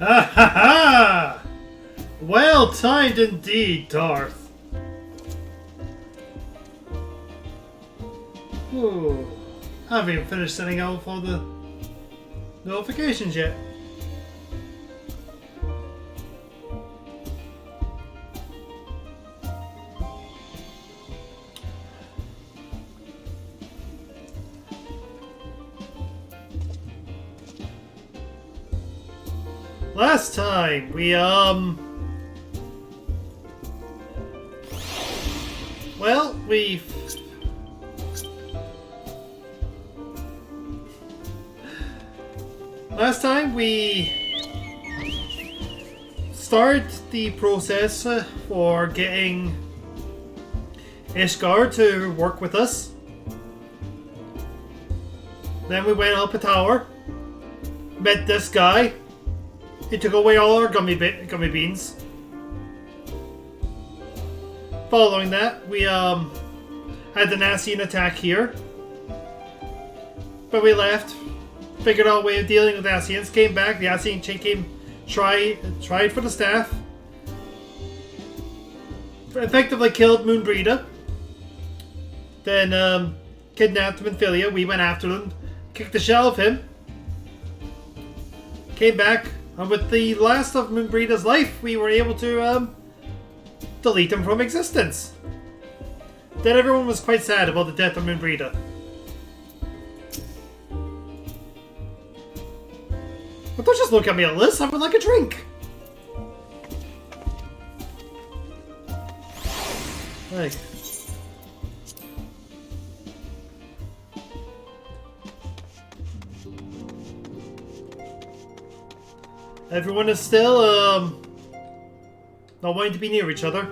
Ah ha ha! Well timed indeed, Darth. Ooh. I haven't even finished setting out all the notifications yet. Last time we last time we started the process for getting Ishgar to work with us. Then we went up a tower, met this guy. He took away all our gummy beans. Following that, we had the Nassian attack here. But we left, figured out a way of dealing with Nassians, came back, the Nassian tried for the staff. Effectively killed Moonbreeder. Then kidnapped Minfilia. We went after him, kicked the shell of him. Came back. And with the last of Moonbreeder's life, we were able to delete him from existence. Then everyone was quite sad about the death of Moonbreeder. But don't just look at me, Alice. I would like a drink. Hey. Everyone is still, not wanting to be near each other.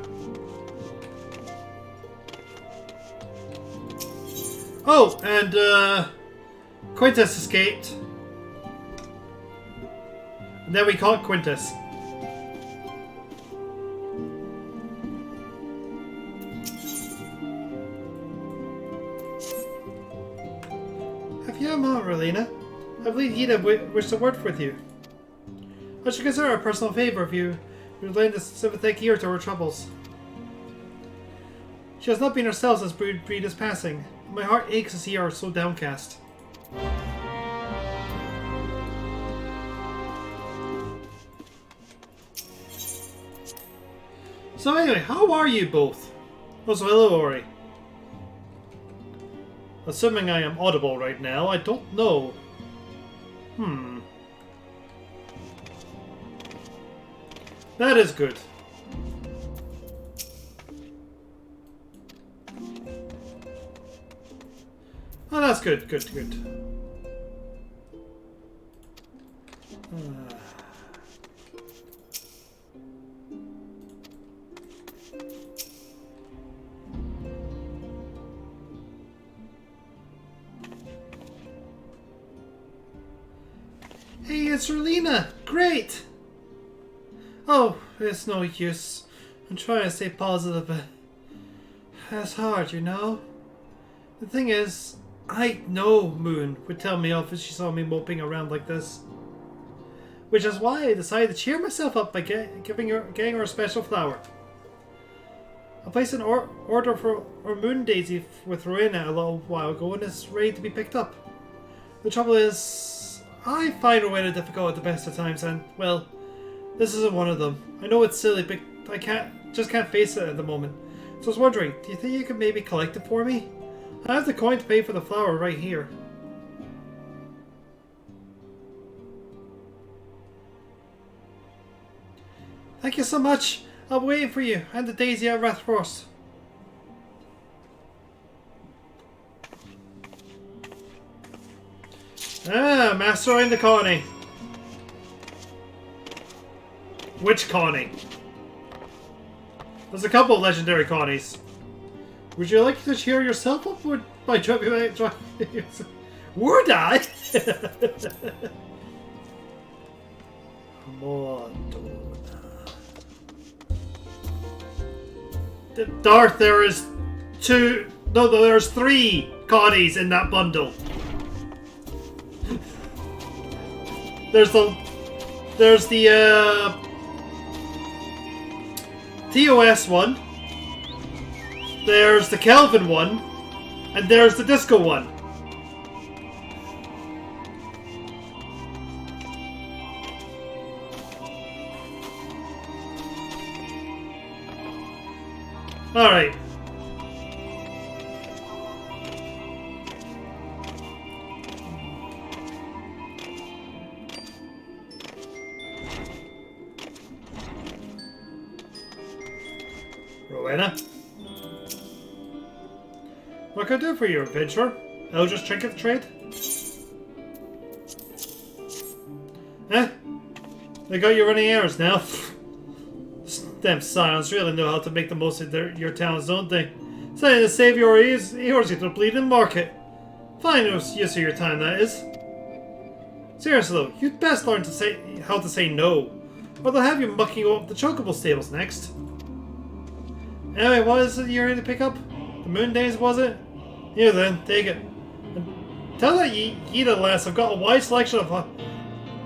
Oh, and, Quintus escaped. And then we caught Quintus. Have you a moment, Relina? I believe Ida wished to work with you. I should consider a personal favor if you would lend a sympathetic ear to her troubles. She has not been herself since Breeda's passing. My heart aches to see her so downcast. So anyway, how are you both? Also, hello, Ori. Assuming I am audible right now, I don't know. That is good. Oh, that's good, good. Hey, it's Relina! Great! Oh, it's no use. I'm trying to stay positive, but that's hard, you know? The thing is, I know Moon would tell me off if she saw me moping around like this. Which is why I decided to cheer myself up by getting her a special flower. I placed an order for our Moon Daisy with Rowena a little while ago and it's ready to be picked up. The trouble is, I find Rowena difficult at the best of times and, well, this isn't one of them. I know it's silly, but I just can't face it at the moment. So I was wondering, do you think you could maybe collect it for me? I have the coin to pay for the flower right here. Thank you so much. I'll be waiting for you and the daisy at Rathfrost. Ah, mastering the Connie. Which Connie? There's a couple of legendary Connies. Would you like to cheer yourself up by dropping Would I? Darth, there is two. No, there's 3 Connies in that bundle. There's the There's the TOS one. There's the Kelvin one. And there's the Disco one. Alright. Rowena? What can I do for you, adventurer? I'll just trinket trade? Eh? They got you running errands now. Them scions really know how to make the most of your towns, don't they? Saying to save your ears to the bleeding market. Fine use of your time, that is. Seriously though, you'd best learn to say how to say no, or they'll have you mucking up the chocobo stables next. Anyway, what is it you're here to pick up? The moon days, was it? Here then, take it. And tell that Yida lass I've got a wide selection of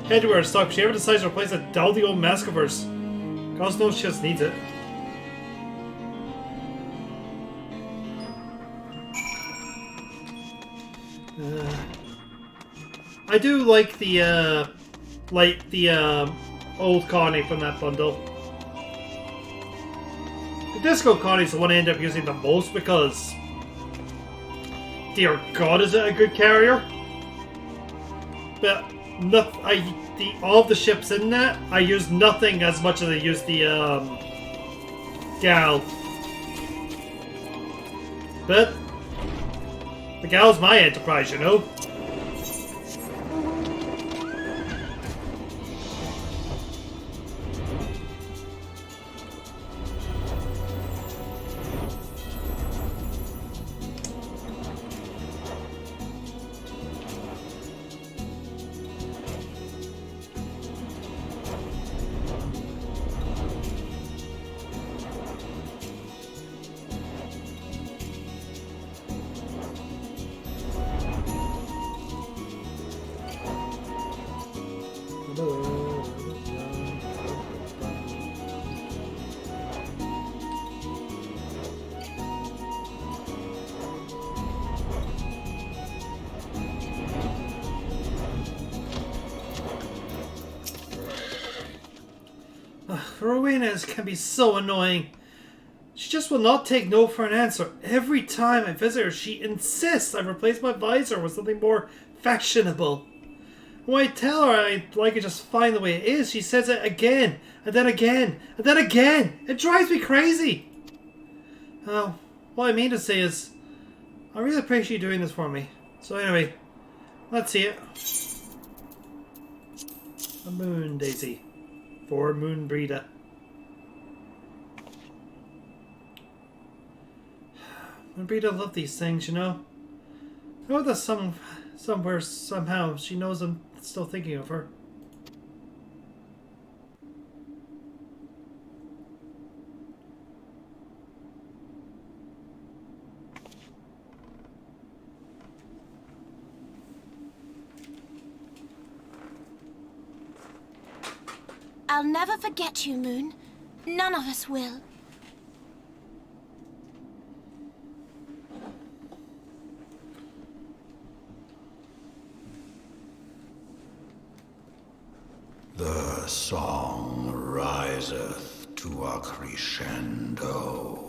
headwear in stock if she ever decides to replace that dowdy old mask of hers. God knows she just needs it. I do like the old Connie from that bundle. The Disco Connie's the one I end up using the most because, dear God, is it a good carrier? But all the ships in that, I use nothing as much as I use the Gal. But the Gal's my enterprise, you know. Rowena can be so annoying. She just will not take no for an answer. Every time I visit her, she insists I replace my visor with something more fashionable. When I tell her I'd like it just fine the way it is, she says it again, and then again, and then again. It drives me crazy. What I mean to say is, I really appreciate you doing this for me. So anyway, let's see it. A moon daisy. For Moon Breeder. Moon Breeder love these things, you know. I know that somewhere, somehow, she knows I'm still thinking of her. I'll never forget you, Moon. None of us will. The song riseth to a crescendo.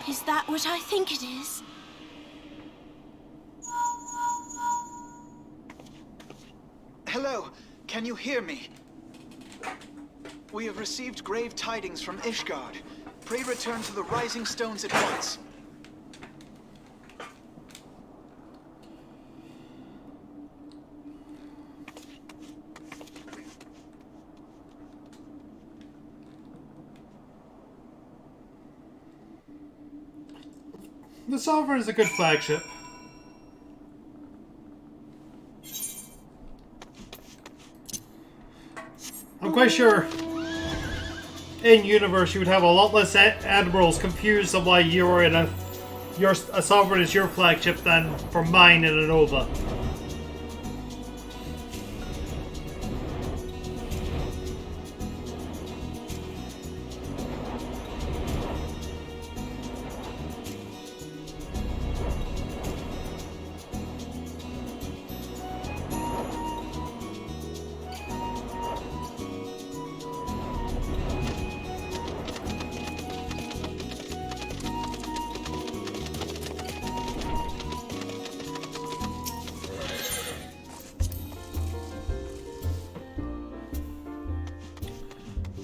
Is that what I think it is? Hello, can you hear me? We have received grave tidings from Ishgard. Pray return to the Rising Stones at once. The Sovereign is a good flagship. I'm quite sure in universe you would have a lot less admirals confused on why you're in a Sovereign is your flagship than for mine in a Nova.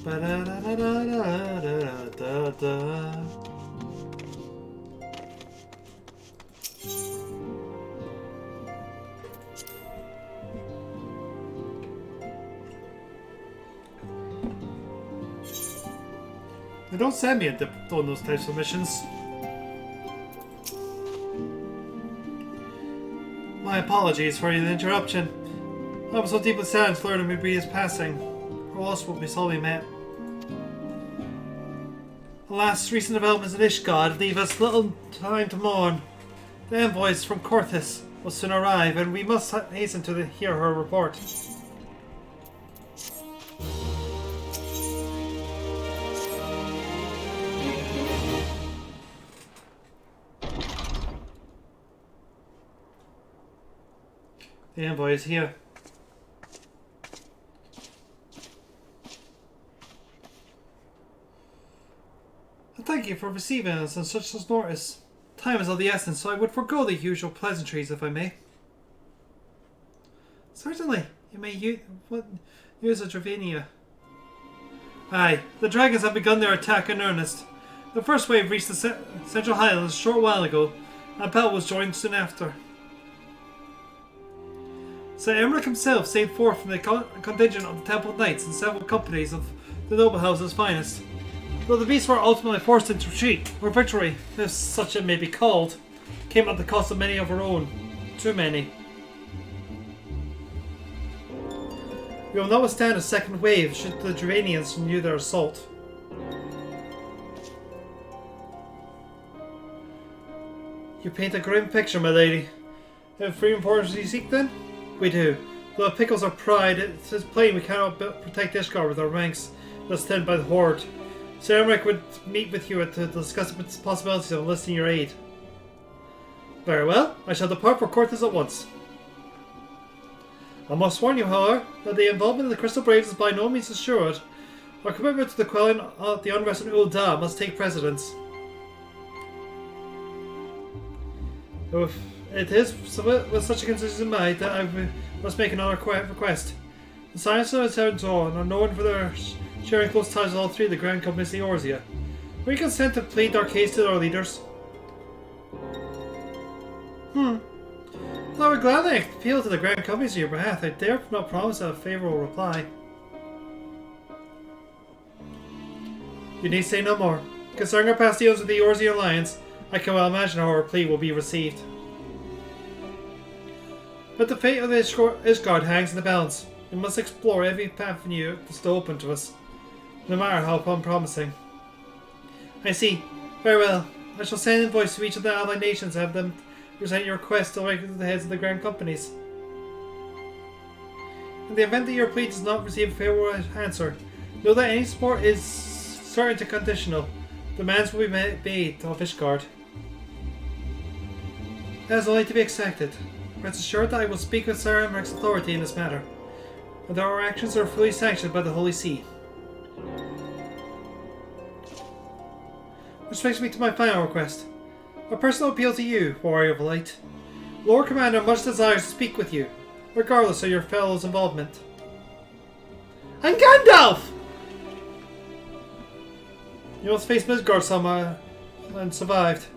Ba-da-da-da-da-da-da-da. They don't send me into doing those types of missions. My apologies for the interruption. I was so deeply saddened to learn of Mibria's passing. Or else would be sorely met. Alas, recent developments in Ishgard leave us little time to mourn. The envoys from Corthus will soon arrive, and we must hasten to hear her report. The envoy is here. Thank you for receiving us on such notice. Time is of the essence, so I would forego the usual pleasantries if I may. Certainly, you may use a Dravania. Aye, the dragons have begun their attack in earnest. The first wave reached the Central Highlands a short while ago, and Bell was joined soon after. Sir Emmerich himself saved forth from the contingent of the Temple Knights and several companies of the noble house's finest. Though the beasts were ultimately forced into retreat, or victory, if such it may be called, came at the cost of many of our own. Too many. We will not withstand a second wave should the Dravanians renew their assault. You paint a grim picture, my lady. Have freedom forces you seek then? We do. Though it pickles our pride, it is plain we cannot protect Ishgard with our ranks thus thinned by the Horde. Sir Emmerich would meet with you to discuss the possibilities of enlisting your aid. Very well, I shall depart for Corthus at once. I must warn you, however, that the involvement of the Crystal Braves is by no means assured. Our commitment to the quelling of the unrest in Ul'dah must take precedence. It is with such a consideration in mind that I must make another request. The Sciences of Seventon are known for their sharing close ties with all three of the Grand Companies of Eorzea. Will you consent to plead our case to our leaders? I would gladly appeal to the Grand Companies on your behalf. I dare not promise a favourable reply. You need say no more. Concerning our past deals with the Eorzea Alliance, I can well imagine how our plea will be received. But the fate of Ishgard hangs in the balance. We must explore every avenue that's still open to us, no matter how unpromising. I see. Very well. I shall send envoys to each of the allied nations and have them present your request directly to the heads of the Grand Companies. In the event that your plea does not receive a favourable answer, know that any support is certain to conditional. Demands will be made of Ishgard. That is only to be expected. Rest assured that I will speak with Sir Emmerich's authority in this matter, and that our actions are fully sanctioned by the Holy See. Which brings me to my final request. A personal appeal to you, Warrior of Light. Lord Commander much desires to speak with you, regardless of your fellow's involvement. I'm Gandalf! You must face Midgard somewhere and survived.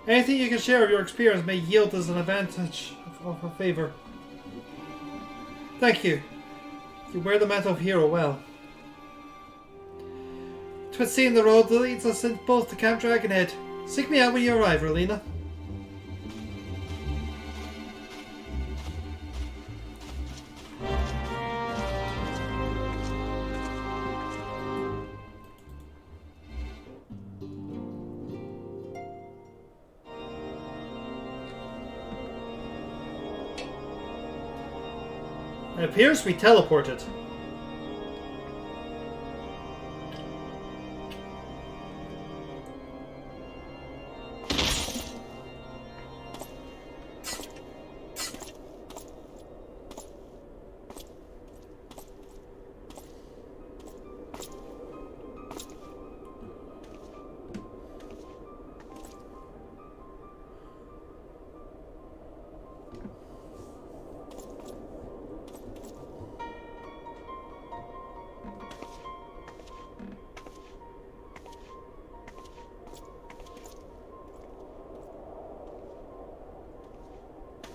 Anything you can share of your experience may yield as an advantage of her favour. Thank you. You wear the mantle of hero well. 'Twas seen the road that leads us both to Camp Dragonhead. Seek me out when you arrive, Rowena. It appears we teleported.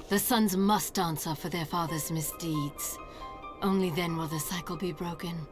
The sons must answer for their father's misdeeds. Only then will the cycle be broken.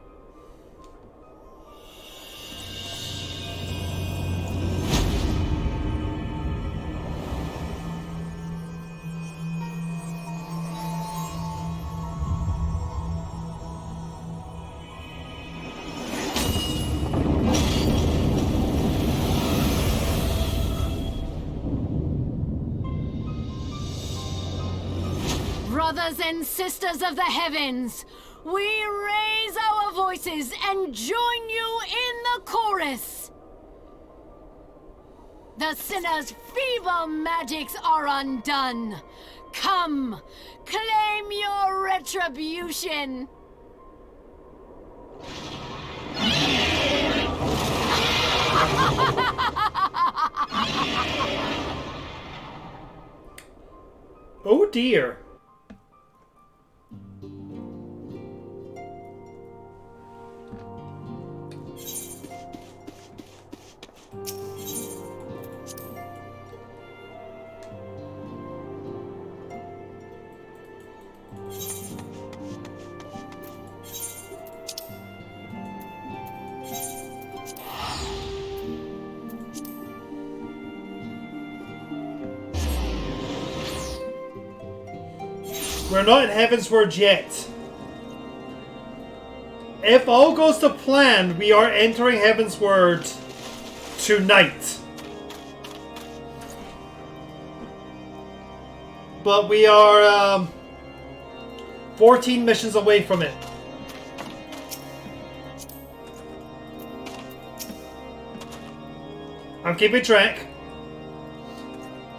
Brothers and sisters of the heavens, we raise our voices and join you in the chorus. The sinner's feeble magics are undone. Come, claim your retribution. Oh dear. We're not in Heaven's Word yet. If all goes to plan, we are entering Heaven's Word tonight. But we are 14 missions away from it. I'm keeping track.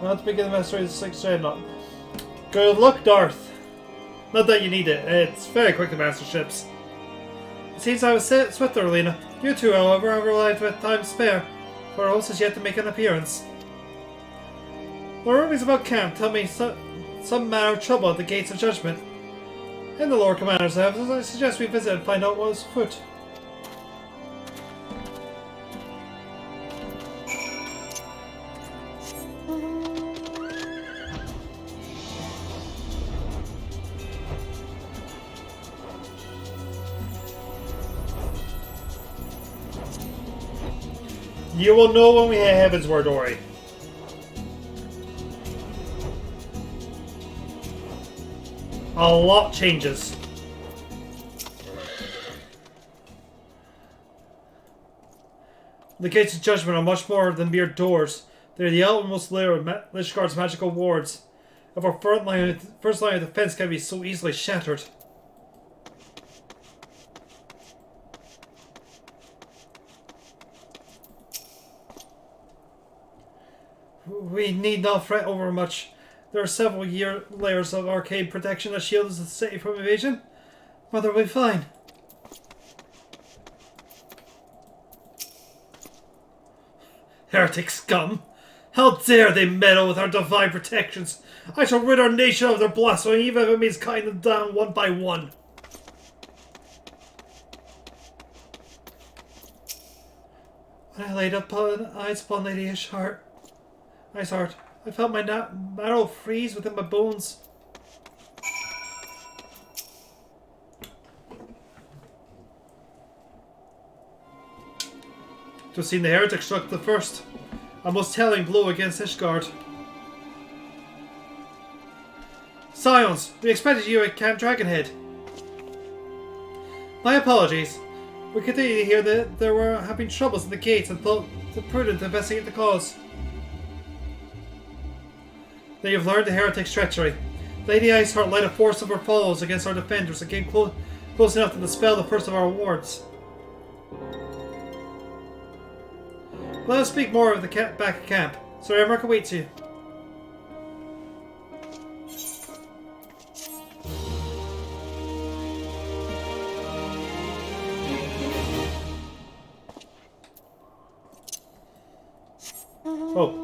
Not to begin the mastery of the 6th dreadnought. Good luck, Darth. Not that you need it. It's very quick to master ships. It seems I was swift, Lena. You two, however, have arrived with time to spare, for our host is yet to make an appearance. The rumors about camp tell me some manner of trouble at the gates of judgment. In the Lord Commander's office, I suggest we visit and find out what is afoot. You will know when we hit Heaven's Word, Ori. A lot changes. The gates of judgment are much more than mere doors. They're the outermost layer of Lishgard's magical wards. If our first line of defense can be so easily shattered. We need not fret over much. There are several layers of arcade protection that shield the city from invasion, but they'll be fine. Heretic scum! How dare they meddle with our divine protections! I shall rid our nation of their blasphemy, even if it means cutting them down one by one. When I laid eyes upon Lady Ishheart, I felt my marrow freeze within my bones. To have seen the heretic struck the first, a most telling blow against Ishgard. Scions, we expected you at Camp Dragonhead. My apologies. We continue to hear that there were having troubles at the gates and thought it prudent to investigate the cause. Then you've learned the heretic's treachery. Lady Iceheart led a force of her followers against our defenders and came close enough to dispel the first of our wards. Let us speak more of the back at camp. Sir Emmerich awaits you. Oh.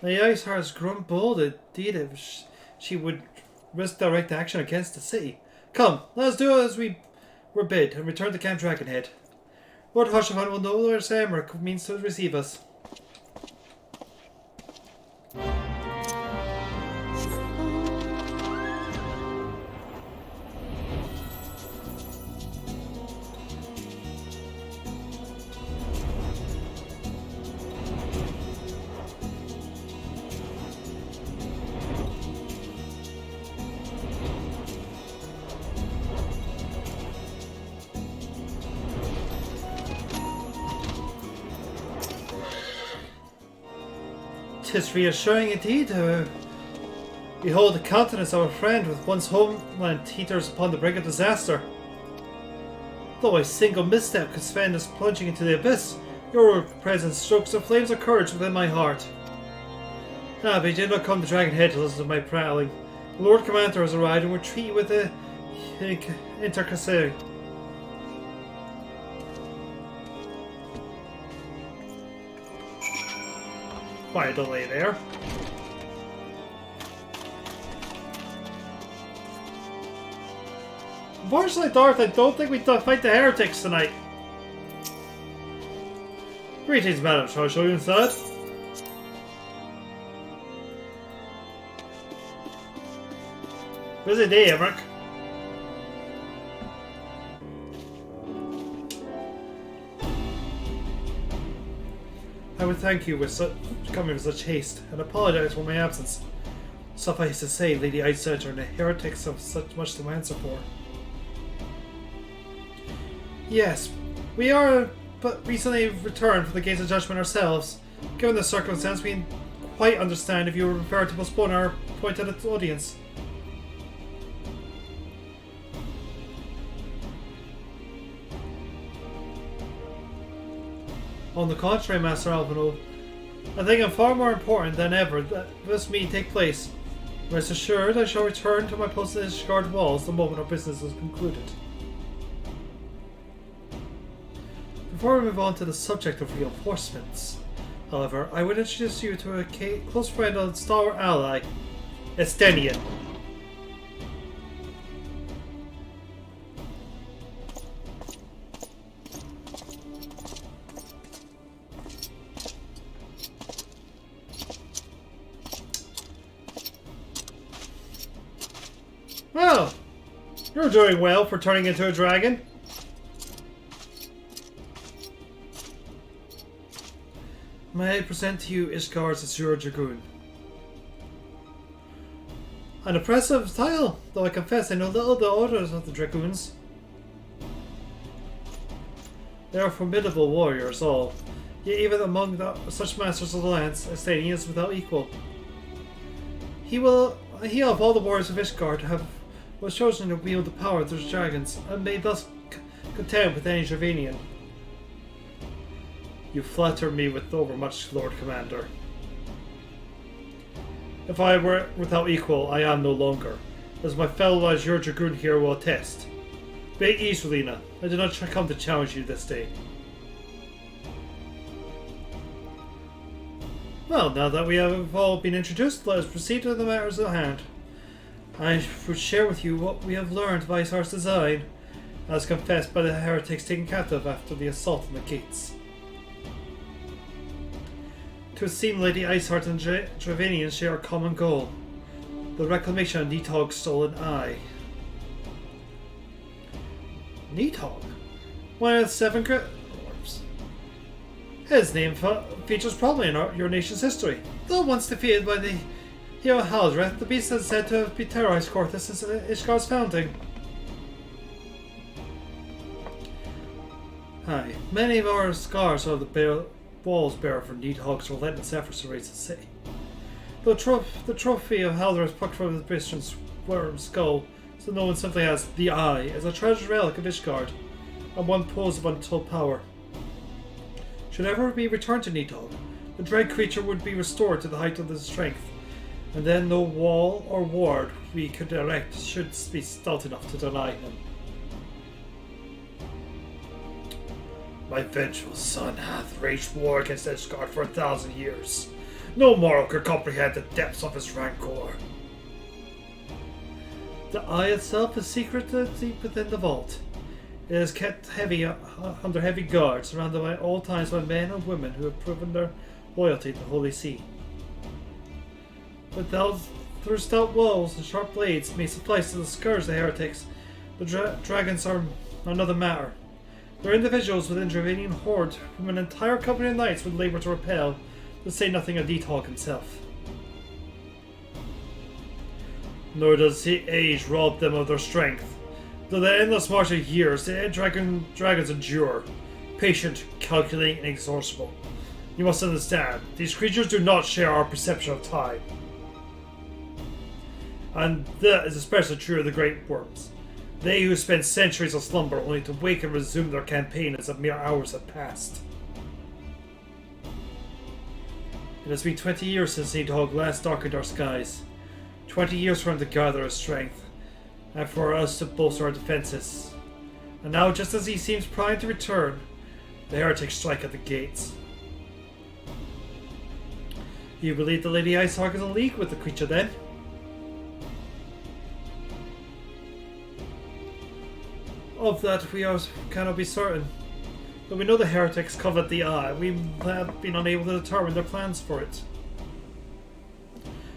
The Iceheart has grown bold indeed if she would risk direct action against the city. Come, let us do as we were bid and return to Camp Dragonhead. Lord Hushavant will know where Sir Emmerich means to receive us. Tis reassuring indeed to behold the countenance of a friend with one's homeland teeters upon the brink of disaster. Though a single misstep could send us plunging into the abyss, your presence strokes the flames of courage within my heart. Ah, but you did not come to Dragonhead to listen to my prattling. The Lord Commander has arrived and will treat you with the intercassary. Quite a delay there. Unfortunately, Darth, I don't think we fight the heretics tonight. Greetings, madam. Shall I show you inside? Busy day, Emmerich. I would thank you with coming with such haste, and apologize for my absence. Suffice to say, Lady Iceheart and the heretics have such much to answer for. Yes, we are but recently returned from the Gates of Judgment ourselves. Given the circumstance, we quite understand if you would prefer to postpone our appointed audience. On the contrary, Master Alvino, I think it far more important than ever that this meeting take place. Rest assured, I shall return to my post in the Ishgard walls the moment our business is concluded. Before we move on to the subject of reinforcements, however, I would introduce you to a close friend and stalwart ally, Estenian. Well, you're doing well for turning into a dragon. May I present to you Ishgar's Azure Dragoon? An impressive title, though I confess I know little of the orders of the Dragoons. They are formidable warriors all, yet even among such masters of the lance, Estanian is without equal. He of all the warriors of Ishgard was chosen to wield the power of those dragons, and may thus contend with any Dravanian. You flatter me with overmuch, Lord Commander. If I were without equal, I am no longer, as my fellow Azure Dragoon here will attest. Be at ease, Relina. I did not come to challenge you this day. Well, now that we have all been introduced, let us proceed to the matters at hand. I would share with you what we have learned of Iceheart's design, as confessed by the heretics taken captive after the assault on the gates. To seem Lady Iceheart and Dravanian share a common goal, the reclamation of Nidhogg's stolen eye. Nidhogg? One of the 7 great dwarves. His name features prominently in your nation's history. Though once defeated by the hero Haldreth, the beast is said to have been terrorized Korthus since Ishgar's founding. Aye, many of our scars are the walls bearer for Nidhogg's relentless efforts to raise the city. The trophy of Halder is plucked from the Christian's worm skull, so no one simply has the Eye, is a treasured relic of Ishgard, and one pose of untold power. Should ever be returned to Nidhogg, the dread creature would be restored to the height of his strength, and then no wall or ward we could erect should be stout enough to deny him. My vengeful son hath waged war against Ishgard for 1,000 years. No mortal could comprehend the depths of his rancor. The Eye itself is secreted deep within the vault. It is kept under heavy guard, surrounded by all times by men and women who have proven their loyalty to the Holy See. But through stout walls and sharp blades may suffice to scourge the heretics. The dragons are another matter. They're individuals within Dravanian horde whom an entire company of knights would labour to repel, to say nothing of Nidhogg himself. Nor does the age rob them of their strength. Though the endless march of years, the dragons endure, patient, calculating, and inexhaustible. You must understand, these creatures do not share our perception of time. And that is especially true of the great worms. They who spend centuries of slumber only to wake and resume their campaign as if mere hours have passed. It has been 20 years since Nidhogg last darkened our skies. 20 years for him to gather his strength, and for us to bolster our defences. And now, just as he seems primed to return, the heretics strike at the gates. You believe the Lady Icehawk is in league with the creature then? Of that we cannot be certain. But we know the heretics covet the Eye. We have been unable to determine their plans for it.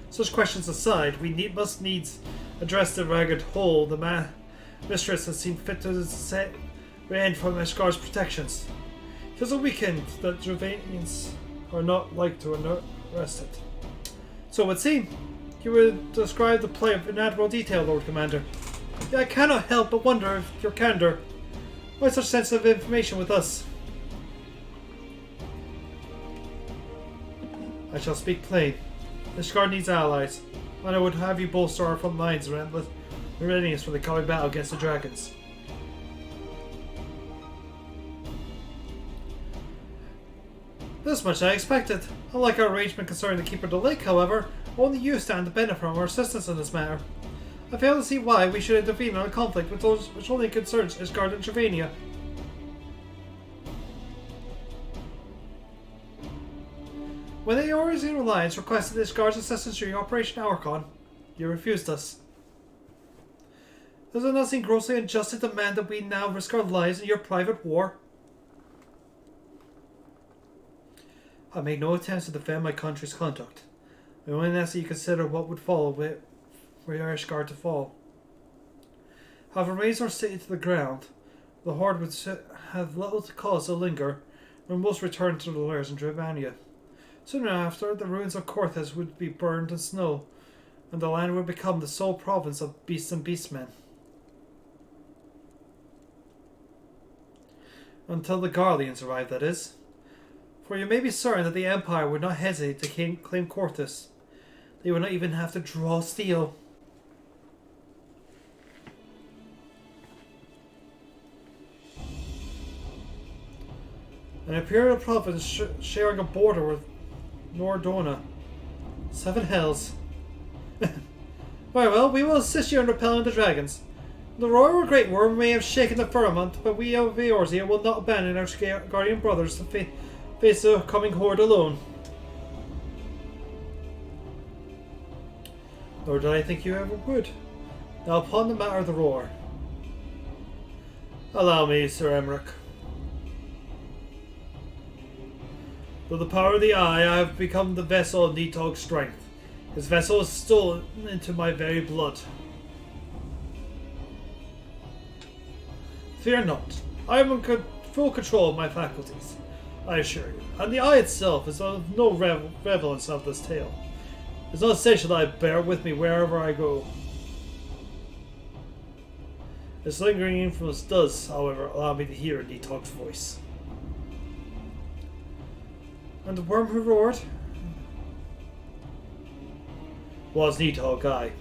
Such questions aside, we must needs address the ragged hole the mistress has seen fit to set end from Ishgard's protections. It is a weekend that Dravanians are not like to arrest it. So it would seem you would describe the play in admirable detail, Lord Commander. Yet I cannot help but wonder if your candor. Why such sensitive information with us? I shall speak plain. Ishgard needs allies, and I would have you bolster our front lines in readiness for the coming battle against the dragons. This much I expected. Unlike our arrangement concerning the Keeper of the Lake, however, only you stand to benefit from our assistance in this matter. I fail to see why we should intervene in a conflict which only concerns Ishgard and Travania. When the Eorzean Alliance requested Ishgard's assistance during Operation Hourcon, you refused us. Does it not seem grossly unjust to demand that we now risk our lives in your private war? I made no attempts to defend my country's conduct. I only ask that you consider what would follow were Ishgard to fall. Having razed our city to the ground, the horde would have little cause to linger when most returned to their lairs in Dravania. Soon after, the ruins of Korthas would be burned in snow, and the land would become the sole province of beasts and beastmen. Until the Garleans arrived, that is. For you may be certain that the Empire would not hesitate to claim Korthas. They would not even have to draw steel. An imperial province sharing a border with Nordona. 7 hells. Very well, we will assist you in repelling the dragons. The royal great worm may have shaken the firmament, but we of Eorzea will not abandon our guardian brothers to face the coming horde alone. Nor did I think you ever would. Now upon the matter of the roar. Allow me, Sir Emmerich. Through the power of the Eye, I have become the vessel of Nidhogg's strength. His vessel is stolen into my very blood. Fear not. I am in full control of my faculties, I assure you. And the Eye itself is of no relevance of this tale. It is not essential that I bear with me wherever I go. Its lingering influence does, however, allow me to hear Nidhogg's voice. And the worm who roared? was Nidhogg guy.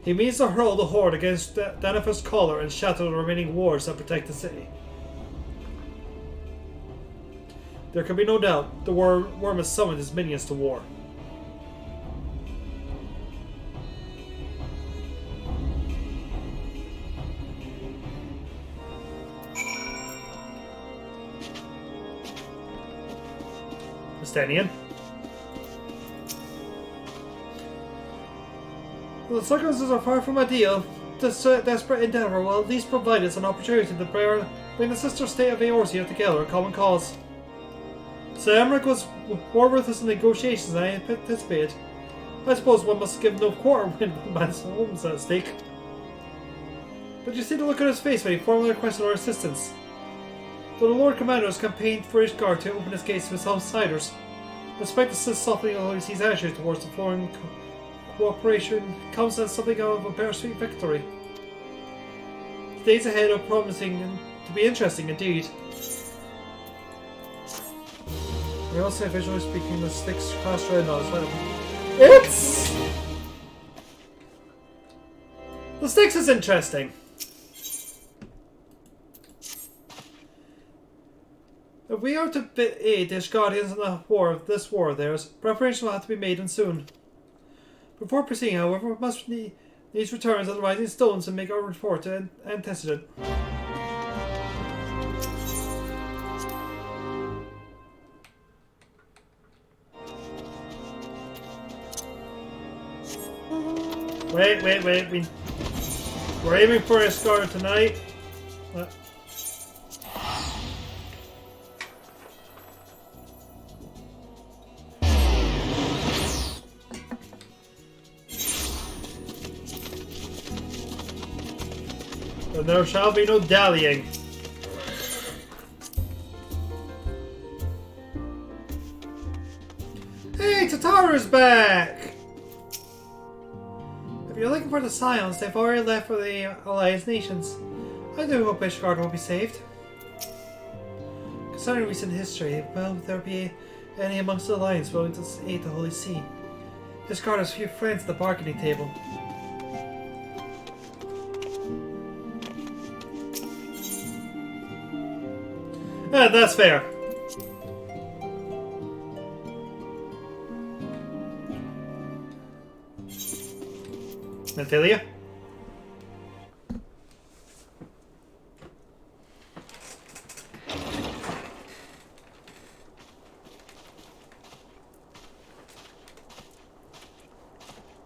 He means to hurl the Horde against Danifa's collar and shatter the remaining wards that protect the city. There can be no doubt the worm has summoned his minions to war. Estanian. The circumstances are far from ideal. This desperate endeavour will at least provide us an opportunity to bring the sister state of Eorzea together in common cause. Sir Emmerich was more ruthless in negotiations than I anticipated. I suppose one must give no quarter when one man's home's at stake. But you see the look on his face when he formally requested our assistance. Though the Lord Commander has campaigned for Ishgard to open his gates to his outsiders, despite the softening of Holy Sea's attitude towards the foreign cooperation comes as something of a bittersweet victory. The days ahead are promising to be interesting indeed. We also have visually speaking the sticks crossed right now as well. The sticks is interesting. If we are to aid the Ishgardians in the this war of theirs, preparations will have to be made and soon. Before proceeding, however, we must needs return to the Rising Stones and make our report to Antecedent. Wait. We're aiming for Ishgard tonight. And there shall be no dallying. Hey, Tataru's back! If you're looking for the Scions, they've already left for the Alliance nations. I do hope Ishgard will be saved. Concerning recent history, will there be any amongst the Alliance willing to aid the Holy See? Ishgard has few friends at the bargaining table. That's fair. Natalia?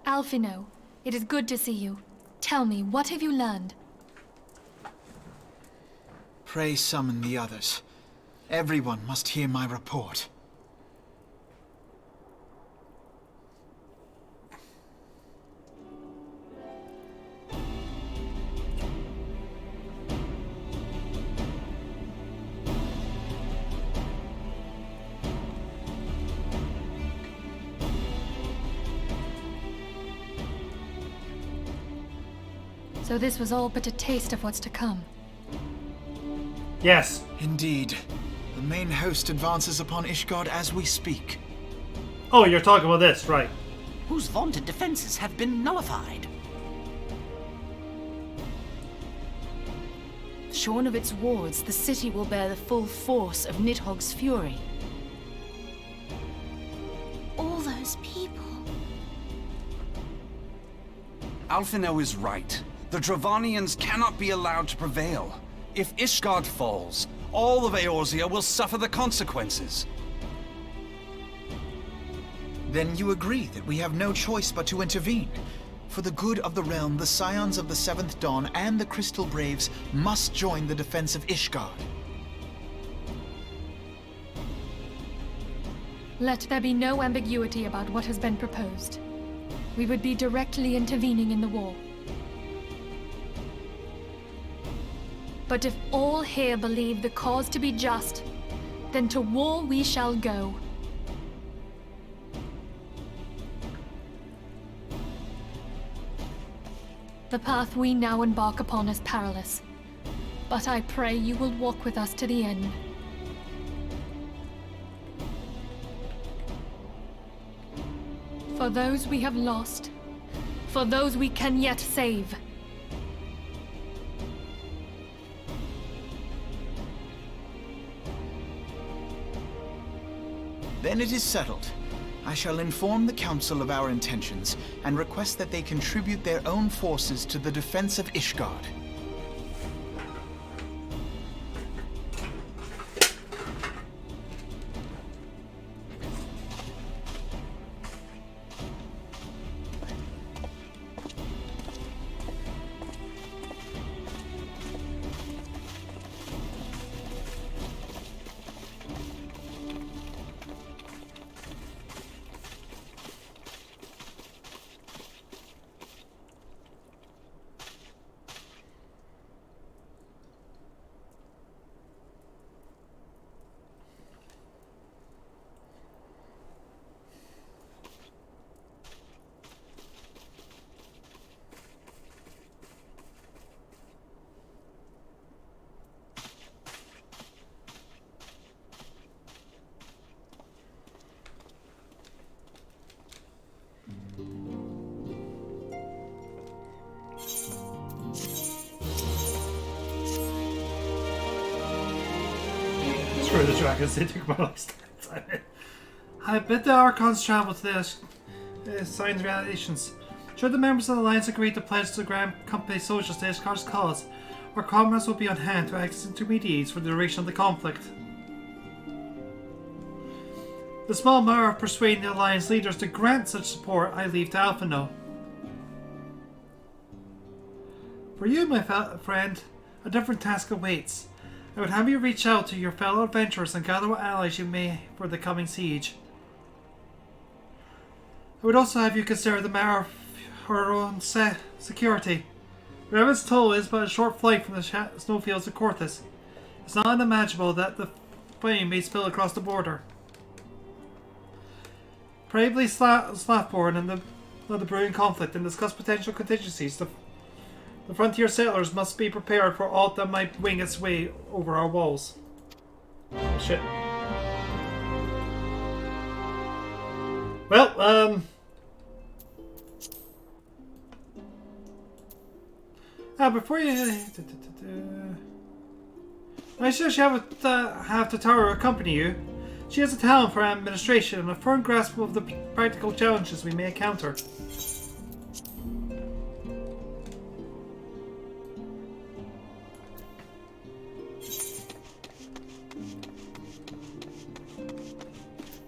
Alphino, it is good to see you. Tell me, what have you learned? Pray summon the others. Everyone must hear my report. So this was all but a taste of what's to come. Yes. Indeed. The main host advances upon Ishgard as we speak. Oh, you're talking about this, right. Whose vaunted defenses have been nullified. Shorn of its wards, the city will bear the full force of Nidhogg's fury. All those people. Alphino is right. The Dravanians cannot be allowed to prevail. If Ishgard falls, all of Eorzea will suffer the consequences. Then you agree that we have no choice but to intervene. For the good of the realm, the Scions of the Seventh Dawn and the Crystal Braves must join the defense of Ishgard. Let there be no ambiguity about what has been proposed. We would be directly intervening in the war. But if all here believe the cause to be just, then to war we shall go. The path we now embark upon is perilous, but I pray you will walk with us to the end. For those we have lost, for those we can yet save. Then it is settled. I shall inform the Council of our intentions and request that they contribute their own forces to the defense of Ishgard. Screw the dragons, they took my last time. I bid the Archons travel to the signs relations. Should the members of the Alliance agree to pledge the Grand Company soldiers to Ishgard's cause, our comrades will be on hand to act as intermediaries for the duration of the conflict. The small matter of persuading the Alliance leaders to grant such support I leave to Alphino. For you, my friend, a different task awaits. I would have you reach out to your fellow adventurers and gather what allies you may for the coming siege. I would also have you consider the matter of our own security. Revan's Toll is but a short flight from the snowfields of Corthus. It's not unimaginable that the flame may spill across the border. Bravely Slathborn and the brewing conflict and discuss potential contingencies. The frontier settlers must be prepared for all that might wing its way over our walls. Shit. Well, before you... I suggest you have Tatara accompany you. She has a talent for administration and a firm grasp of the practical challenges we may encounter.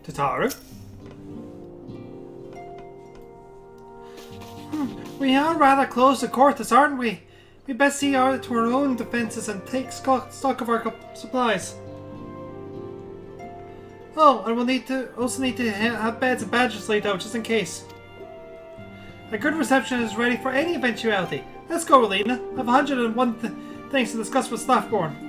Tataru? We are rather close to Corthus, aren't we? We best see to our own defences and take stock of our supplies. Oh, and we'll also need to have beds and badges laid out just in case. A good reception is ready for any eventuality. Let's go, Relina. I have 101 things to discuss with Slathborn.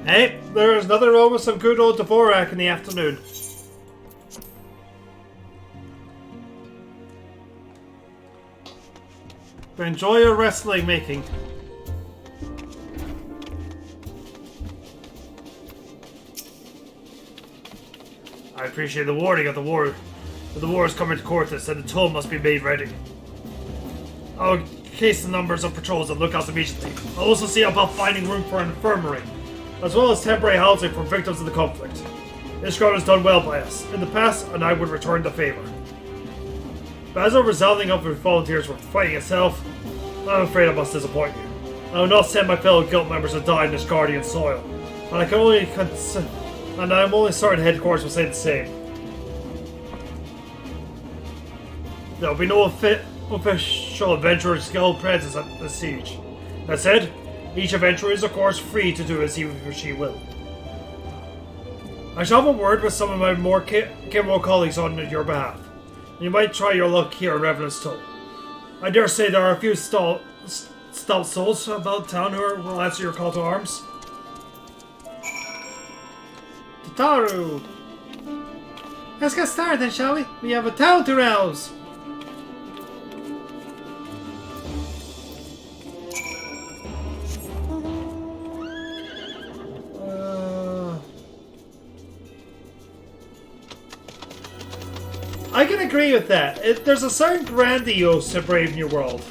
Hey, there's nothing wrong with some good old Dvorak in the afternoon. But enjoy your wrestling making. I appreciate the warning of the war. But the war is coming to Corthus and the toll must be made ready. I'll increase the numbers of patrols and lookouts immediately. I'll also see about finding room for an infirmary, as well as temporary housing for victims of the conflict. Ishgard has done well by us in the past, and I would return the favor. But as a resounding of volunteers for fighting itself, I'm afraid I must disappoint you. I will not send my fellow guild members to die in this guardian soil, and I'm only certain headquarters will say the same. There will be no official adventurer's guild presence at the siege. That said, each adventurer is of course free to do as he or she will. I shall have a word with some of my more capable colleagues on your behalf. You might try your luck here in Revenant's Toll. I dare say there are a few stout souls about town who will answer your call to arms. Tataru! Let's get started then, shall we? We have a town to rouse! I can agree with that. There's a certain grandiose to Brave New World.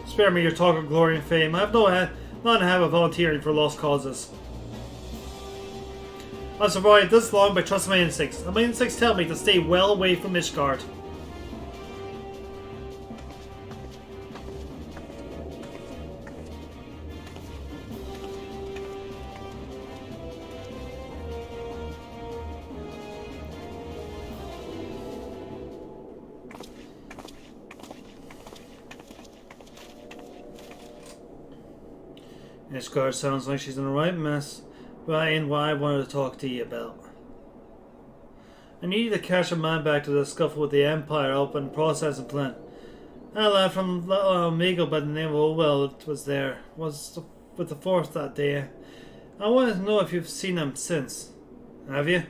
Spare me your talk of glory and fame. I have none have of volunteering for lost causes. I've survived this long by trusting my instincts, and my instincts tell me to stay well away from Ishgard. Ishgard sounds like she's in the right mess, but that ain't what I wanted to talk to you about. I needed to catch a man back to the scuffle with the Empire open processing plant. A lad from Omegle by the name of Olwell was with the Force that day. I wanted to know if you've seen him since. Have you?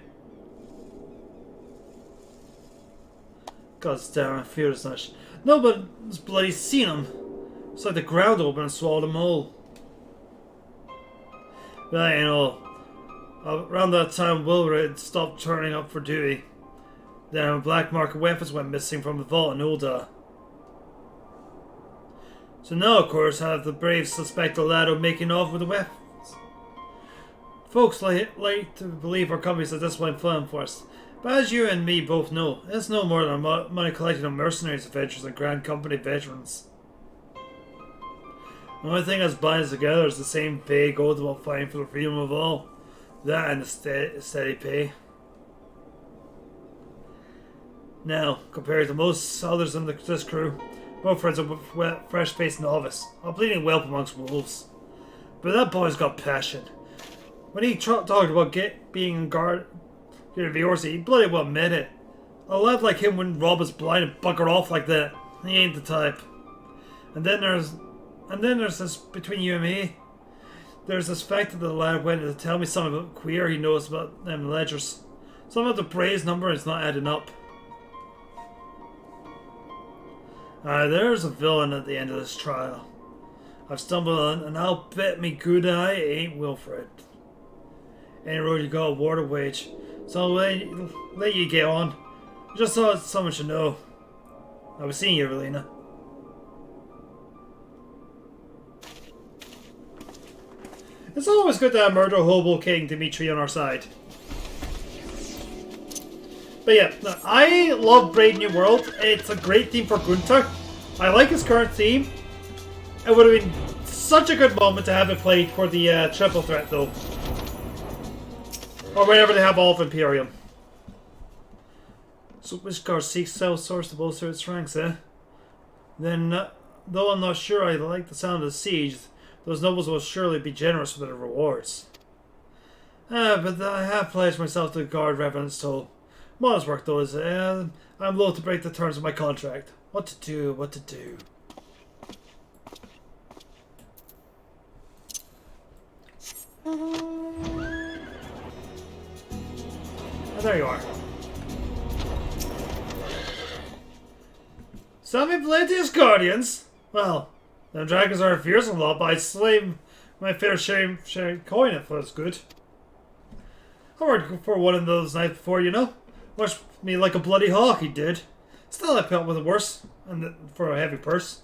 God damn, I fear as much. Nobody's bloody seen him. It's like the ground opened and swallowed him whole. But you know, around that time Wilred stopped turning up for duty. Then black market weapons went missing from the vault in Ul'dah. So now, of course, have the Braves suspect the lad of making off with the weapons. Folks like to believe our company's a disciplined film force, but as you and me both know, it's no more than a money collecting of mercenaries adventures and Grand Company veterans. The only thing that's binding us together is the same vague oath about fighting for the freedom of all. That and the steady pay. Now, compared to most others in this crew, we're friends with a fresh-faced novice, a bleeding whelp amongst wolves. But that boy's got passion. When he talked about being in guard, getting the Orsi, he bloody well meant it. A lad like him wouldn't rob us blind and bugger off like that. He ain't the type. And then there's this between you and me. There's this fact that the lad went to tell me something about queer he knows about them ledgers. Some of the Brave's number is not adding up. There's a villain at the end of this trial. I've stumbled on, and I'll bet me good eye it ain't Wilfred. Any road you got a war to wage, so I'll let you get on. I just thought someone should know. I was seeing you, Relina. It's always good to have Murder Hobo King Dimitri on our side. But yeah, no, I love Brave New World. It's a great theme for Gunther. I like his current theme. It would have been such a good moment to have it played for the triple threat though. Or whenever they have all of Imperium. So Ishgard seeks outsource to bolster its ranks, eh? Then, though I'm not sure I like the sound of the siege, those nobles will surely be generous with their rewards. But I have pledged myself to guard Revenant's toll. Modest work though is I'm loath to break the terms of my contract. What to do. Oh, there you are. Some plenteous guardians? Well, them dragons are a fearsome lot, but I'd slay my fair share coin if it was good. I worked for one of those nights before, you know. Watched me like a bloody hawk, he did. Still, I felt with it worse, and for a heavy purse.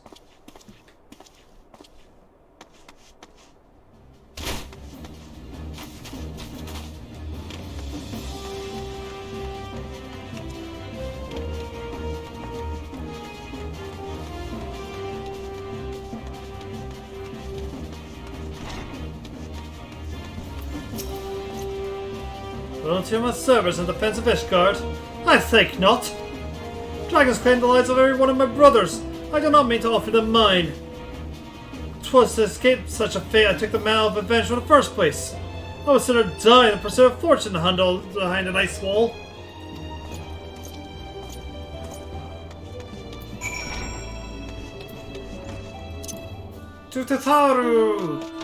Volunteer my service in defense of Ishgard? I think not. Dragons claim the lives of every one of my brothers. I do not mean to offer them mine. 'Twas to escape such a fate I took the mantle of adventure in the first place. I would sooner die than pursue a fortune behind an ice wall. To Tataru!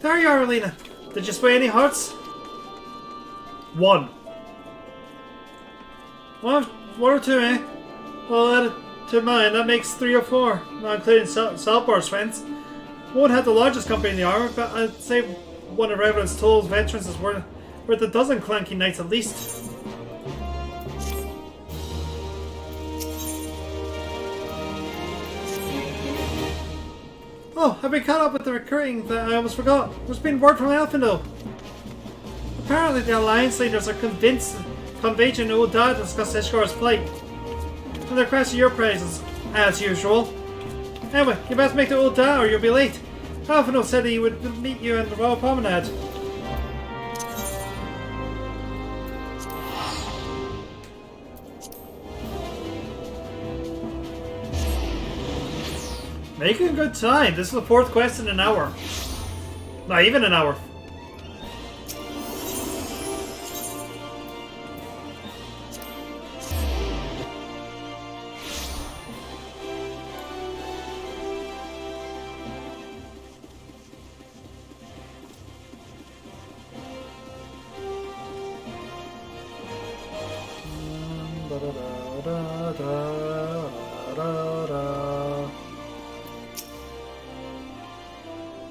There you are, Alina. Did you sway any hearts? 1. One or two, eh? Well, add it to mine. That makes 3 or 4, not including Saltbor's friends. Won't have the largest company in the army, but I'd say one of Reverend's Toll's veterans is worth a dozen clanky knights at least. Oh, I've been caught up with the recruiting that I almost forgot. There's been word from Elfindel. Apparently the Alliance leaders are convention Ul'dah to discuss Ishgar's plight. And they're requesting your praises, as usual. Anyway, you best make the Ul'dah or you'll be late. Elfindel said he would meet you in the Royal Promenade. Making good time. This is the 4th quest in an hour. Not even an hour.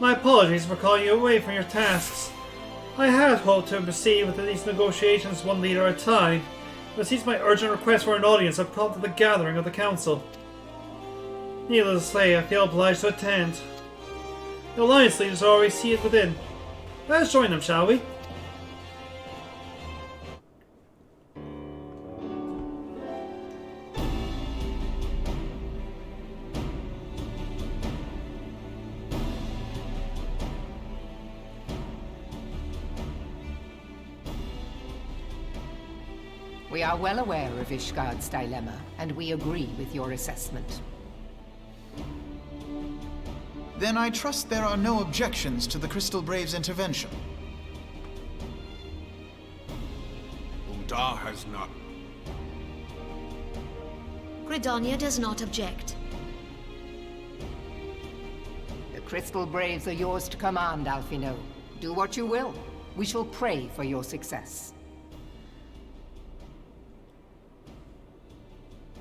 My apologies for calling you away from your tasks. I had hoped to proceed with these negotiations one leader at a time, but since my urgent request for an audience have prompted the gathering of the council. Needless to say, I feel obliged to attend. The Alliance leaders are already seated within. Let us join them, shall we? We are well aware of Ishgard's dilemma, and we agree with your assessment. Then I trust there are no objections to the Crystal Brave's intervention. Ul'dah has none. Gridania does not object. The Crystal Braves are yours to command, Alphino. Do what you will. We shall pray for your success.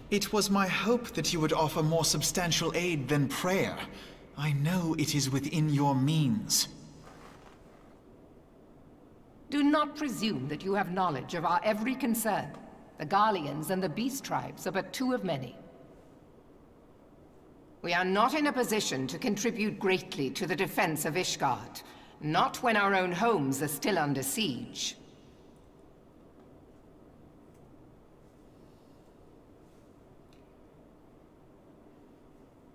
It was my hope that you would offer more substantial aid than prayer. I know it is within your means. Do not presume that you have knowledge of our every concern. The Garleans and the Beast Tribes are but 2 of many. We are not in a position to contribute greatly to the defense of Ishgard, not when our own homes are still under siege.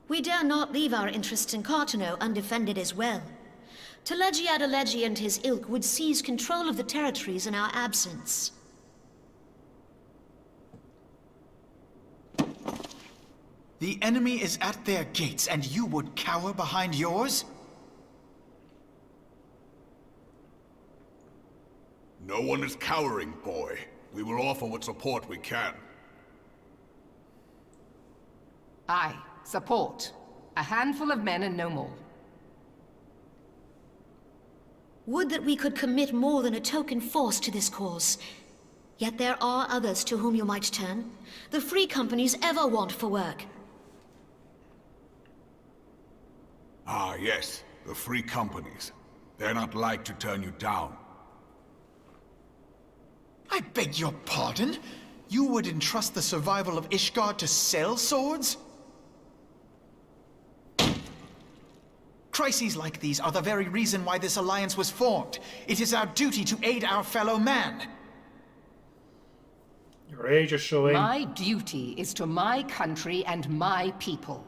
We dare not leave our interests in Cartano undefended as well. Teleji Adeleji and his ilk would seize control of the territories in our absence. The enemy is at their gates, and you would cower behind yours? No one is cowering, boy. We will offer what support we can. Aye, support. A handful of men and no more. Would that we could commit more than a token force to this cause. Yet there are others to whom you might turn. The free companies ever want for work. Ah, yes. The free companies. They're not like to turn you down. I beg your pardon? You would entrust the survival of Ishgard to sell swords? Crises like these are the very reason why this alliance was formed. It is our duty to aid our fellow man. Your age is showing. My duty is to my country and my people.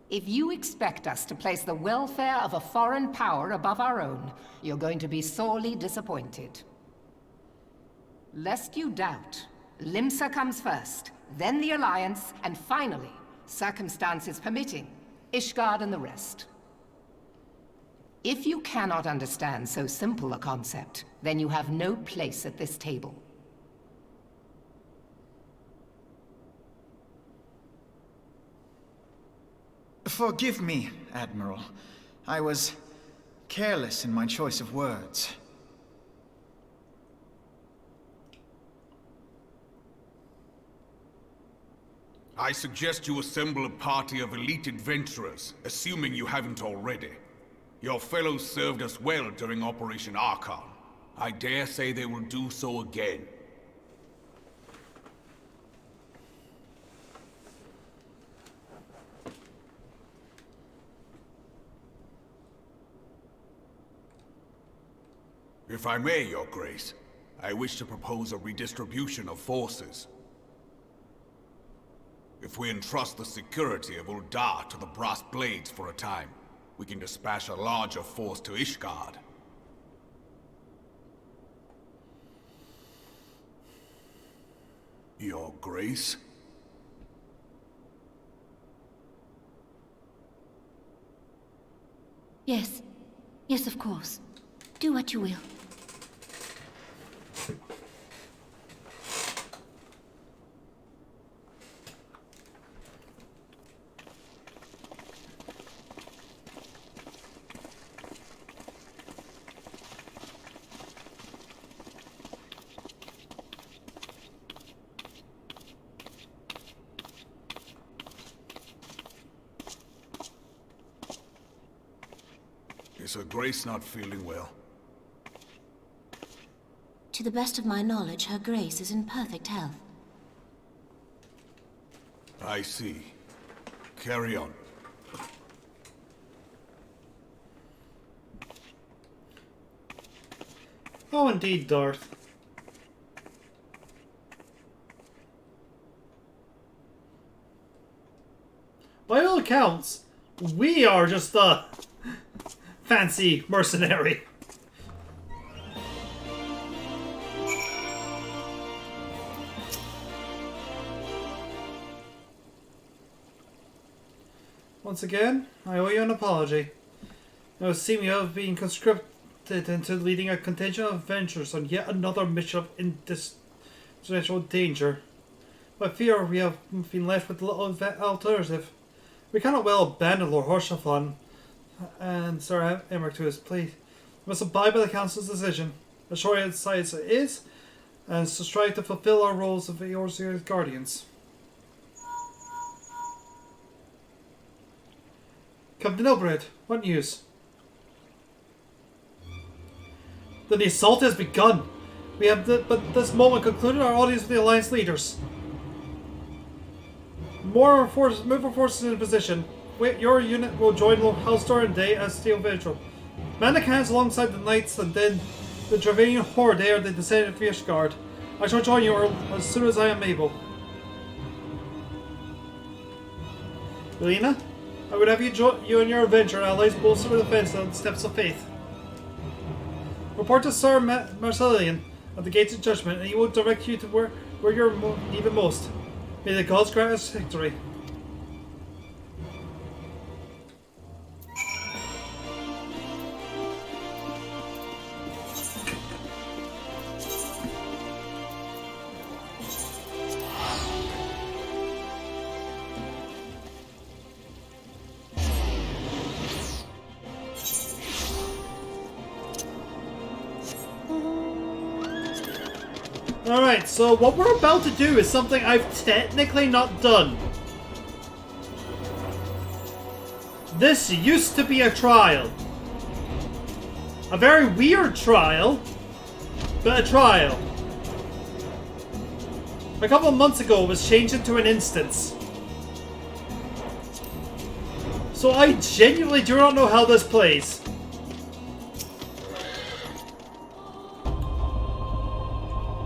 If you expect us to place the welfare of a foreign power above our own, you're going to be sorely disappointed. Lest you doubt, Limsa comes first, then the Alliance, and finally, circumstances permitting, Ishgard and the rest. If you cannot understand so simple a concept, then you have no place at this table. Forgive me, Admiral. I was careless in my choice of words. I suggest you assemble a party of elite adventurers, assuming you haven't already. Your fellows served us well during Operation Archon. I dare say they will do so again. If I may, Your Grace, I wish to propose a redistribution of forces. If we entrust the security of Uldar to the Brass Blades for a time, we can dispatch a larger force to Ishgard. Your Grace? Yes. Yes, of course. Do what you will. Is Her Grace not feeling well? To the best of my knowledge, Her Grace is in perfect health. I see. Carry on. Oh, indeed, Darth. By all accounts, we are just the fancy mercenary. Once again, I owe you an apology. It would seem you have been conscripted into leading a contingent of adventurers on yet another mission of indistinguishable danger. I fear we have been left with little alternative. We cannot well abandon Lord Horshathon and Sir Emmerich to his plea. We must abide by the Council's decision, as short size it is, and to strive to fulfill our roles of Eorzea's guardians. Captain Ilbred, what news? Then the assault has begun. We have but this moment concluded our audience with the Alliance leaders. Move our forces into position. Wait, your unit will join Halstor and Day as Steel Vigil. Man the cannons alongside the Knights and then the Dravanian Horde ere they descend into Ishgard. I shall join you as soon as I am able. Belina, I would have you and your Avenger allies bolster the defense on the Steps of Faith. Report to Sir Marcellian at the Gates of Judgment, and he will direct you to where you're needed most. May the gods grant us victory. Alright, so what we're about to do is something I've technically not done. This used to be a trial. A very weird trial, but a trial. A couple of months ago it was changed into an instance. So I genuinely do not know how this plays.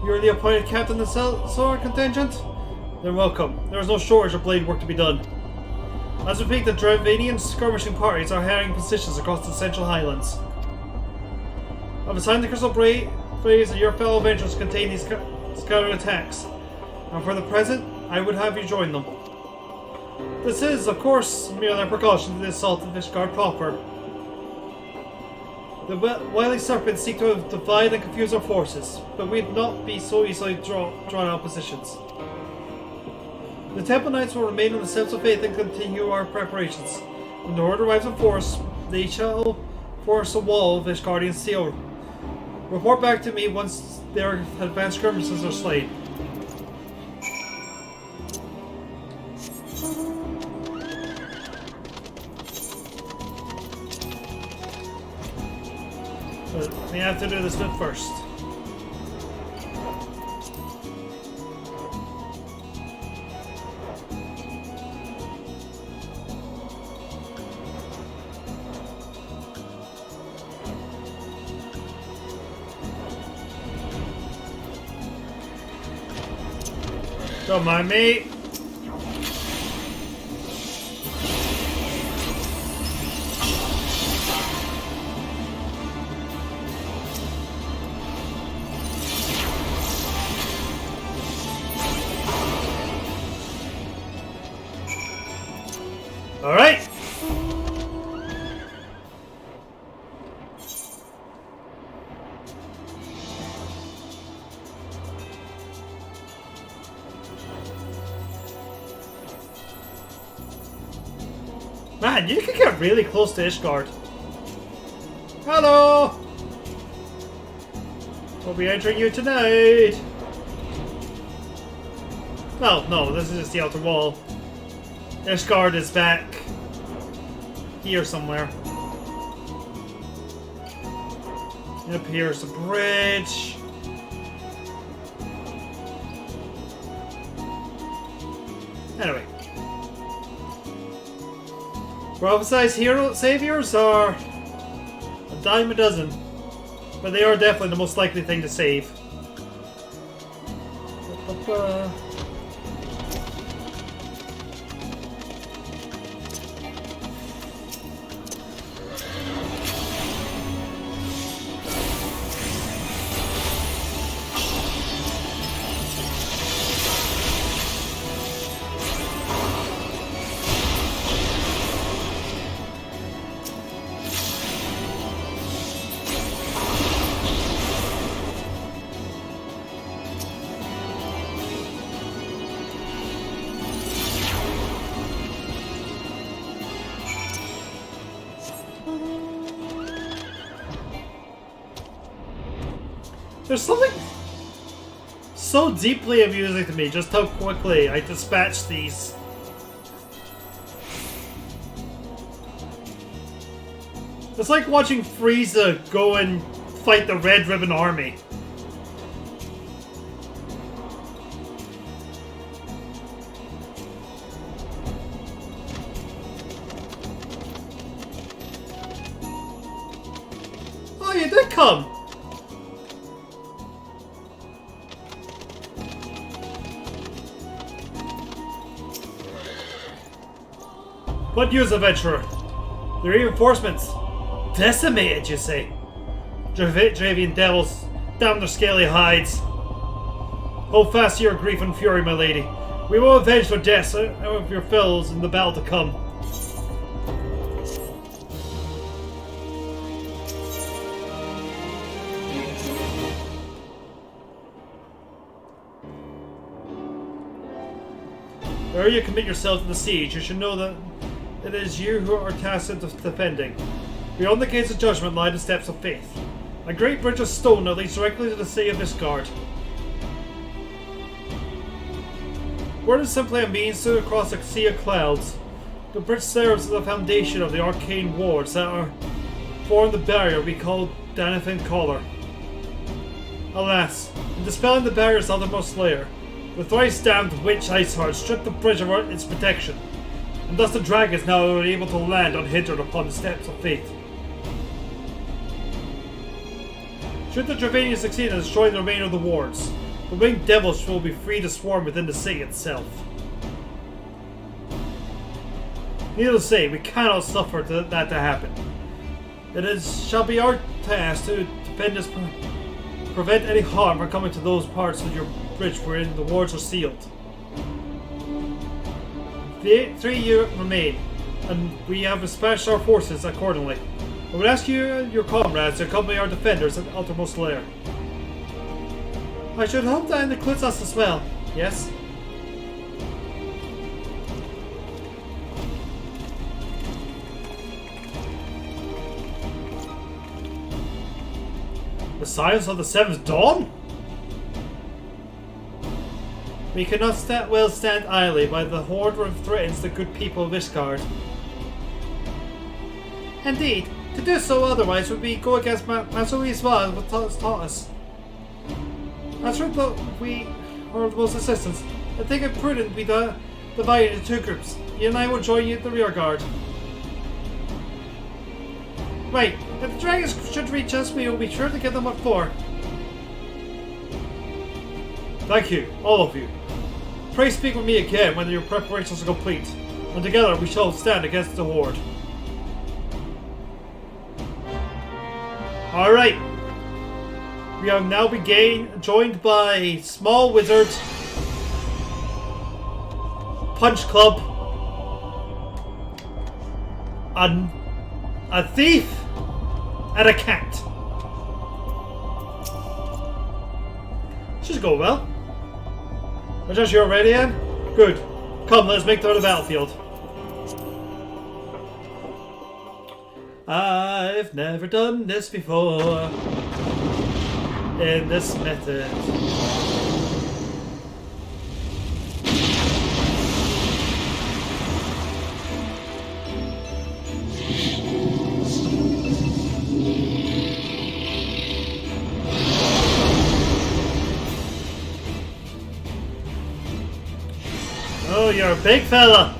You're the appointed captain of the Solar Contingent? Then welcome. There is no shortage of blade work to be done. As we speak, the Dravanian skirmishing parties are harrying positions across the Central Highlands. I've assigned the Crystal Blades and your fellow Avengers to contain these scattered attacks. And for the present, I would have you join them. This is, of course, merely a precaution to the assault of Ishgard proper. The wily serpents seek to divide and confuse our forces, but we'd not be so easily drawn out of positions. The Temple Knights will remain on the Steps of Faith and continue our preparations. When the Horde arrives in force, they shall force a wall of Ishgardian steel. Report back to me once their advanced skirmishers are slain. have to do this bit first. Don't mind me. All right. Man, you can get really close to Ishgard. Hello! We'll be entering you tonight! Well, no, this is just the outer wall. Ishgard is back here somewhere. Up here's the bridge. Anyway. Prophesized hero saviors are a dime a dozen, but they are definitely the most likely thing to save. There's something so deeply amusing to me, just how quickly I dispatch these. It's like watching Frieza go and fight the Red Ribbon Army. Oh, you did come! What news, adventurer? The reinforcements decimated, you say? Dravian devils, damn their scaly hides. Hold fast to your grief and fury, my lady. We will avenge their deaths out of your fills in the battle to come. Ere you commit yourself to the siege, you should know that it is you who are tasked with defending. Beyond the gates of judgment lie the steps of faith. A great bridge of stone that leads directly to the city of Ishgard. Word is simply a means to cross a sea of clouds. The bridge serves as the foundation of the arcane wards that are form the barrier we call Danathan Collar. Alas, in dispelling the barrier's outermost layer, the thrice damned witch Iceheart stripped the bridge of its protection, and thus the dragon is now able to land unhindered upon the steps of faith. Should the Dravanians succeed in destroying the remainder of the wards, the winged devils will be free to swarm within the city itself. Needless to say, we cannot suffer that to happen. Shall be our task to defend this, prevent any harm from coming to those parts of your bridge wherein the wards are sealed. The 3 years remain, and we have dispatched our forces accordingly. I would ask you and your comrades to accompany our defenders at the outermost lair. I should hope that includes us as well, yes? The silence of the seventh dawn? We cannot well stand idly by the horde that threatens the good people of Ishgard. Indeed, To do so otherwise would be go against Masui's law, what taught us. That's right, but we are the most assistants. I think it's prudent we divide into two groups. You and I will join you at the rear guard. Right, if the dragons should reach us, we will be sure to get them what for. Thank you, all of you. Pray speak with me again when your preparations are complete, and together we shall stand against the Horde. Alright. We have now been joined by Small Wizard, Punch Club, a thief, and a cat. Should go well. Adjust you ready, Anne? Good. Come, let's make it to the battlefield. I've never done this before. In this method. Oh, you're a big fella.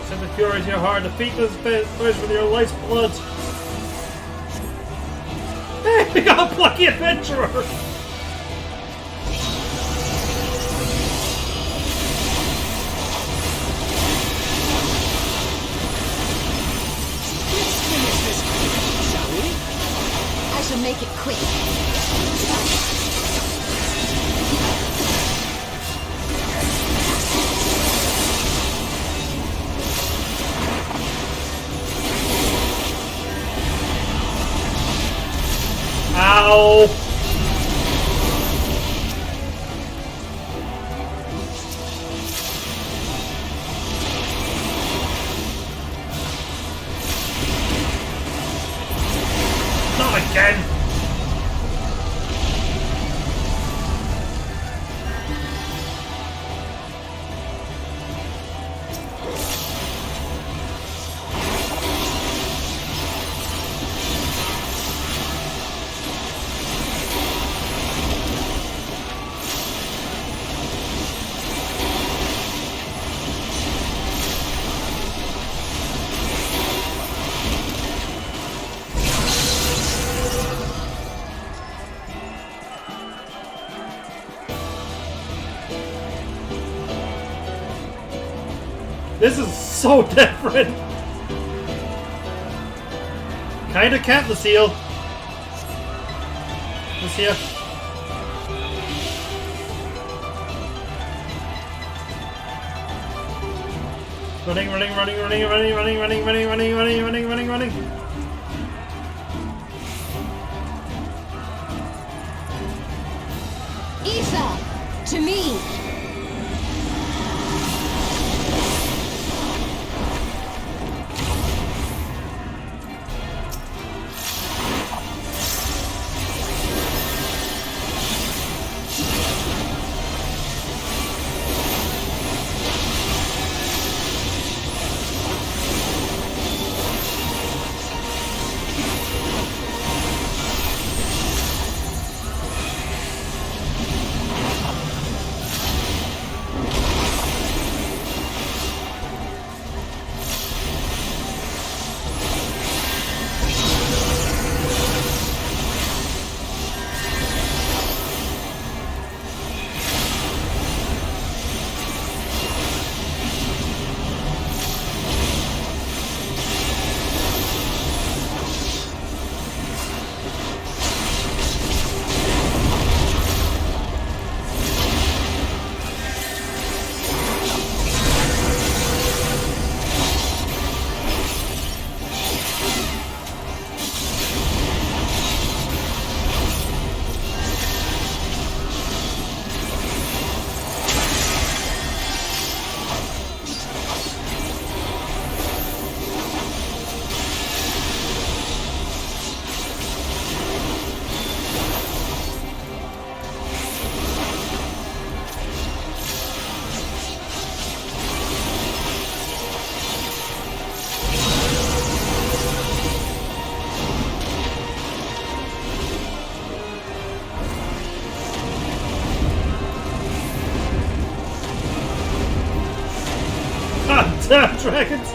Send the fury to your heart, defeat this bitch with your life's blood. Hey, we got a plucky adventurer! I shall make it quick. Ow! Not again! This is so different. Kinda cat, Lucille. Lucia. Running. Isa, to me. dragons.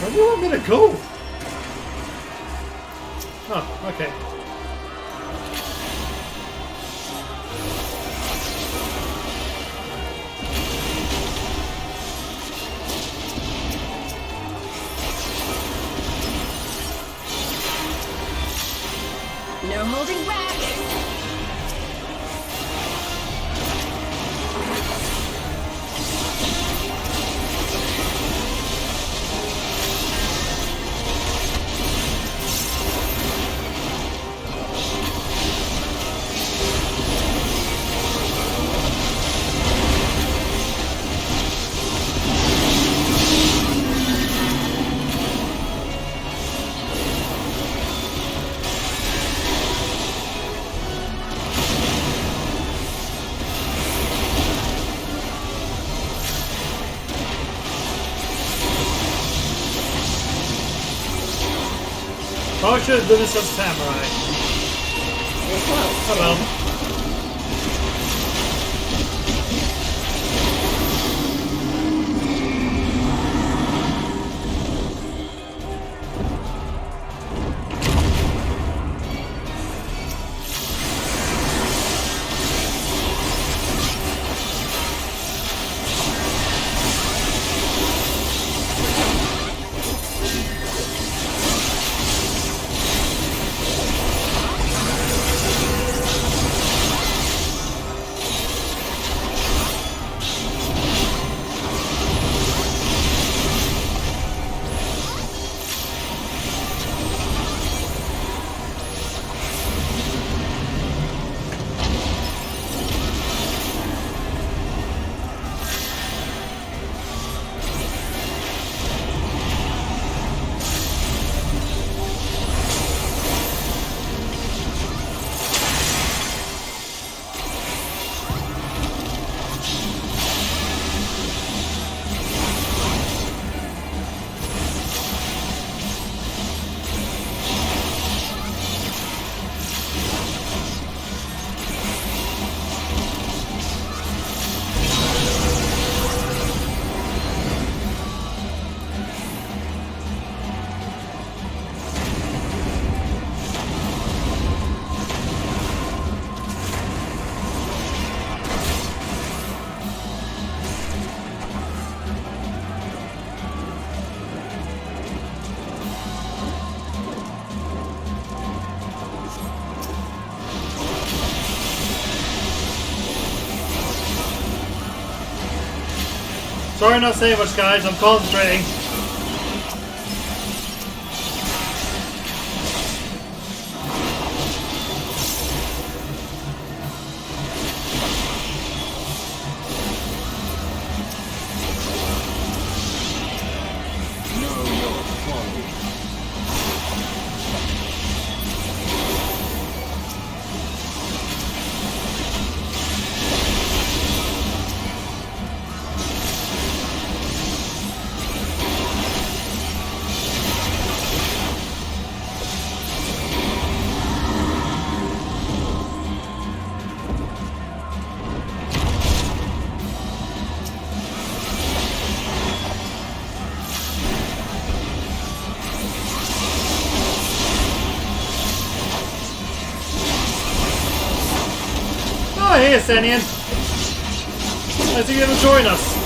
Where do you want me to go? Oh, okay. No holding back. Probably should have done this as samurai. Oh well. Sorry not saying much, guys. I'm concentrating. Oh, hey, Asenian. Nice of you to join us.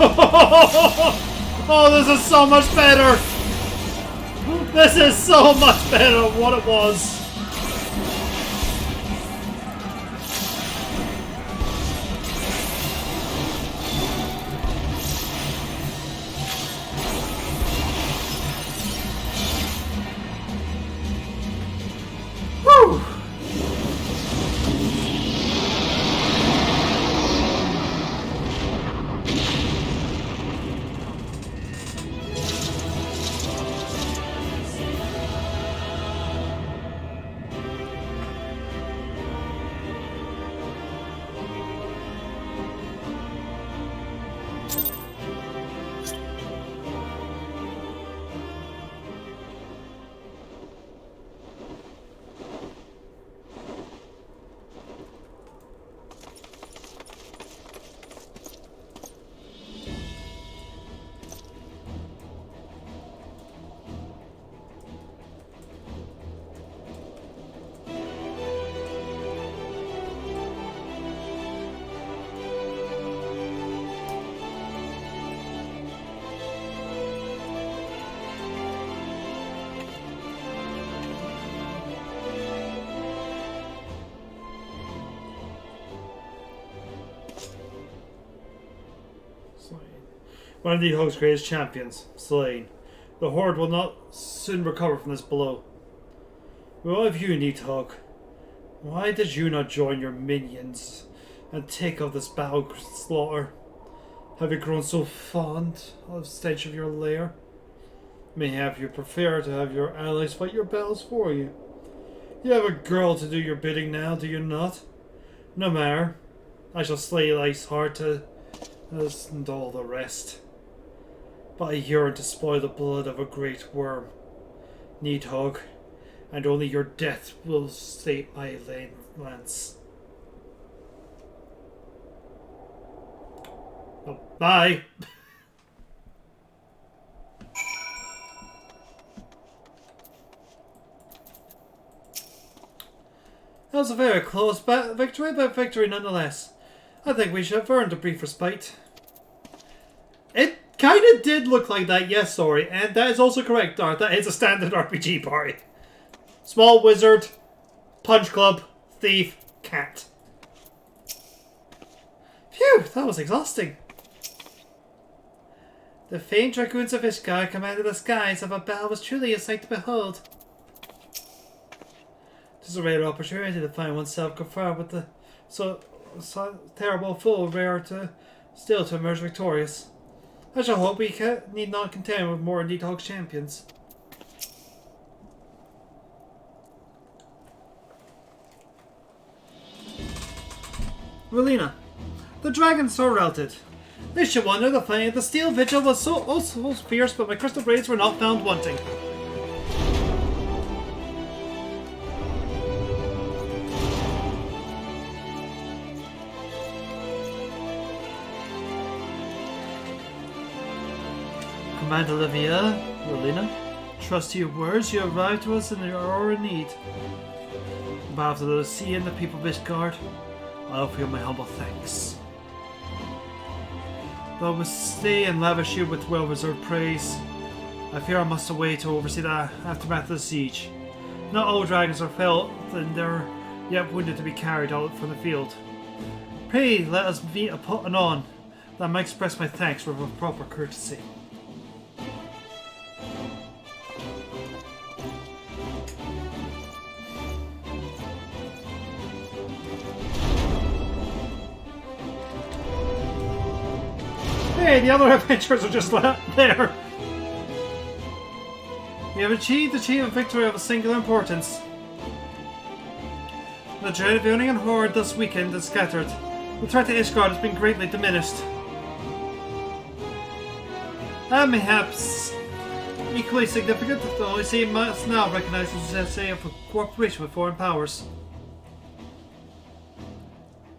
Oh, this is so much better! This is so much better than what it was! Woo! One of the Nidhogg's greatest champions, slain. The Horde will not soon recover from this blow. Well, of you, Nidhogg, why did you not join your minions and take up this battle slaughter? Have you grown so fond of the stench of your lair? Mayhap you prefer to have your allies fight your battles for you. You have a girl to do your bidding now, do you not? No matter. I shall slay Ice Heart and all the rest. But I yearn to spoil the blood of a great worm, Nidhogg, and only your death will sate my lance. Oh, bye! That was a very close victory, but victory nonetheless. I think we should have earned a brief respite. It kind of did look like that, yes, sorry. And that is also correct, Darth. That is a standard RPG party. Small wizard, punch club, thief, cat. Phew, that was exhausting. The famed dragoons of Ishgard commanded the skies of a battle was truly a sight to behold. It is a rare opportunity to find oneself confronted with the so terrible foe, rare to still to emerge victorious. I shall hope we need not contend with more Nidhogg's champions. Relina, the dragons are routed. They should wonder the fighting at the Steel Vigil was so fierce, but my crystal blades were not found wanting. Commander Olivia, Relina, trust to your words, you arrived to us in your hour of need. On behalf of the sea and the people of Ishgard, I offer you my humble thanks. Though I will stay and lavish you with well-reserved praise, I fear I must away to oversee the aftermath of the siege. Not all dragons are felt, and they are yet wounded to be carried out from the field. Pray let us meet anon, that I might express my thanks with a proper courtesy. Hey, the other adventurers are just there. We have achieved a victory of a singular importance. The dread of Union Horde this weekend is scattered. The threat to Ishgard has been greatly diminished. And perhaps equally significant, the OEC must now recognize the necessity of cooperation with foreign powers.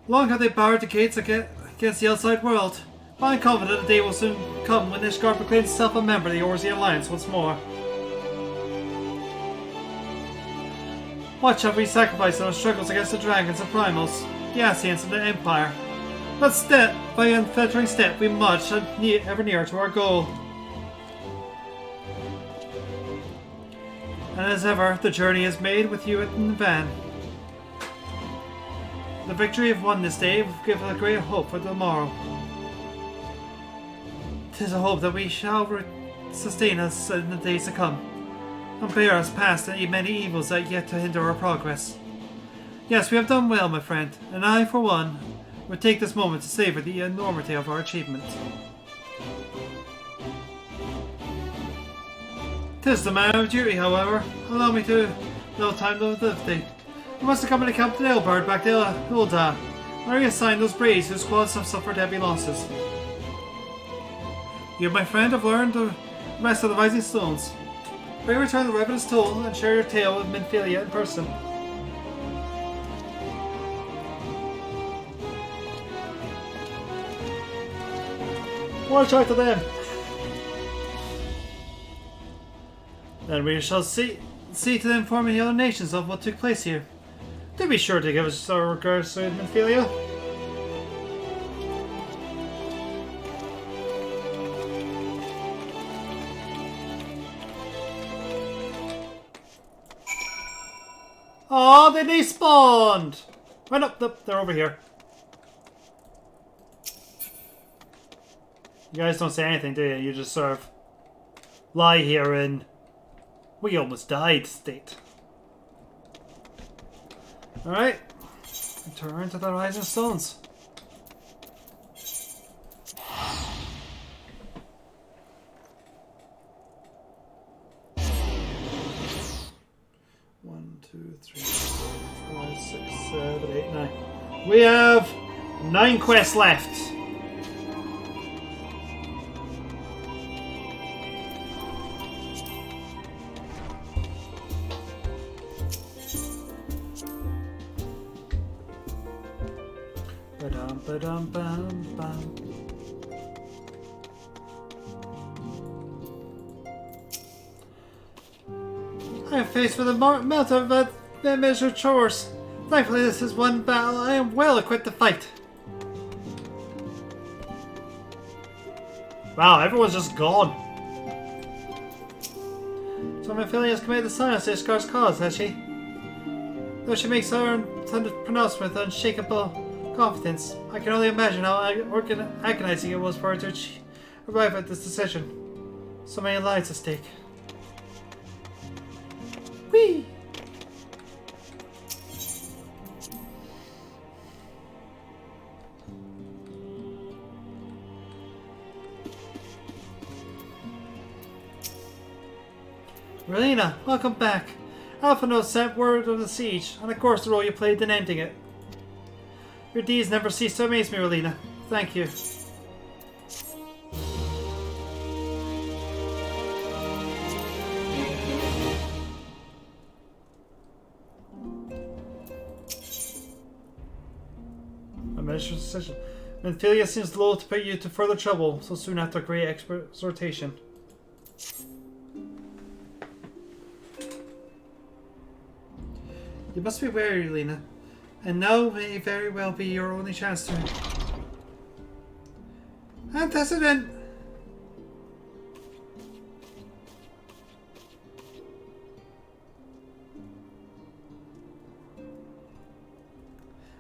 Long have they barred the gates against the outside world. I'm confident the day will soon come when Ishgard proclaims itself a member of the Orsi Alliance once more. Much have we sacrificed in our struggles against the dragons and primals, the Ascians and the Empire. But step by unfaltering step, we march ever nearer to our goal. And as ever, the journey is made with you in the van. The victory we've won this day will give a great hope for tomorrow. 'Tis a hope that we shall sustain us in the days to come, and bear us past the many evils that yet to hinder our progress. Yes, we have done well, my friend, and I, for one, would take this moment to savor the enormity of our achievement. 'Tis the man of duty, however. Allow me to no time to lifting. We must accompany Captain Elbert back to Ulda, and reassign those braves whose squads have suffered heavy losses. You, my friend, have learned the rest of the Rising Stones. Pray return the Revenant's toll and share your tale with Minfilia in person. Watch out to them! Then we shall see to the informing the other nations of what took place here. Do be sure to give us our regards to Minfilia. Oh, they despawned! Right up, they're over here. You guys don't say anything, do you? You just sort of lie here in we almost died state. Alright. Return to the Rising Stones. One, two, three, four, 5, 6, 7, 8, 9. We have 9 quests left. Ba-dum-ba-dum-bum-bum. I am faced with a melt of measured chores. Thankfully, this is one battle I am well equipped to fight. Wow, everyone's just gone. So Minfilia has committed the silence to Ishgar's cause, has she? Though she makes her pronouncement with unshakable confidence, I can only imagine how agonizing it was for her to arrive at this decision. So many lives at stake. Whee! Relina, welcome back. Alphino sent word of the siege, and of course the role you played in ending it. Your deeds never cease to amaze me, Relina. Thank you. A measured decision. Minfilia seems loath to put you to further trouble so soon after great exhortation. You must be wary, Relina. And now may very well be your only chance to... Antecedent!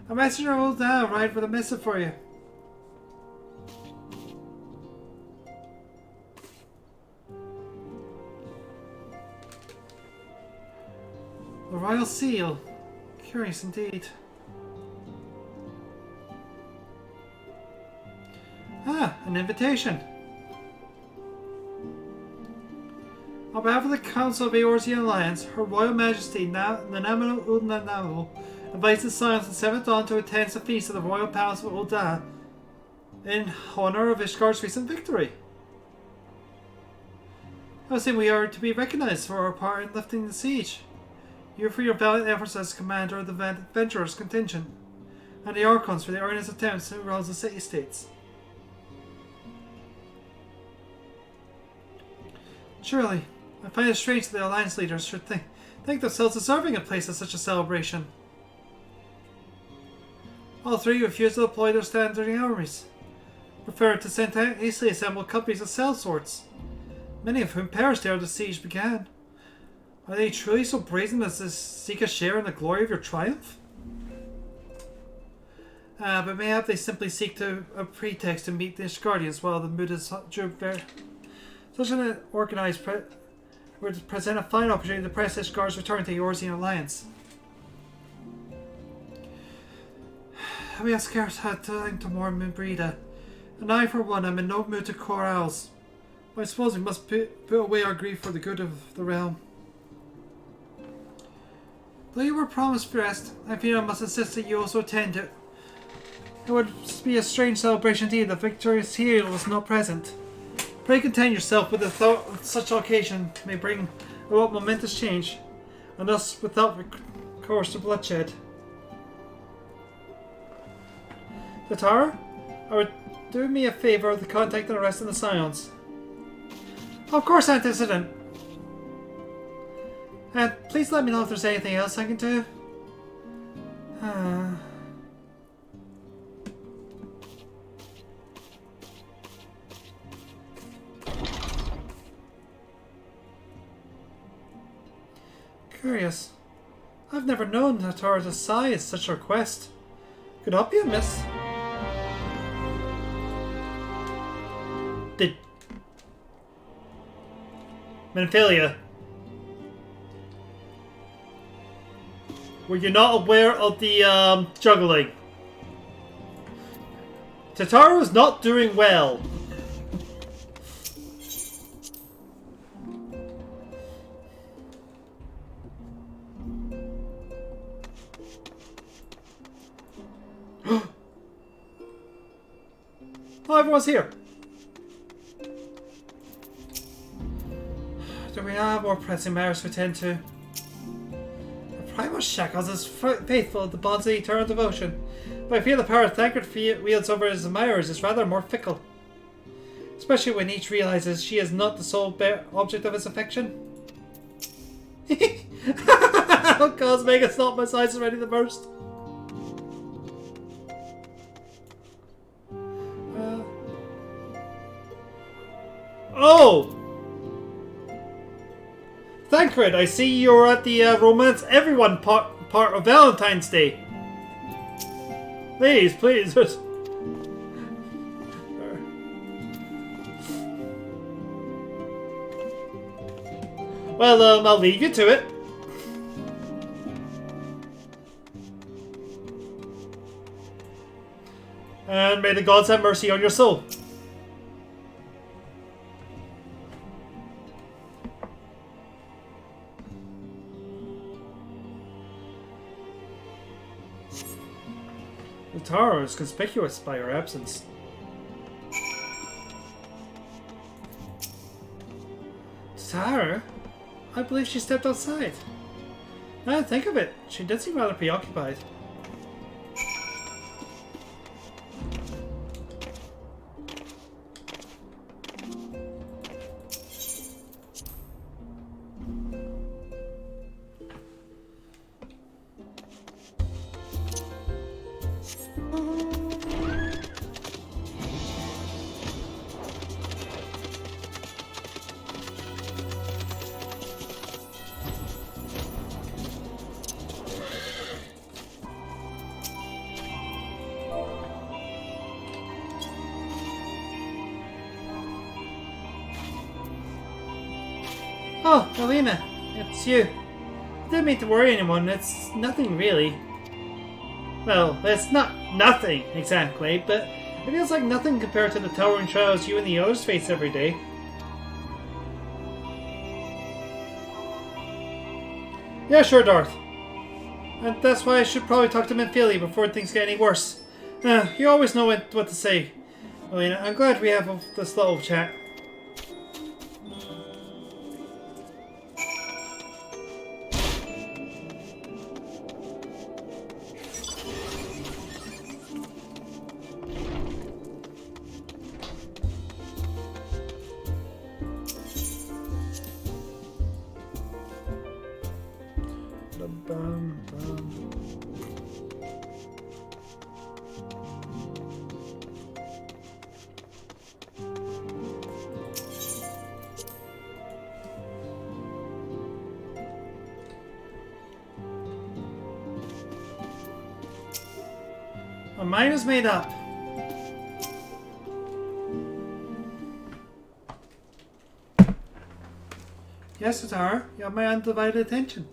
A messenger will now arrive with a missive for you. The royal seal. Curious indeed. Ah, an invitation. On behalf of the Council of Eorzean Alliance, Her Royal Majesty Nanamo Udnanamo invites the Scions of 7th Dawn to attend the feast of the Royal Palace of Ulda in honor of Ishgar's recent victory. I was saying we are to be recognized for our part in lifting the siege. You for your valiant efforts as commander of the adventurers contingent, and the Archons for the earnest attempts to rouse the city-states. Surely, I find it strange that the Alliance leaders should think themselves deserving a place at such a celebration. All three refused to deploy their standing armies, preferred to send out hastily assembled companies of sellswords, many of whom perished ere the siege began. Are they truly so brazen as to seek a share in the glory of your triumph? But mayhap they simply seek a pretext to meet the Ishgardians while the mood is such an organized would present a fine opportunity to press Ishgar's return to the Eorzean Alliance. We have scarce had time to mourn Moonbreda, and I for one am in no mood to carouse. But I suppose we must put away our grief for the good of the realm. Though you were promised rest, I fear I must insist that you also attend it. It would be a strange celebration indeed if victorious hero was not present. Pray content yourself with the thought that such occasion may bring about momentous change, and thus without recourse to bloodshed. Tatara, do me a favour of the contact and rest in the Scions. Of course, Antecedent. And please let me know if there's anything else I can do. Curious. I've never known Tatara to sigh at such a request. Could help you, miss. Did Menphilia, were you not aware of the juggling? Tatara is not doing well. Oh, everyone's here. Do we have more pressing matters to attend to? The Primal Shackles is faithful to the bonds of eternal devotion, but I feel the power Thancred wields over his admirers is rather more fickle. Especially when each realizes she is not the sole object of his affection. Oh god, Megan's not my size is ready to burst. Oh! Thancred, I see you're at the Romance Everyone part of Valentine's Day. Please, please. Well, I'll leave you to it. And may the gods have mercy on your soul. Tatara is conspicuous by her absence. Tatara? I believe she stepped outside. Now that I think of it, she did seem rather preoccupied. Oh, Alina, it's you. I didn't mean to worry anyone, it's nothing really. Well, it's not nothing, exactly, but it feels like nothing compared to the towering trials you and the others face every day. Yeah, sure, Darth. And that's why I should probably talk to Menphilia before things get any worse. You always know what to say. Alina, I'm glad we have this little chat. My mind is made up. Yes, Tatar, you have my undivided attention.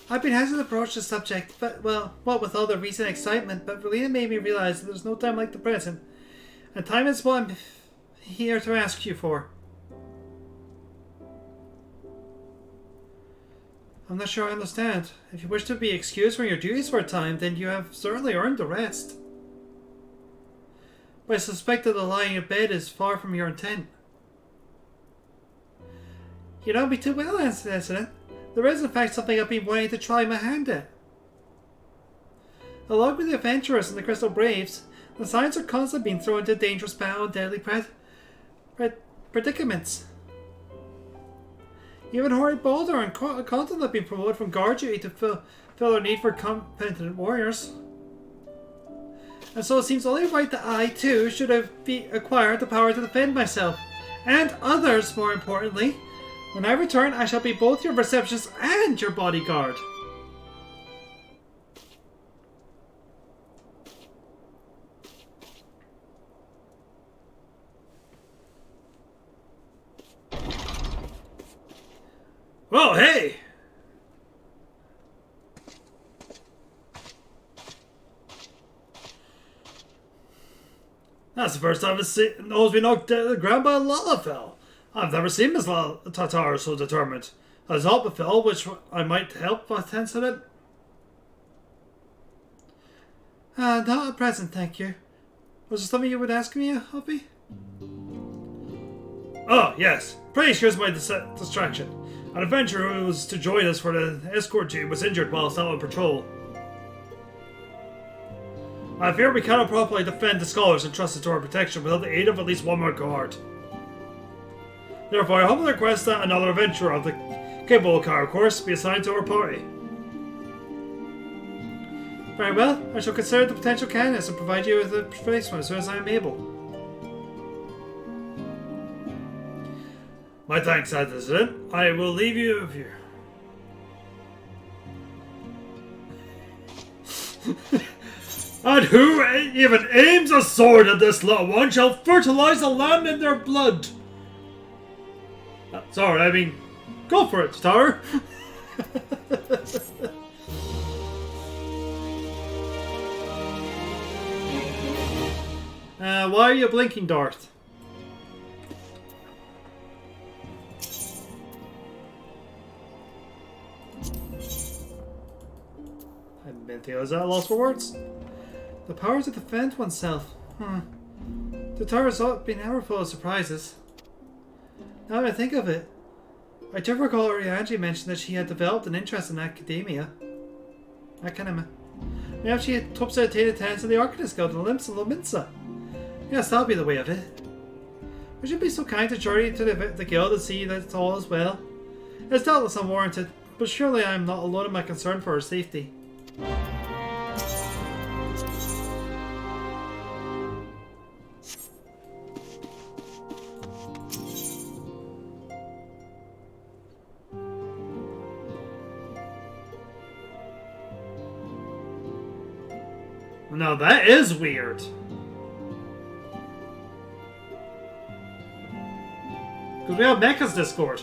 I've been hesitant to approach the subject, but, well, what with all the recent excitement, but Relina made me realize that there's no time like the present. And time is what I'm here to ask you for. I'm not sure I understand. If you wish to be excused from your duties for a time, then you have certainly earned the rest. But I suspect that the lying in bed is far from your intent. You know me too well, incident. There is in fact something I've been wanting to try my hand at. Along with the adventurers and the Crystal Braves, the Science are constantly being thrown into dangerous battle and deadly predicaments. Even Hori Boulder and Content have been promoted from guard duty to fill their need for competent warriors. And so it seems only right that I, too, should have acquired the power to defend myself. And others, more importantly. When I return, I shall be both your receptionist and your bodyguard. Oh, hey! That's the first time it's knows been knocked down to the ground by a Lalafell. I've never seen Miss Tatar so determined. Has help befell, which I might help with incident? Not at present, thank you. Was there something you would ask me, Hoppy? Oh, yes. Pray excuse my distraction. An adventurer who was to join us for the escort duty was injured whilst out on patrol. I fear we cannot properly defend the scholars entrusted to our protection without the aid of at least one more guard. Therefore, I humbly request that another adventurer of the capable car, of course, be assigned to our party. Very well, I shall consider the potential candidates and provide you with a replacement as soon as I am able. My thanks, Citizen. I will leave you with you. And who even aims a sword at this little one shall fertilize the land in their blood. Sorry, I mean, go for it, Star. Why are you blinking, Darth? I didn't think I was at a loss for words. The power to defend oneself. The Tatar's been ever full of surprises. Now that I think of it, I do recall Orianji mentioned that she had developed an interest in academia. Maybe she had hopes to attain attendance in the Arcanist Guild in Limsa Lominsa. Yes, that'll be the way of it. Would you be so kind to journey to the guild and see that all is well? It's doubtless unwarranted, but surely I am not alone in my concern for her safety. Now that is weird. Because we have Mecha's Discord.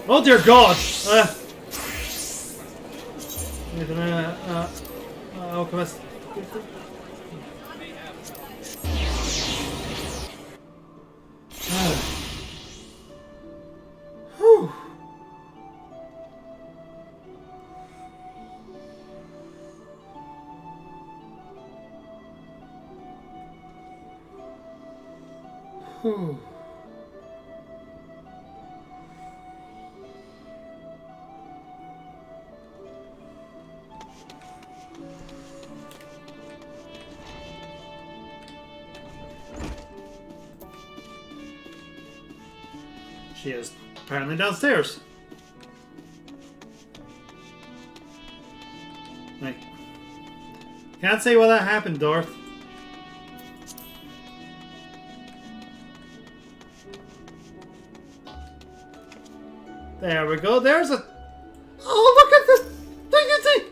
Oh dear God! Alchemist. Whew. Whew. She is apparently downstairs. Like, can't say what that happened, Dorth. There we go. There's a. Oh, look at this! Look at it!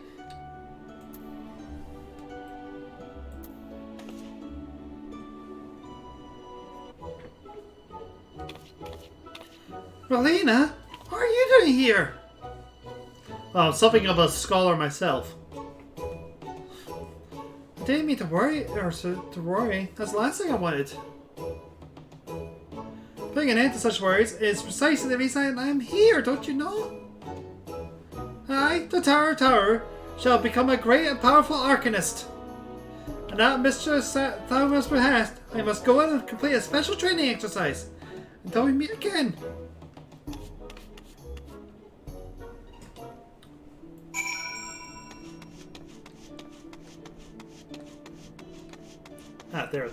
Relena, what are you doing here? Well, I'm something of a scholar myself. I didn't mean to worry, to worry. That's the last thing I wanted. Putting an end to such worries is precisely the reason I am here, don't you know? I, the Tower, shall become a great and powerful arcanist. And at Mistress Thomas' behest, I must go in and complete a special training exercise until we meet again. Ah, there.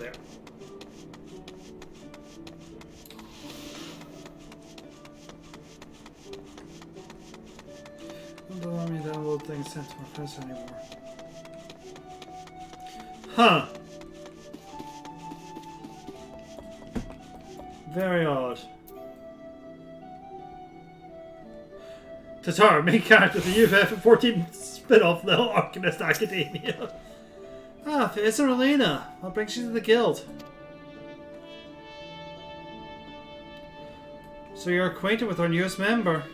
Don't want me to download things sent to my professor anymore. Huh. Very odd. Tatar, main character of the FF14 spin-off The Arcanist Academia. Ah, it's Relena. What brings you to the guild? So you're acquainted with our newest member.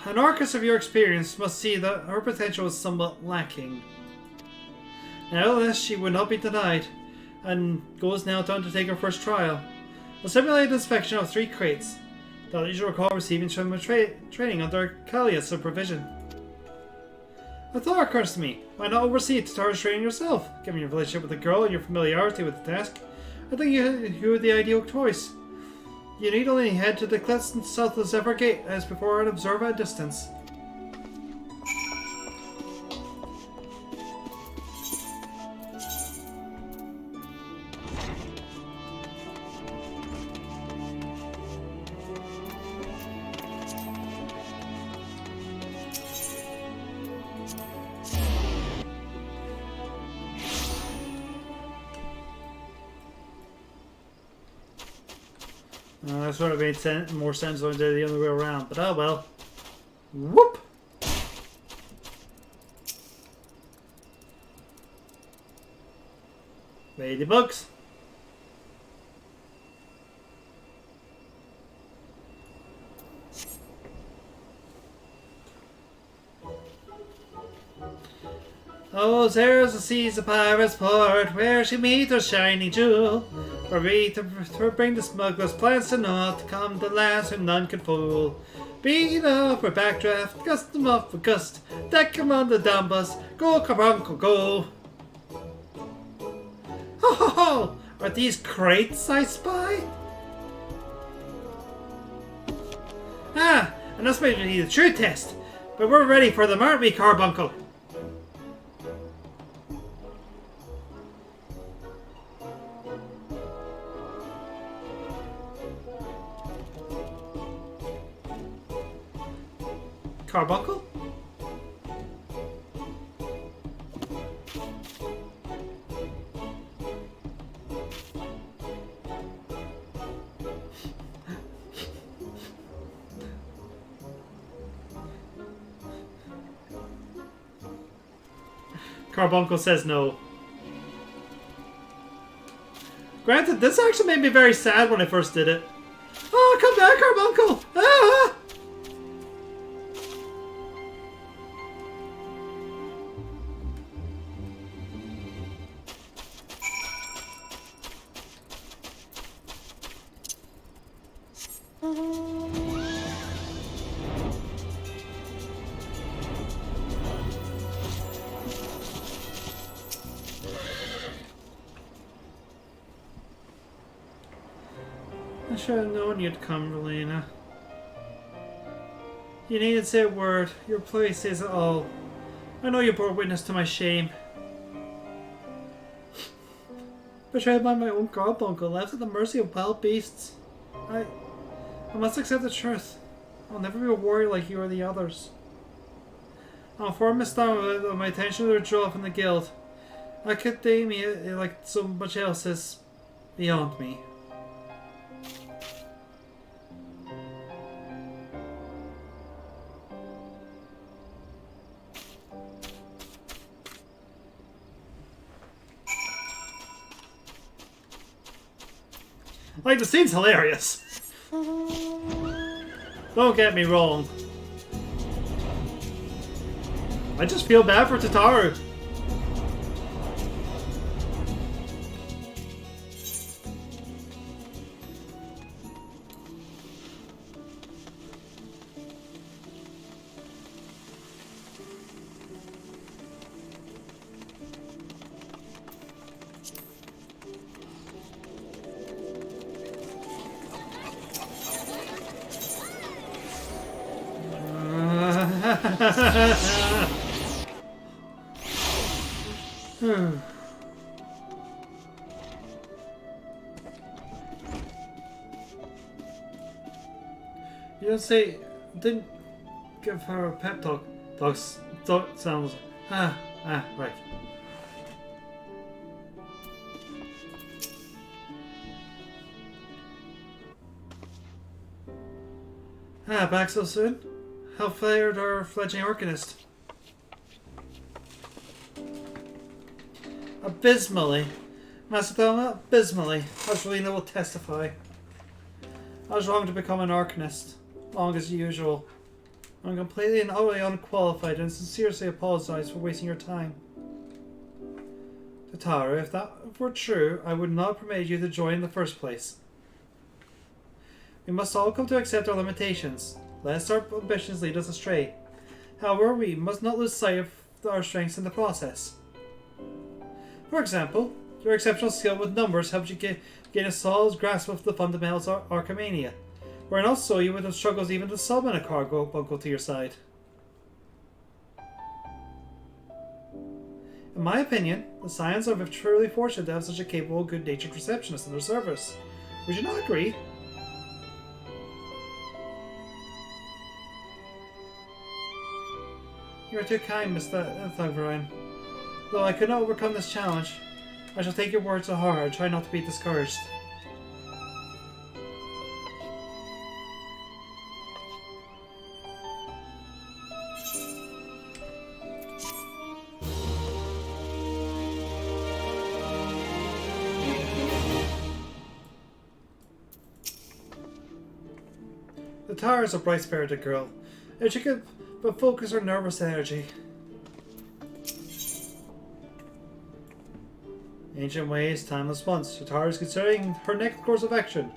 An arcanist of your experience must see that her potential is somewhat lacking. Nevertheless, she would not be denied, and goes now to undertake her first trial. A simulated inspection of 3 crates that you should recall receiving from training under Kalia's supervision. A thought occurs to me. Why not oversee Tatar's training yourself? Given your relationship with the girl and your familiarity with the task, I think you are the ideal choice. You need only head to the cliffs south of Zephyr Gate as before and observe at a distance. That sort of made more sense when I did it the other way around, but oh well. Whoop! Ladybugs. Oh, there's the seas of Pirates Port, where she meet her shining jewel. For we to bring the smugglers' plans to naught, come the last whom none can fool. Beat up for backdraft, gust them up for gust, deck 'em on the down bus, go carbuncle go. Ho ho ho! Are these crates I spy? Ah, and that's may be the true test, but we're ready for them, aren't we, Carbuncle? Carbuncle? Carbuncle says no. Granted, this actually made me very sad when I first did it. Oh, come back, Carbuncle! Ah! I should have known you'd come, Relena. You needn't say a word. Your place says it all. I know you bore witness to my shame. Betrayed by my own Carbuncle, left at the mercy of wild beasts. I must accept the truth. I'll never be a warrior like you or the others. I'll inform Miss Dharma of my intention to withdraw from the guild. Academia, like so much else, is beyond me. Like, the scene's hilarious. Don't get me wrong. I just feel bad for Tataru. You don't say, didn't give her a pep talk. Dogs sounds, right. Back so soon? How fared our fledgling arcanist? Abysmally. Master Thelma, abysmally. As Relina will testify. I was wrong to become an arcanist. Long as usual. I'm completely and utterly unqualified and sincerely apologize for wasting your time. Tataru, if that were true, I would not have permitted you to join in the first place. We must all come to accept our limitations, lest our ambitions lead us astray. However, we must not lose sight of our strengths in the process. For example, your exceptional skill with numbers helped you gain a solid grasp of the fundamentals of Archimania, where also you would have struggled even to summon a cargo bungle to your side. In my opinion, the Scions are truly fortunate to have such a capable, good-natured receptionist in their service. Would you not agree? You are too kind, Mr. Thugvarine. Though I could not overcome this challenge, I shall take your words to heart and try not to be discouraged. The Tara is a bright-spirited girl. If she could but focus her nervous energy. Ancient ways, timeless once. Tara is considering her next course of action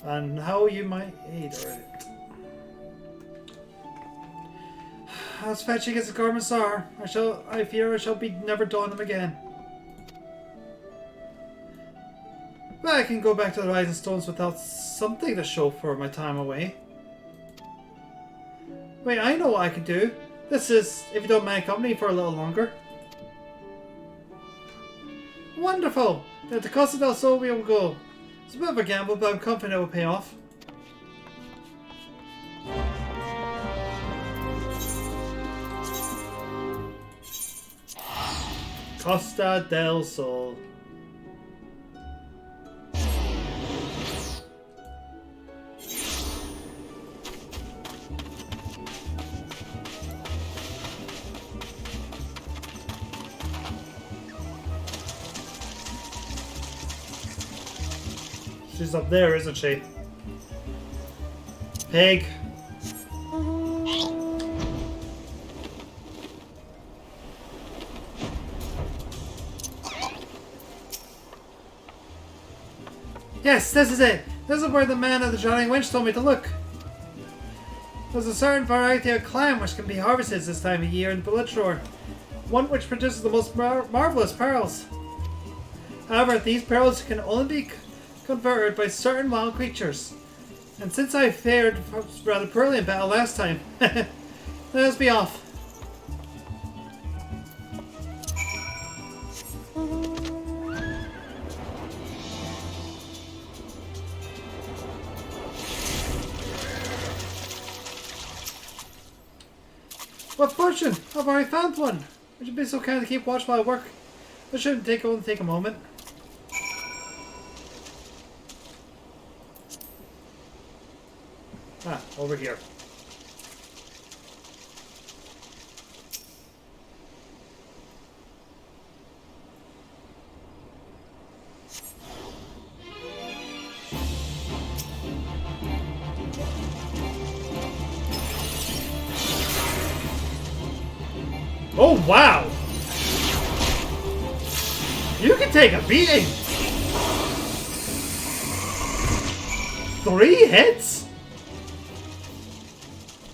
and how you might aid her in it. As fetching as the garments are, I fear I shall be never don them again. But I can go back to the Rising Stones without something to show for my time away. Wait, I know what I can do. This is, if you don't mind company for a little longer. Wonderful! Then to Costa del Sol we will go. It's a bit of a gamble, but I'm confident it will pay off. Costa del Sol. She's up there, isn't she? Pig. Yes, this is it. This is where the man of the Drowning Winch told me to look. There's a certain variety of clam which can be harvested this time of year in Bloodshore. One which produces the most marvelous pearls. However, these pearls can only be converted by certain wild creatures. And since I fared rather poorly in battle last time, let us be off. What fortune! I've already found one! Would you be so kind to keep watch while I work? I shouldn't take a moment. Ah, over here. Oh, wow! You can take a beating! 3 hits?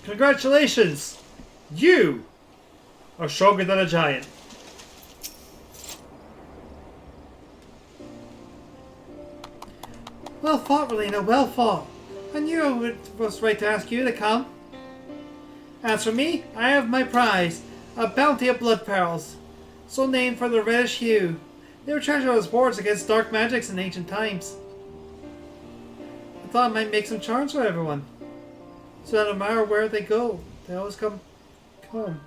Congratulations! You are stronger than a giant. Well fought, Relina, well fought. I knew it was right to ask you to come. As for me, I have my prize. A bounty of blood pearls, so named for the reddish hue. They were treasured as wards against dark magics in ancient times. I thought I might make some charms for everyone, so that no matter where they go, they always come home.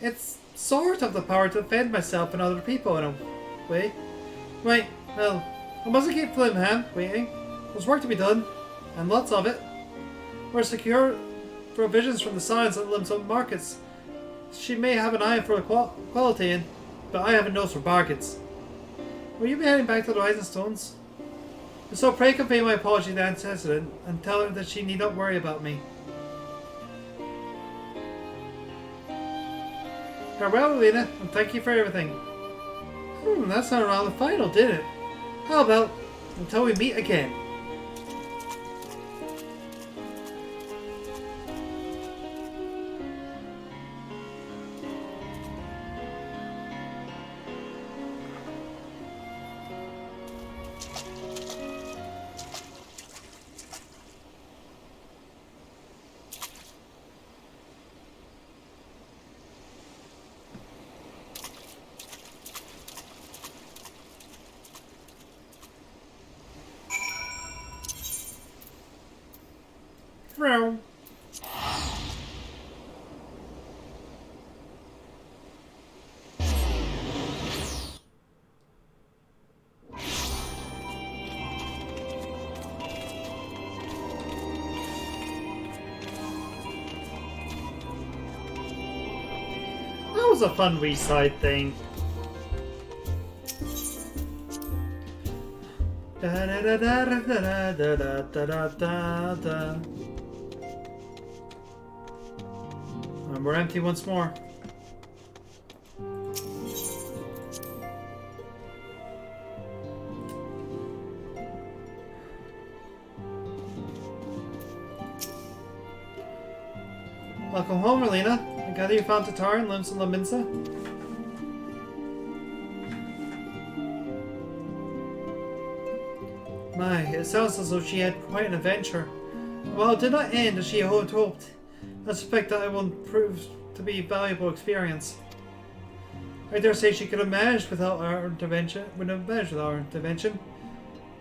It's sort of the power to defend myself and other people in a way. Right, well, I mustn't keep Flimham waiting. There's work to be done, and lots of it. We're secure provisions from the signs that limits up markets. She may have an eye for quality, but I have a nose for bargains. Will you be heading back to the Rising Stones? If so, pray convey my apology to Aunt Cecilin and tell her that she need not worry about me. Farewell, Relina, and thank you for everything. That sounded rather final, didn't it? How about until we meet again? That was a fun re-side thing. Da da da da da da da da da da. And we're empty once more. Welcome home, Relina. I gather you found Tatar and Lims and Laminsa. My, it sounds as though she had quite an adventure. Well, it did not end as she had hoped. I suspect that it will prove to be a valuable experience. I dare say she could have managed without our intervention.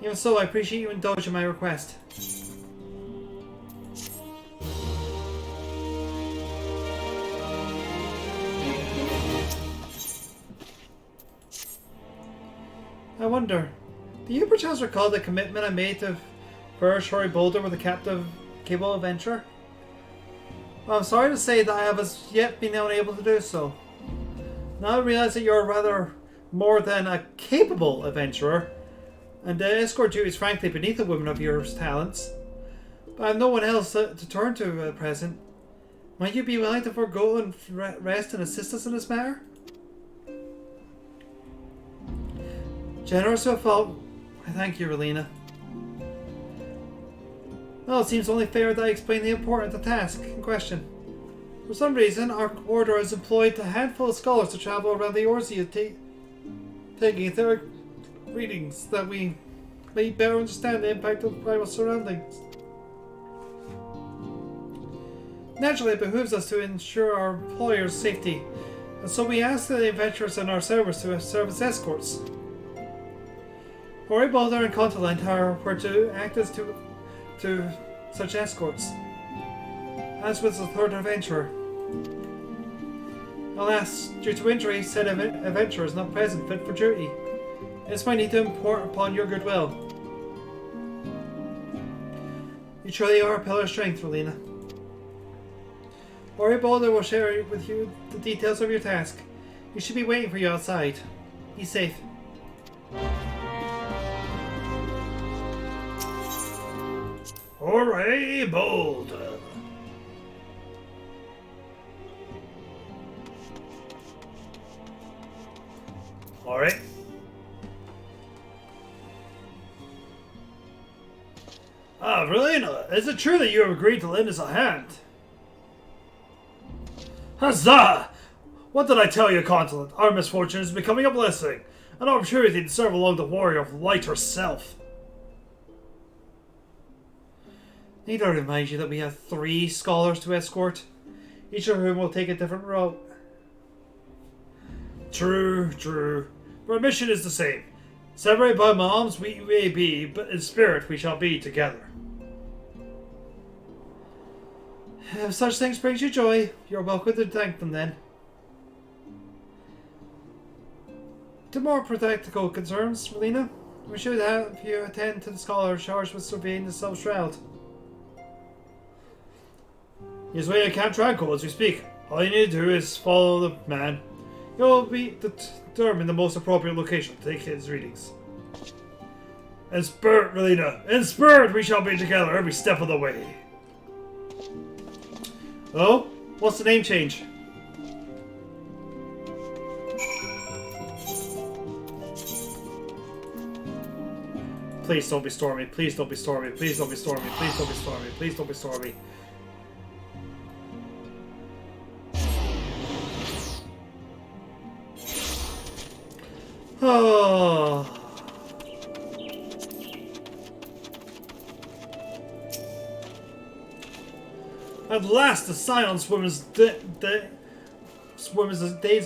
Even so, I appreciate you indulging my request. I wonder, do you perchance recall the commitment I made to furnish Hori Boulder with a capable adventurer? Well, I'm sorry to say that I have as yet been unable to do so. Now I realize that you're rather more than a capable adventurer, and the escort duty is frankly beneath a woman of your talents. But I have no one else to turn to at present. Might you be willing to forego and rest and assist us in this matter? Generous to a fault. I thank you, Relina. Well, it seems only fair that I explain the importance of the task in question. For some reason, our order has employed a handful of scholars to travel around the Eorzea taking their readings that we may better understand the impact of the primal surroundings. Naturally, it behooves us to ensure our employers' safety, and so we ask the adventurers in our service to serve as escorts. Hori Boulder and Continent were to act as to such escorts, as was the third adventurer. Alas, due to injury, said adventurer is not present fit for duty. This might need to import upon your goodwill. You truly are a pillar of strength, Relina. Ori Boulder will share with you the details of your task. He should be waiting for you outside. Be safe. Ori Boulder. Alright. Ah, Relina, is it true that you have agreed to lend us a hand? Huzzah! What did I tell you, Continent? Our misfortune is becoming a blessing. An opportunity to serve along the warrior of light herself. Need I remind you that we have 3 scholars to escort, each of whom will take a different route. True, true. But our mission is the same. Separated by moms we may be, but in spirit we shall be together. If such things brings you joy, you're welcome to thank them then. To more practical concerns, Relina, we should have you attend to the scholar charged with surveying the South Shroud. He's waiting at Camp Tranquil as we speak. All you need to do is follow the man. You'll be determine the most appropriate location to take his readings. In spirit, Relina, in spirit we shall be together every step of the way. Oh? What's the name change? Please don't be Stormy. Please don't be Stormy. Please don't be Stormy. Please don't be Stormy. Please don't be Stormy. Oh. At last, the Science Women's days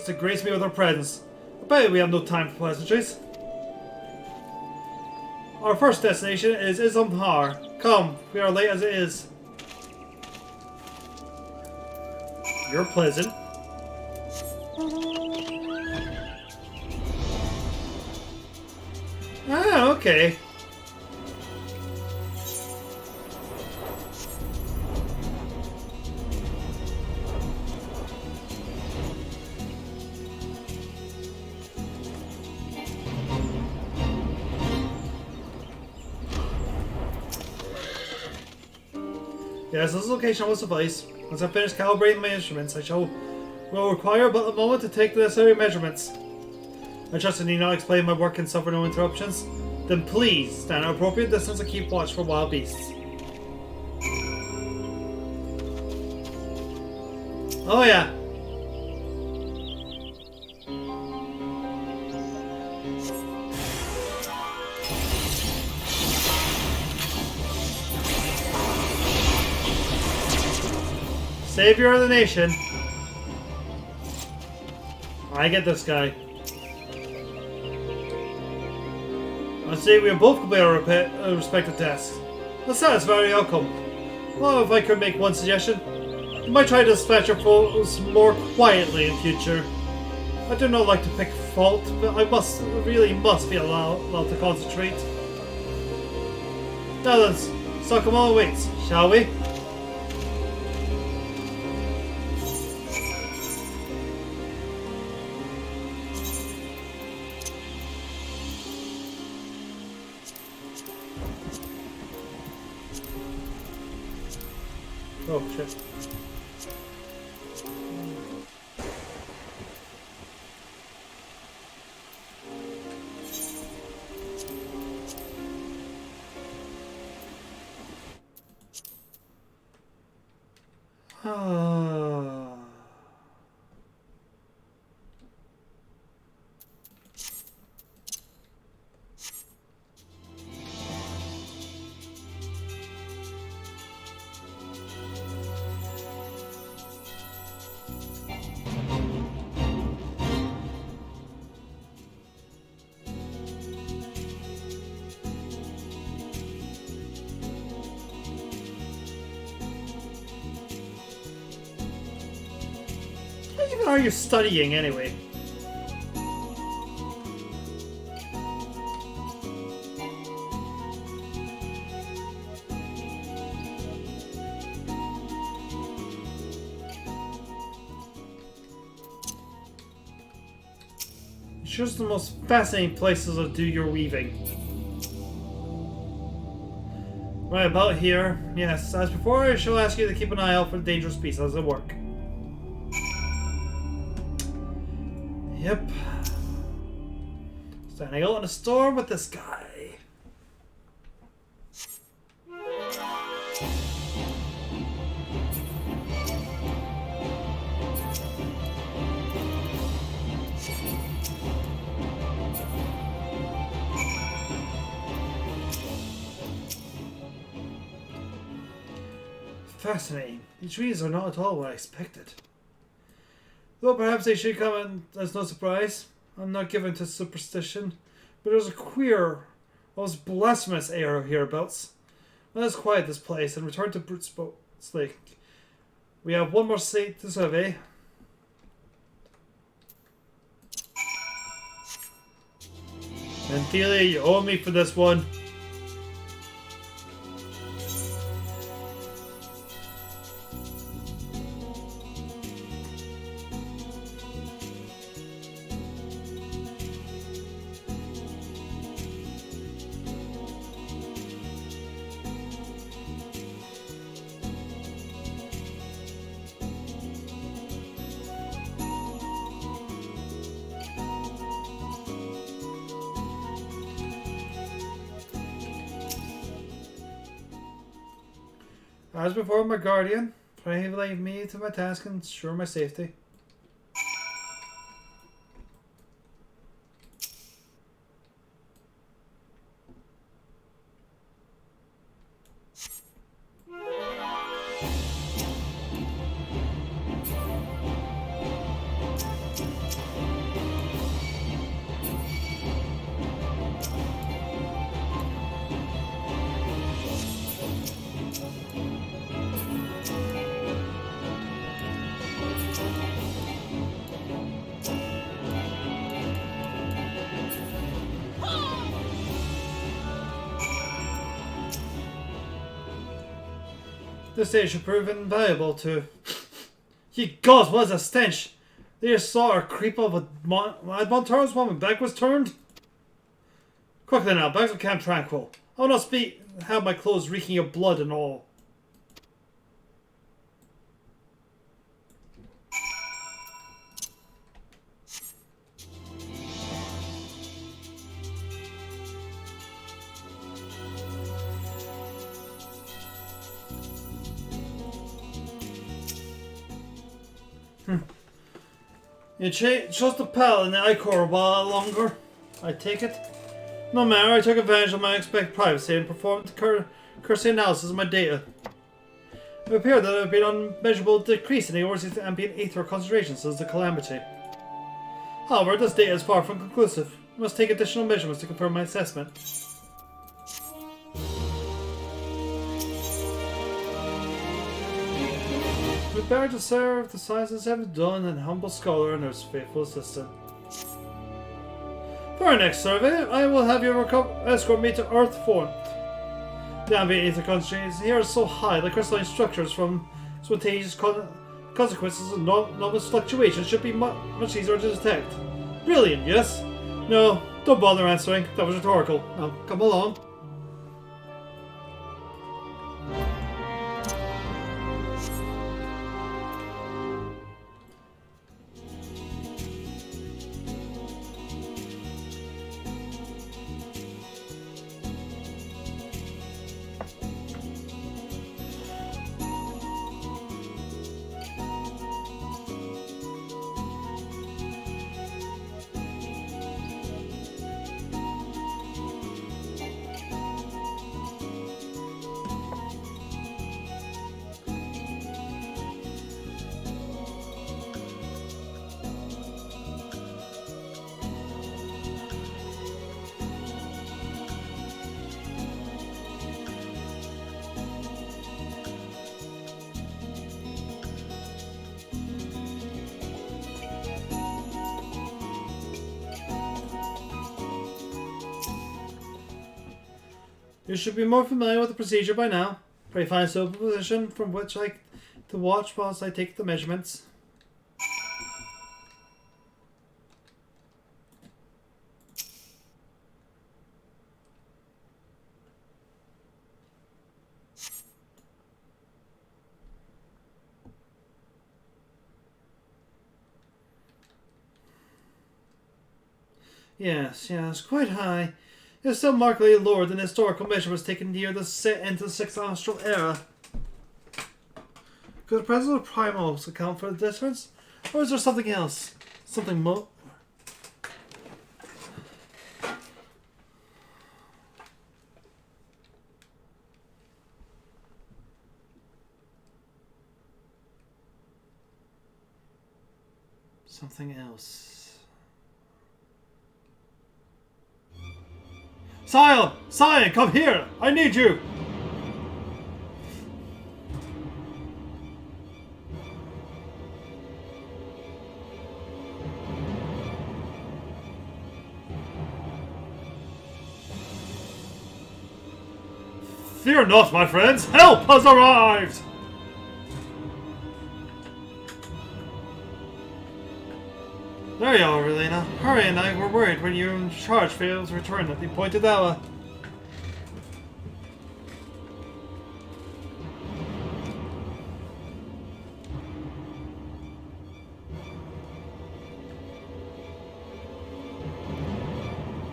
to grace me with her presence. I bet we have no time for pleasantries. Our first destination is Islamhar. Come, we are late as it is. You're pleasant. Ah, okay. Yes, this location will suffice. Once I finish calibrating my instruments, will require but a moment to take the necessary measurements. I trust I need not explain my work and suffer no interruptions. Then please stand at an appropriate distance and keep watch for wild beasts. Oh yeah. Savior of the nation. I get this guy. I say we have both completed our respective tasks. A satisfying outcome. Well, if I could make one suggestion, you might try to dispatch your foes more quietly in future. I do not like to pick fault, but I really must be allowed to concentrate. Now then, Sakamala waits, shall we? Oh, shit. Ah. you studying anyway? Choose the most fascinating places to do your weaving. Right about here. Yes, as before, I shall ask you to keep an eye out for dangerous pieces at work. Yep. Standing out in a storm with this guy. Fascinating. These trees are not at all what I expected. Though perhaps they should come as no surprise. I'm not given to superstition, but there's a queer, almost blasphemous air hereabouts. Let us quiet this place and return to Brute's Lake. We have one more state to survey. And Thelia, you owe me for this one. As before, my guardian, pray leave me to my task and ensure my safety. This day should prove invaluable to... Ye gods, what is a stench? They just saw her creep up with Montaro's woman back was turned. Quickly now, back to Camp Tranquil. I will not have my clothes reeking of blood and all. You chose the pal in the Icor a while longer, I take it. No matter, I took advantage of my unexpected privacy and performed the cursory analysis of my data. It appeared that there had been an unmeasurable decrease in the Orsi's ambient ether concentration since the calamity. However, this data is far from conclusive. I must take additional measurements to confirm my assessment. Prepare to serve the sciences have done, and humble scholar and his faithful assistant. For our next survey, I will have you escort me to Earth 4. The ambient ether concentration here is so high that crystalline structures from spontaneous consequences of anomalous fluctuations should be much easier to detect. Brilliant, yes? No, don't bother answering. That was rhetorical. Now, come along. You should be more familiar with the procedure by now. Pray find a suitable position from which to watch whilst I take the measurements. Yes, quite high. It's still markedly lower than historical measurements taken near the end of the 6th Austral era. Could the presence of primals account for the difference? Or is there something else? Something more? Something else. Scion, come here! I need you! Fear not, my friends! Help has arrived! There you are, Elena. Hurry and I were worried when your in charge failed to return at the appointed hour.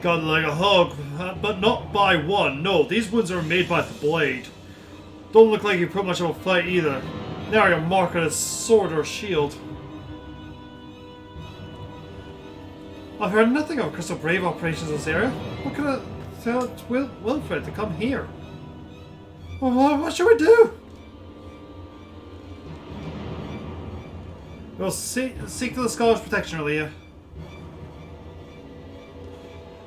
Got like a hug, but not by one. No, these wounds are made by the blade. Don't look like you put much of a fight either. Now you're marked as sword or shield. I've heard nothing of Crystal Brave operations in this area. What can I tell Wilfred to come here? Well, what should we do? We'll seek the Scholar's protection, Leah.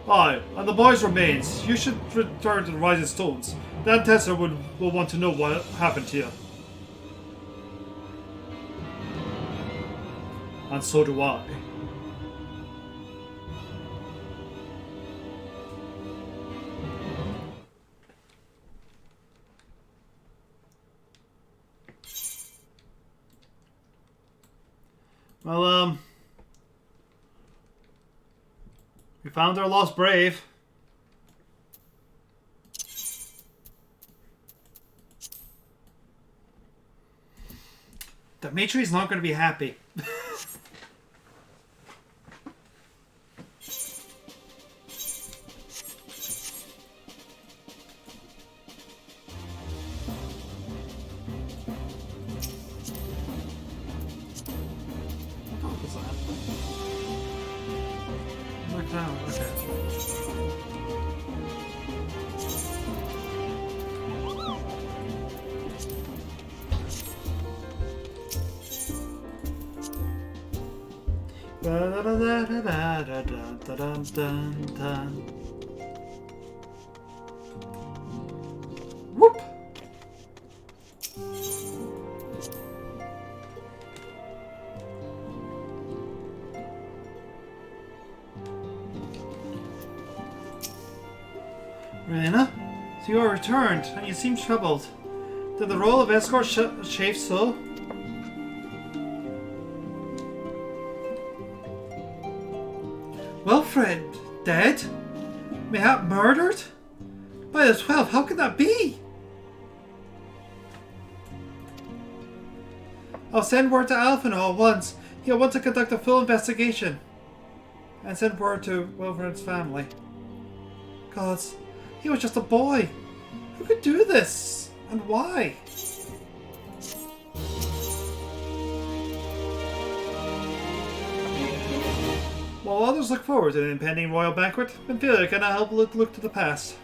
Aye, and the boy's remains. You should return to the Rising Stones. Dan Tessa will want to know what happened to you. And so do I. Well, we found our lost brave. Dimitri's not going to be happy. Whoop! Rena, so you are returned, and you seem troubled. Did the role of escort chafe so? Wilfred, dead? Mayhap murdered? By the 12, how could that be? I'll send word to Alphinaud at once. He'll want to conduct a full investigation. And send word to Wilfred's family. Gods, he was just a boy. Who could do this? And why? While others look forward to the impending royal banquet, Benfilia cannot help but look to the past.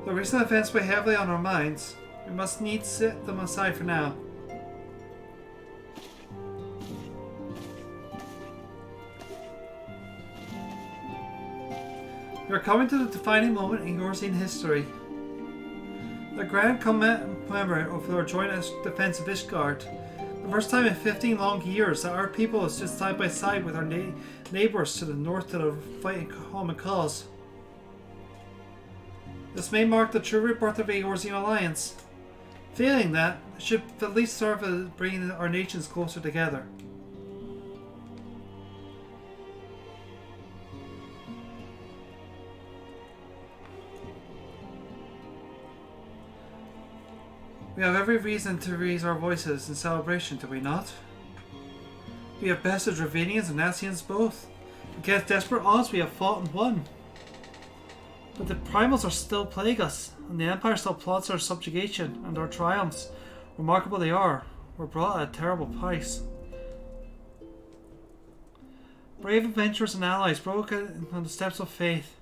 The recent events weigh heavily on our minds. We must needs set them aside for now. We are coming to the defining moment in Yorzian history. The grand commemorate of our joint defense of Ishgard. The first time in 15 long years that our people has stood side by side with our neighbours to the north to the fighting common cause. This may mark the true rebirth of the Eorzean Alliance. Failing that, it should at least serve as bringing our nations closer together. We have every reason to raise our voices in celebration, do we not? We have bested Dravanians and Nassians both. Against desperate odds we have fought and won. But the primals are still plague us, and the Empire still plots our subjugation and our triumphs. Remarkable they are, were brought at a terrible price. Brave adventurers and allies broke on the steps of faith.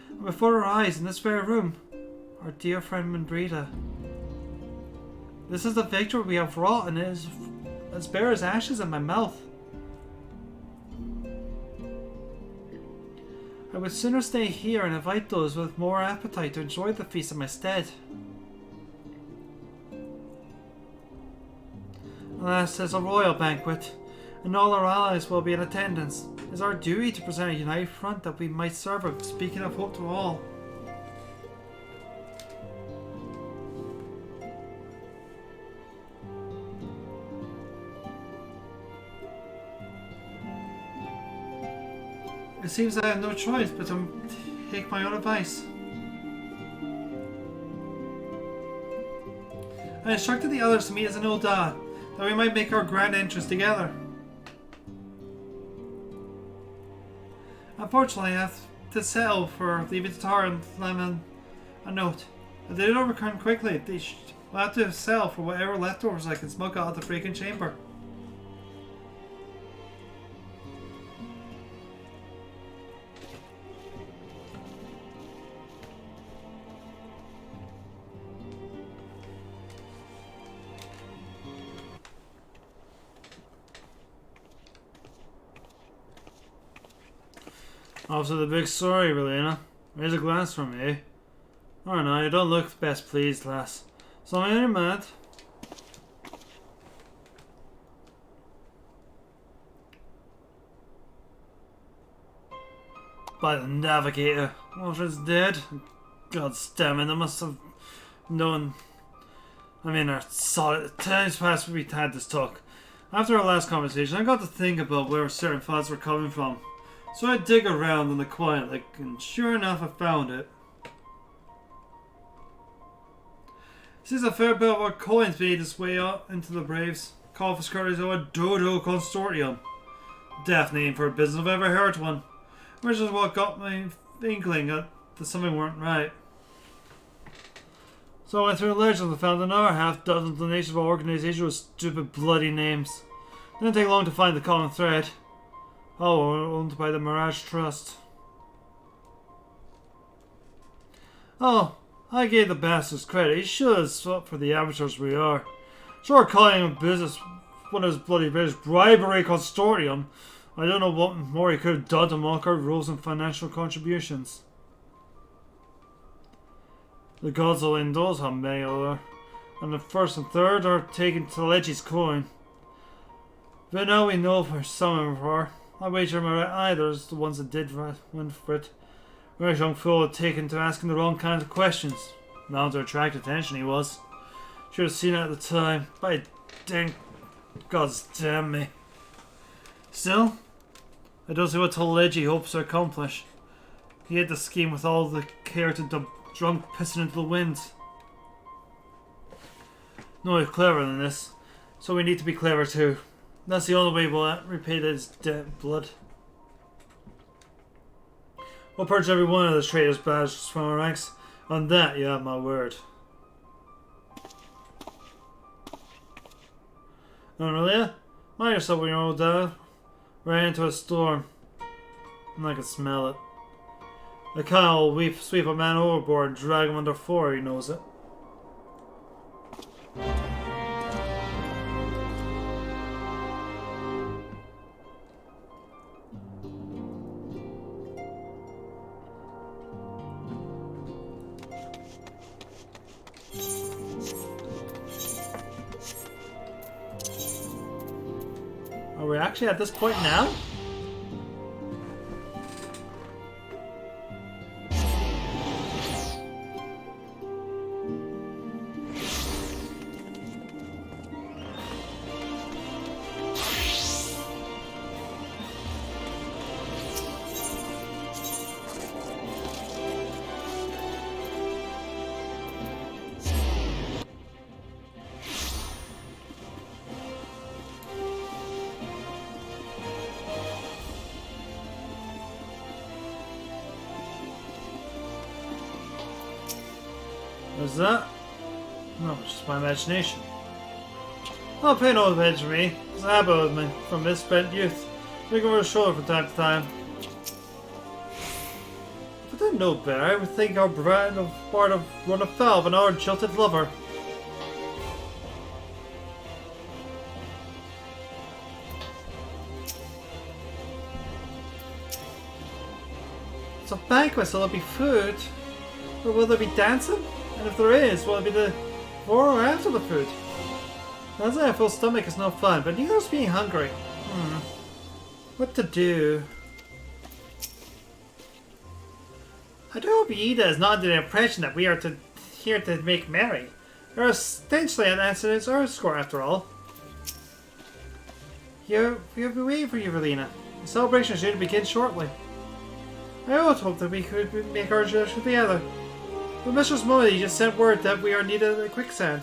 And before our eyes, in this very room, our dear friend Mendrita. This is the victory we have wrought, and it is as bare as ashes in my mouth. I would sooner stay here and invite those with more appetite to enjoy the feast in my stead. Alas, it's a royal banquet, and all our allies will be in attendance. It is our duty to present a united front that we might serve a beacon of hope to all. It seems I have no choice but to take my own advice. I instructed the others to meet us in Ul'dah, that we might make our grand entrance together. Unfortunately, I have to settle for leaving Tatar and Lemon a note. If they don't return quickly, will have to sell for whatever leftovers I can smuggle out of the freaking chamber. Off to the big story, Relena. Raise a glass for me. Oh no, you don't look best pleased, lass. Something in your mind? By the Navigator. Walter's dead. God damn it, I must have known. I mean, our solid times past we had this talk. After our last conversation, I got to think about where certain thoughts were coming from. So I dig around in the quiet, and sure enough I found it. Sees a fair bit of our coins made its way up into the Braves. Confiscated of a Dodo Consortium. Daft name for a business if I've ever heard one. Which is what got my inkling that something weren't right. So I went through the legends and found another half-dozen donations of organizations with stupid bloody names. Didn't take long to find the common thread. Oh, owned by the Mirage Trust. Oh, I gave the bastards credit. He should have stood for the amateurs we are. Sure, calling him business, one of his bloody British bribery consortium. I don't know what more he could have done to mock our rules and financial contributions. The gods will indulge how many are, and the first and third are taken to Legi's coin. But now we know where some of them are. I wager my right eye there's the ones that did went for it. Very young fool had taken to asking the wrong kinds of questions. Bound to attract attention he was. Should have seen it at the time. By dang, gods damn me. Still, I don't see what Tolegi hopes to accomplish. He had the scheme with all the care to dump drunk pissing into the wind. No, he's cleverer than this, so we need to be clever too. That's the only way we'll repay his debt in blood. We'll purge every one of the traitors' badges from our ranks. On that, you have my word. Aurelia, mind yourself when you're all down. Ran into a storm, and I can smell it. I can't sweep a man overboard and drag him under fire, he knows it. Are we actually at this point now? What's that? No, it's just my imagination. I'll pay no attention to me. It's a habit of me from misspent youth. Look over his shoulder from time to time. If I didn't know better, I would think our brand of part of run afoul of an odd jilted lover. It's a banquet, so there'll be food. Or will there be dancing? And if there is, will it be the before or after the food? That's why a full stomach is no fun, but neither is being hungry. What to do? I do hope Ida is not under the impression that we are here to make merry. We are essentially an answer to our score after all. We have been waiting for you, Relina. The celebration is due to begin shortly. I always hoped that we could make our journey together. But Mistress Molly just sent word that we are needed at quicksand.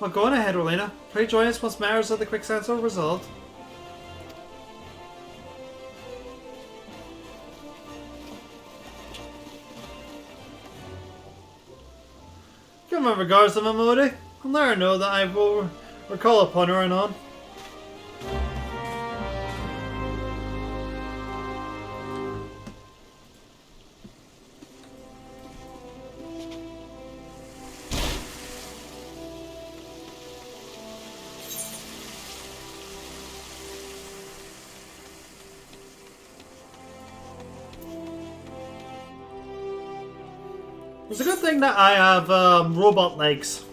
Well, go on ahead, Relina. Pray join us once matters of the quicksands are resolved. Give my regards to Mamodi. And let her know that I will recall upon her and on. It's a good thing that I have robot legs.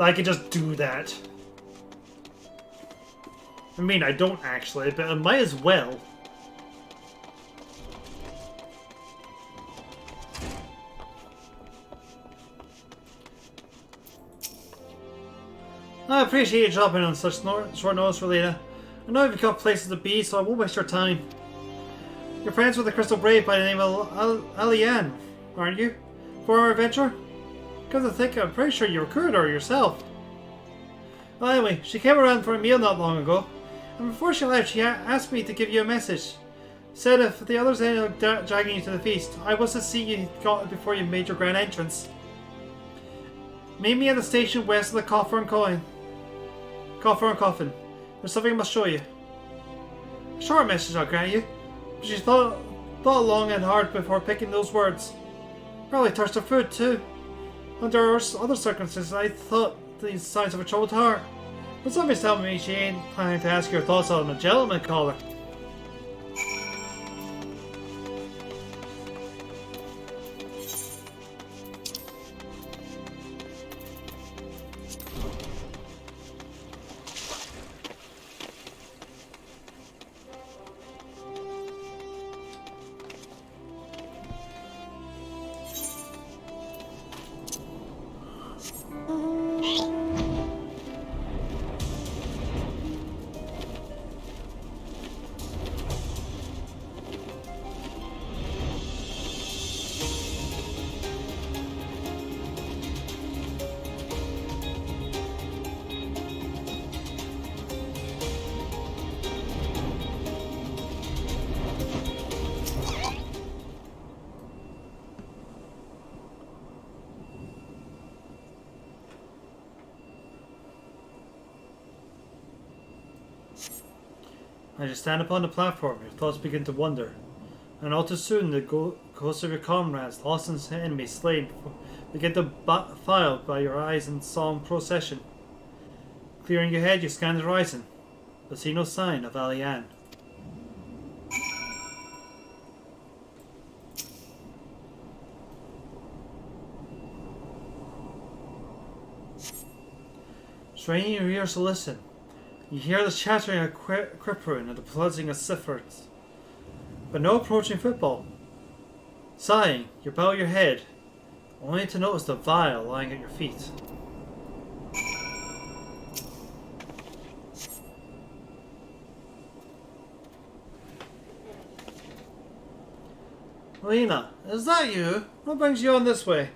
I can just do that. I mean, I don't actually, but I might as well. I appreciate you dropping on such short notice, Relina. I know you've got places to be, so I won't waste your time. You're friends with the Crystal Brave by the name of Alianne, aren't you? Former adventurer? Come to think, I'm pretty sure you recruited her yourself. Well, anyway, she came around for a meal not long ago, and before she left, she asked me to give you a message. Said if the others ended up dragging you to the feast, I was to see you got it before you made your grand entrance. Meet me at the station west of the Coffer and Coffin. There's something I must show you. A short message, I'll grant you, but she thought long and hard before picking those words. Probably touched her food too. Under other circumstances, I thought these signs of a troubled heart. But somebody's telling me she ain't planning to ask your thoughts on a gentleman caller. As you stand upon the platform, your thoughts begin to wander. And all too soon, the ghosts of your comrades, lost and enemies slain, begin to file by your eyes in solemn procession. Clearing your head, you scan the horizon, but see no sign of Alianne. Straining your ears to listen. You hear the chattering of Cripprin and the buzzing of Siffords, but no approaching football. Sighing, you bow your head, only to notice the vial lying at your feet. Lena, is that you? What brings you on this way?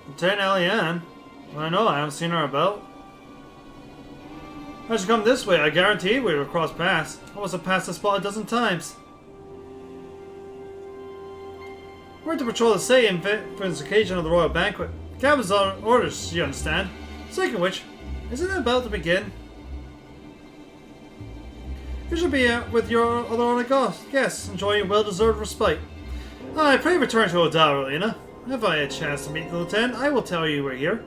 Lieutenant Eliane? I know, I haven't seen her about. I should come this way, I guarantee we would cross paths. I must have passed the spot a dozen times. We're to patrol the sea for the occasion of the royal banquet. Captain's orders, you understand. Speaking of which, isn't it about to begin? You should be with your other honored guests, enjoying well-deserved respite. I pray return to Odara, Lena. If I had a chance to meet the lieutenant, I will tell you we're here.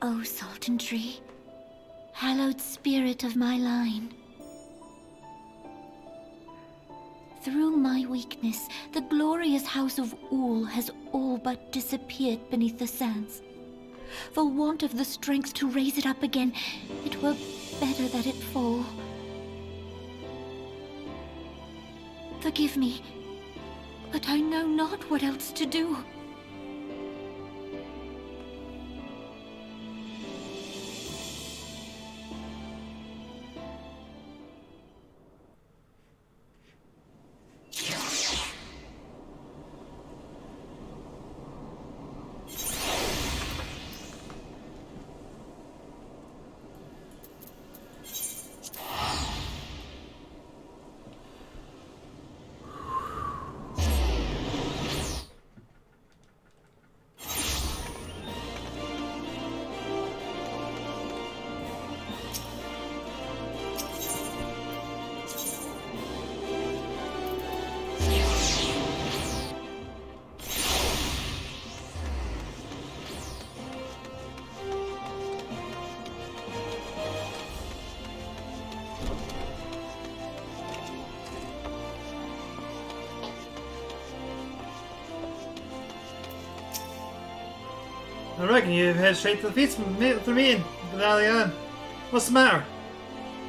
O Sultan Tree, hallowed spirit of my line. Through my weakness, the glorious house of Ul has all but disappeared beneath the sands. For want of the strength to raise it up again, it were better that it fall. Forgive me, but I know not what else to do. I reckon you head straight to the feast for the meeting with Eliane. What's the matter?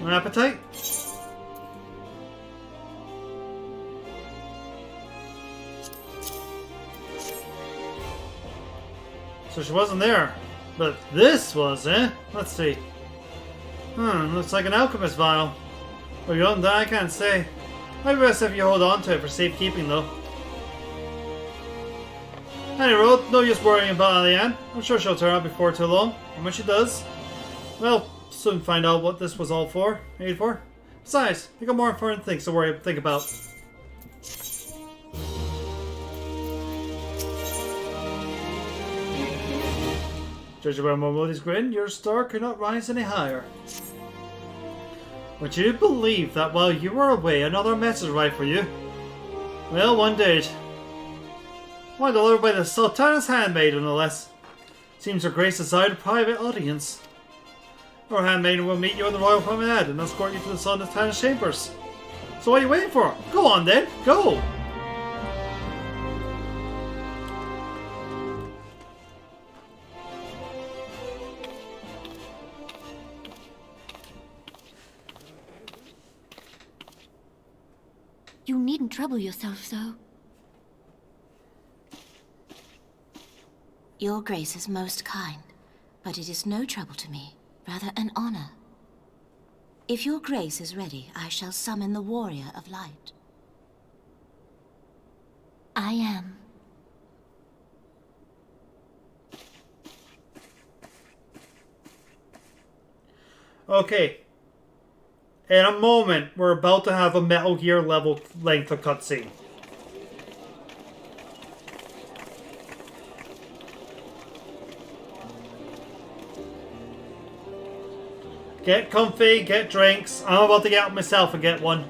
No appetite? So she wasn't there. But this was, eh? Let's see. Looks like an alchemist vial. Well, beyond that, I can't say. I'd best if you hold on to it for safekeeping, though. Anyway, no use worrying about Eliane. I'm sure she'll turn up before too long. And when she does, well, soon find out what this was all for. Made for. Besides, we got more important things to think about. Judging by Momodi's grin, your star could not rise any higher. Would you believe that while you were away, another message arrived for you? Well, one did. One delivered by the Sultana's handmaiden, no less. Seems her grace desired a private audience. Our handmaiden will meet you in the royal promenade and escort you to the Sultana's chambers. So what are you waiting for? Go on then, go! You needn't trouble yourself so. Your grace is most kind, but it is no trouble to me, rather an honor. If your grace is ready, I shall summon the warrior of light. I am. Okay. In a moment, we're about to have a Metal Gear level length of cutscene. Get comfy, get drinks. I'm about to get up myself and get one.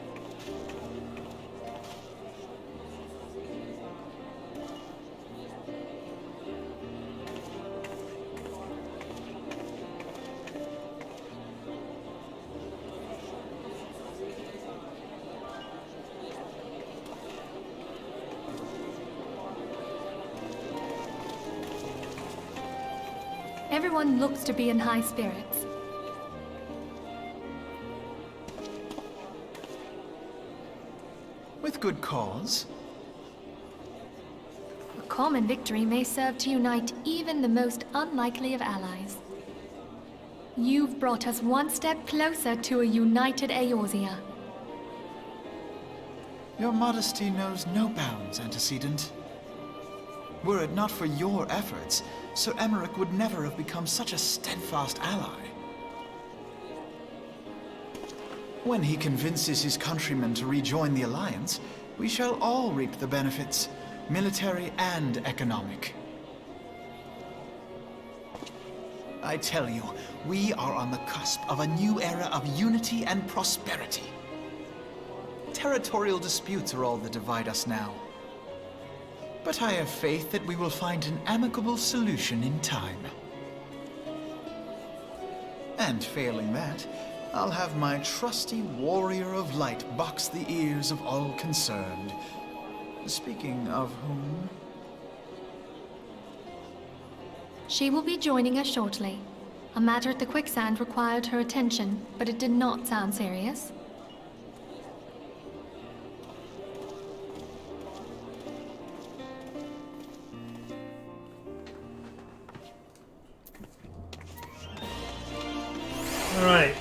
Everyone looks to be in high spirits. With good cause. A common victory may serve to unite even the most unlikely of allies. You've brought us one step closer to a united Eorzea. Your modesty knows no bounds, Antecedent. Were it not for your efforts, Sir Emmerich would never have become such a steadfast ally. When he convinces his countrymen to rejoin the Alliance, we shall all reap the benefits, military and economic. I tell you, we are on the cusp of a new era of unity and prosperity. Territorial disputes are all that divide us now. But I have faith that we will find an amicable solution in time. And failing that, I'll have my trusty warrior of light box the ears of all concerned. Speaking of whom... She will be joining us shortly. A matter at the quicksand required her attention, but it did not sound serious. All right.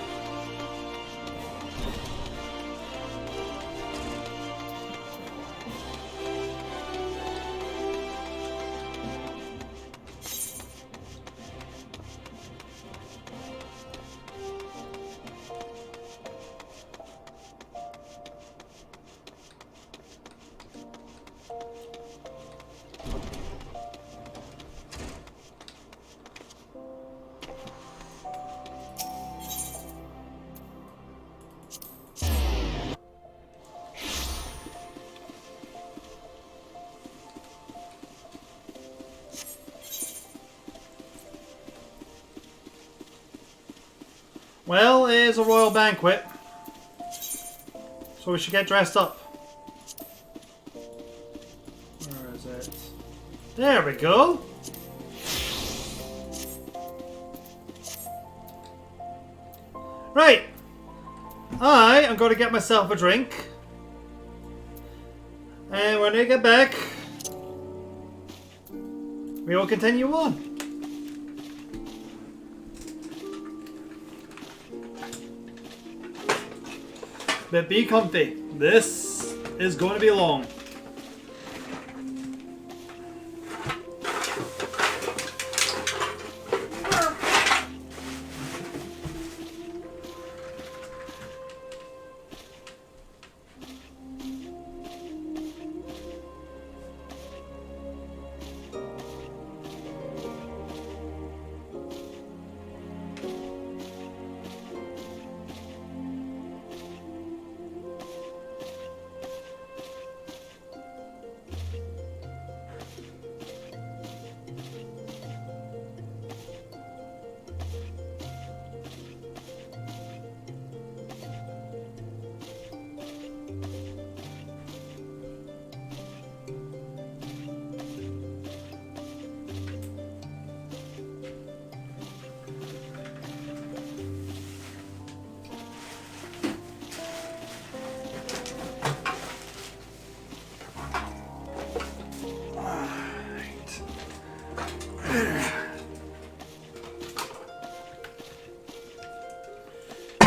Well, it is a royal banquet, so we should get dressed up. Where is it? There we go! Right! I am going to get myself a drink. And when I get back, we will continue on. But be comfy. This is going to be long.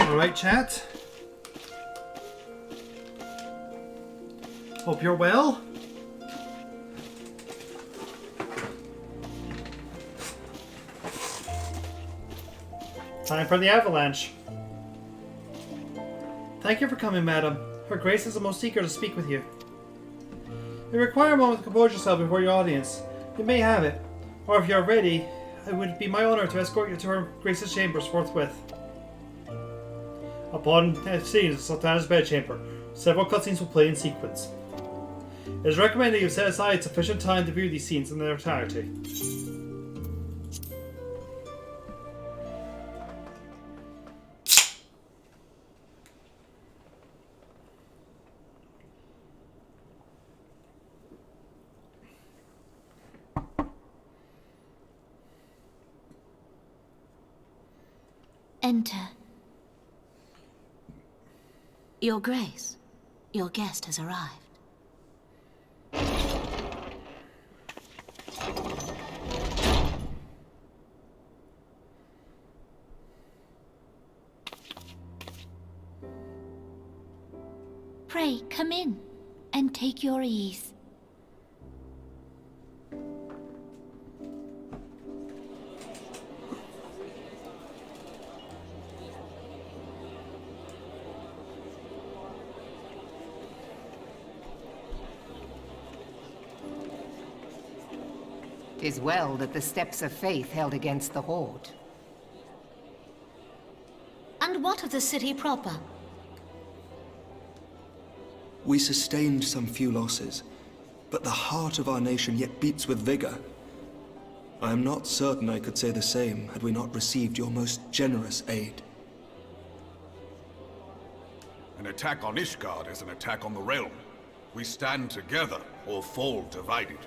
Alright, chat. Hope you're well. Time for the avalanche. Thank you for coming, madam. Her Grace is the most eager to speak with you. You require a moment to compose yourself before your audience. You may have it. Or if you are ready, it would be my honor to escort you to Her Grace's chambers forthwith. Upon seeing the Sultana's bedchamber, several cutscenes will play in sequence. It is recommended you set aside sufficient time to view these scenes in their entirety. Enter. Your Grace, your guest has arrived. Pray, come in and take your ease. "'Tis well that the steps of faith held against the Horde." And what of the city proper? We sustained some few losses, but the heart of our nation yet beats with vigor. I am not certain I could say the same had we not received your most generous aid. An attack on Ishgard is an attack on the realm. We stand together or fall divided.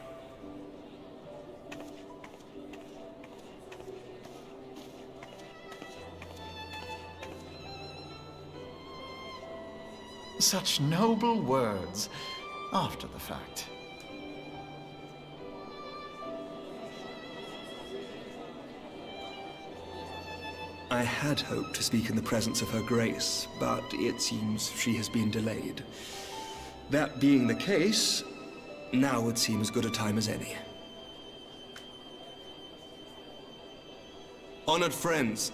Such noble words after the fact. I had hoped to speak in the presence of Her Grace, but it seems she has been delayed. That being the case, now would seem as good a time as any. Honored friends,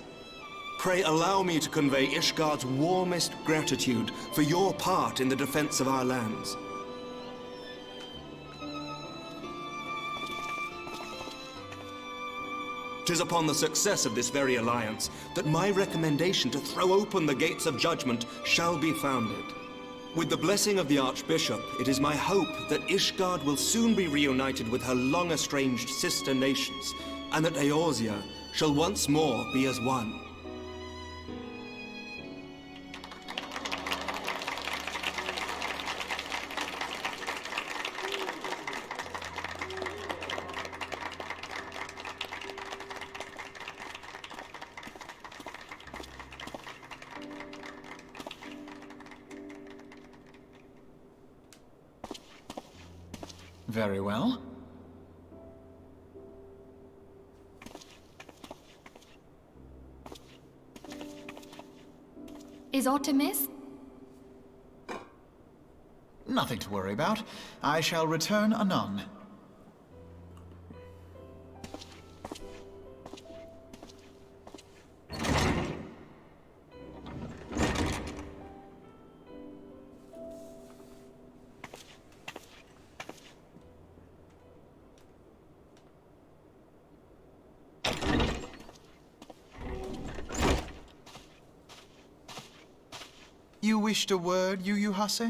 pray allow me to convey Ishgard's warmest gratitude for your part in the defense of our lands. "'Tis upon the success of this very alliance that my recommendation to throw open the gates of judgment shall be founded. With the blessing of the Archbishop, it is my hope that Ishgard will soon be reunited with her long-estranged sister nations, and that Eorzea shall once more be as one. Very well. Is aught amiss? Nothing to worry about. I shall return anon. You wished a word, Yu Hase?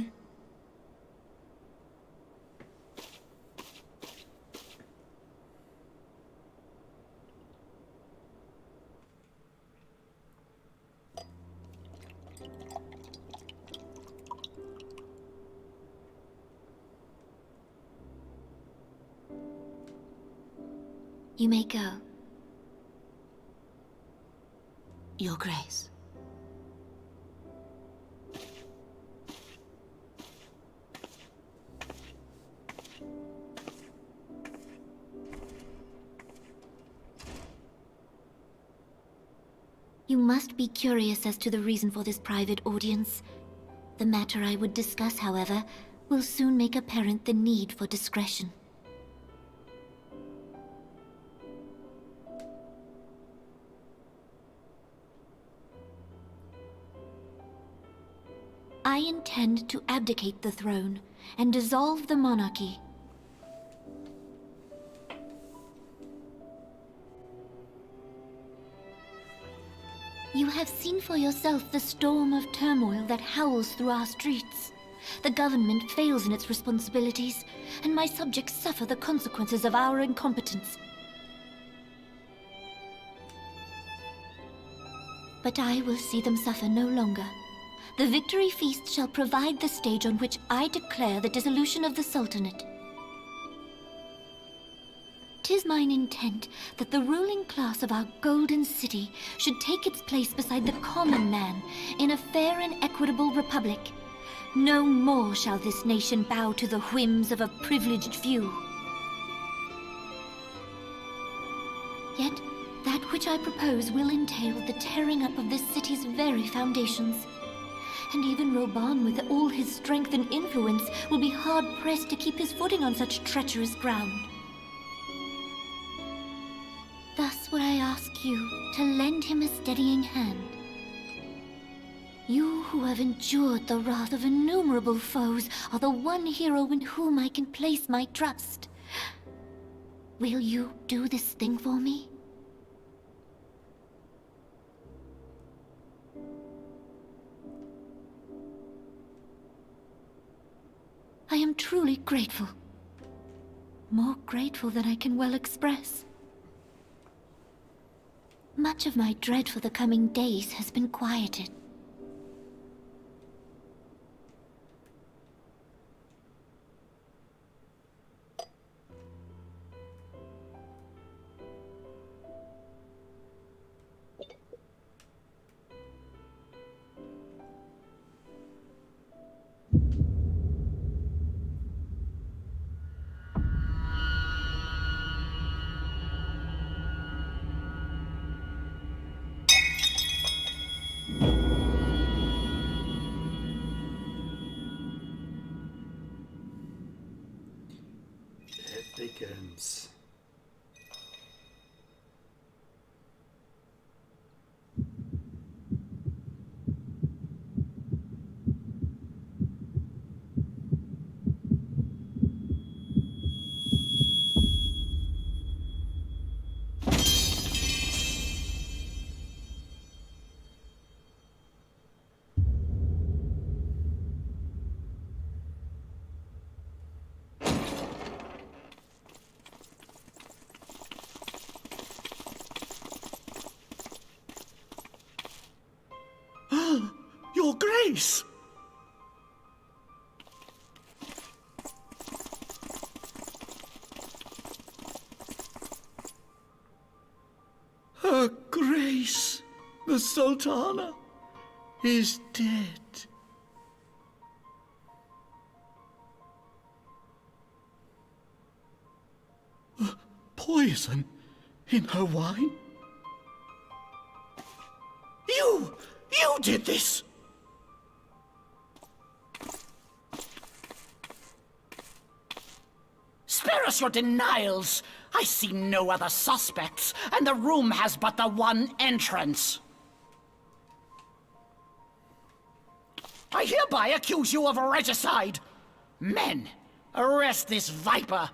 You may go. Your Grace. You must be curious as to the reason for this private audience. The matter I would discuss, however, will soon make apparent the need for discretion. I intend to abdicate the throne and dissolve the monarchy. You have seen for yourself the storm of turmoil that howls through our streets. The government fails in its responsibilities, and my subjects suffer the consequences of our incompetence. But I will see them suffer no longer. The victory feast shall provide the stage on which I declare the dissolution of the Sultanate. 'Tis mine intent that the ruling class of our golden city should take its place beside the common man in a fair and equitable republic. No more shall this nation bow to the whims of a privileged few. Yet, that which I propose will entail the tearing up of this city's very foundations. And even Roban, with all his strength and influence, will be hard-pressed to keep his footing on such treacherous ground. Thus would I ask you to lend him a steadying hand. You who have endured the wrath of innumerable foes are the one hero in whom I can place my trust. Will you do this thing for me? I am truly grateful. More grateful than I can well express. Much of my dread for the coming days has been quieted. Begins. Your Grace! Her Grace, the Sultana, is dead. Poison in her wine? You did this! Spare us your denials! I see no other suspects, and the room has but the one entrance. I hereby accuse you of regicide. Men, arrest this viper.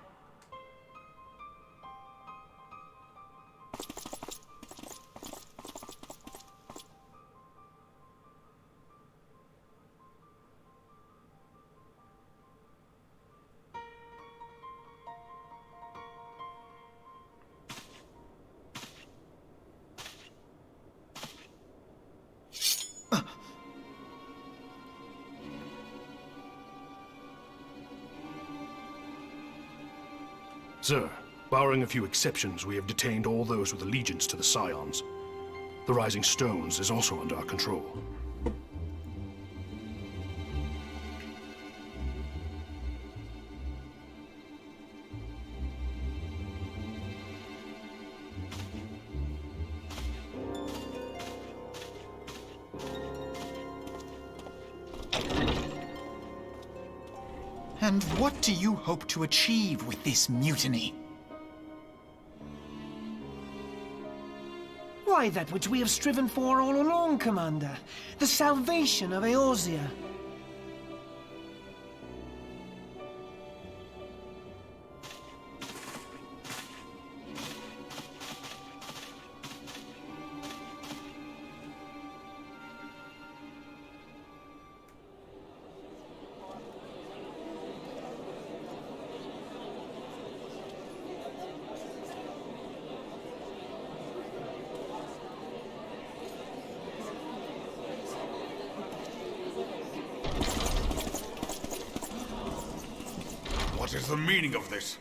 Sir, barring a few exceptions, we have detained all those with allegiance to the Scions. The Rising Stones is also under our control. And what do you hope to achieve with this mutiny? Why, that which we have striven for all along, Commander. The salvation of Eorzea. What is the meaning of this?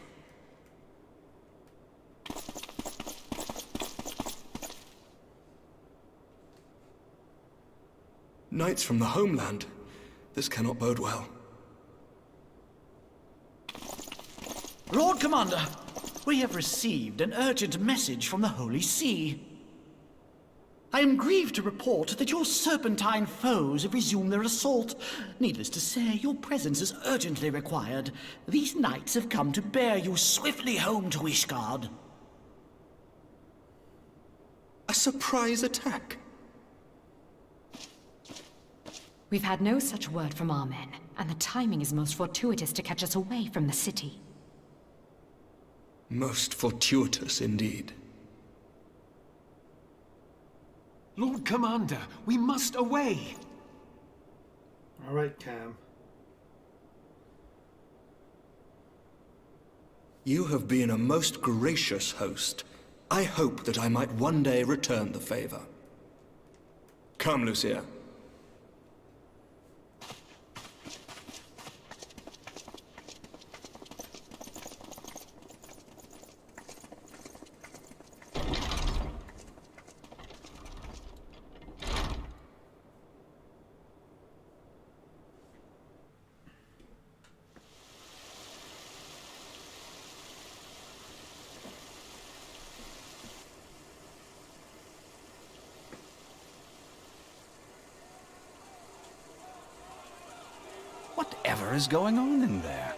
Knights from the homeland. This cannot bode well. Lord Commander, we have received an urgent message from the Holy See. I am grieved to report that your serpentine foes have resumed their assault. Needless to say, your presence is urgently required. These knights have come to bear you swiftly home to Ishgard. A surprise attack? We've had no such word from our men, and the timing is most fortuitous to catch us away from the city. Most fortuitous indeed. Lord Commander, we must away! Alright, Cam. You have been a most gracious host. I hope that I might one day return the favor. Come, Lucia. Whatever is going on in there?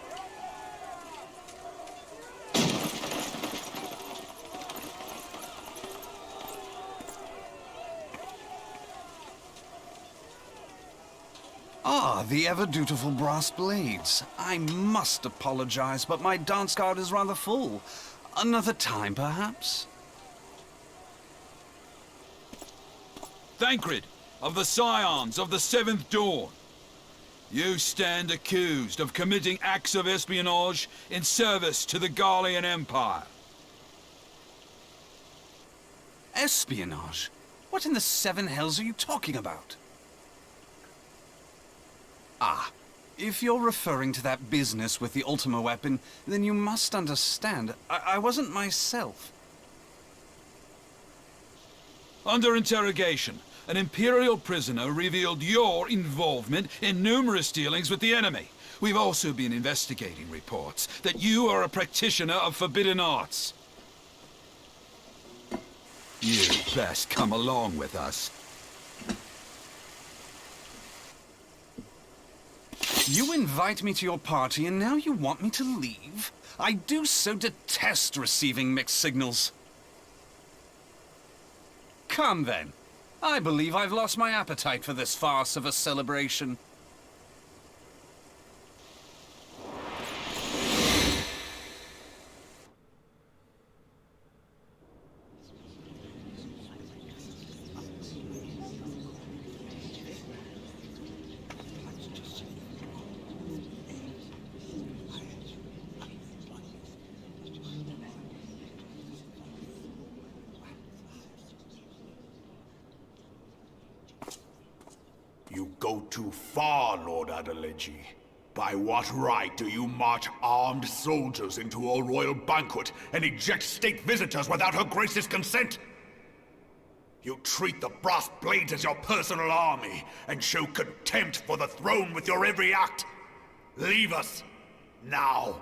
Ah, the ever-dutiful brass blades. I must apologize, but my dance card is rather full. Another time, perhaps? Thancred, of the Scions of the Seventh Dawn. You stand accused of committing acts of espionage in service to the Garlean Empire. Espionage? What in the seven hells are you talking about? Ah, if you're referring to that business with the Ultima weapon, then you must understand, I wasn't myself. Under interrogation, an Imperial prisoner revealed your involvement in numerous dealings with the enemy. We've also been investigating reports that you are a practitioner of forbidden arts. You best come along with us. You invite me to your party and now you want me to leave? I do so detest receiving mixed signals. Come then. I believe I've lost my appetite for this farce of a celebration. You go too far, Lord Adeleji. By what right do you march armed soldiers into a royal banquet and eject state visitors without Her Grace's consent? You treat the brass blades as your personal army and show contempt for the throne with your every act. Leave us, now.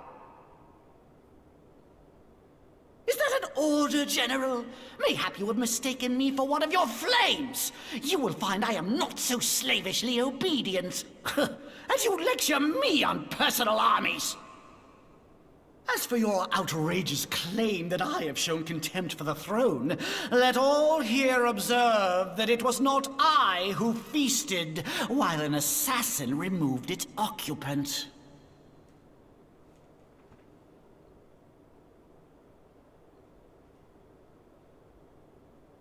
Is that an order, General? Mayhap you have mistaken me for one of your flames. You will find I am not so slavishly obedient. As you lecture me on personal armies. As for your outrageous claim that I have shown contempt for the throne, let all here observe that it was not I who feasted while an assassin removed its occupant.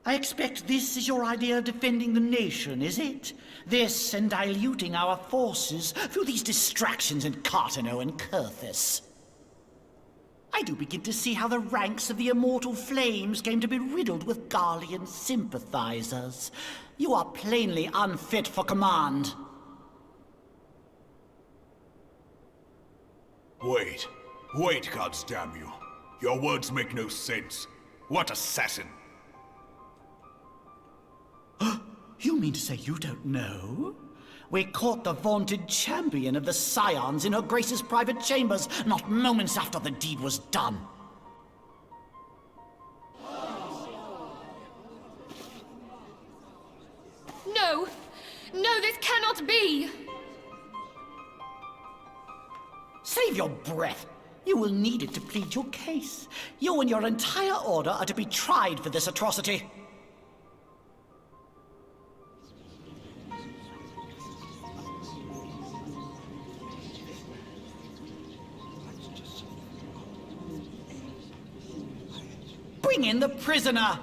I expect this is your idea of defending the nation, is it? This and diluting our forces through these distractions in Cartano and Kurthus. I do begin to see how the ranks of the Immortal Flames came to be riddled with Garlean sympathizers. You are plainly unfit for command. Wait, Wait, goddamn you. Your words make no sense. What assassin? You mean to say you don't know? We caught the vaunted champion of the Scions in her Grace's private chambers, not moments after the deed was done. No! No, this cannot be! Save your breath. You will need it to plead your case. You and your entire order are to be tried for this atrocity. Bring in the prisoner!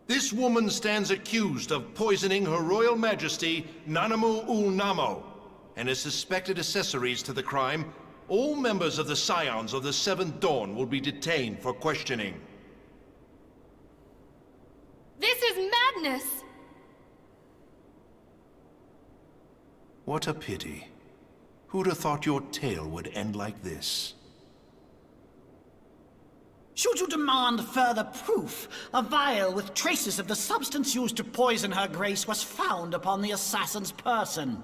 This woman stands accused of poisoning Her Royal Majesty Nanamu Ul Namo, and as suspected accessories to the crime, all members of the Scions of the Seventh Dawn will be detained for questioning. This is madness! What a pity. Who'd have thought your tale would end like this? Should you demand further proof, a vial with traces of the substance used to poison Her Grace was found upon the assassin's person.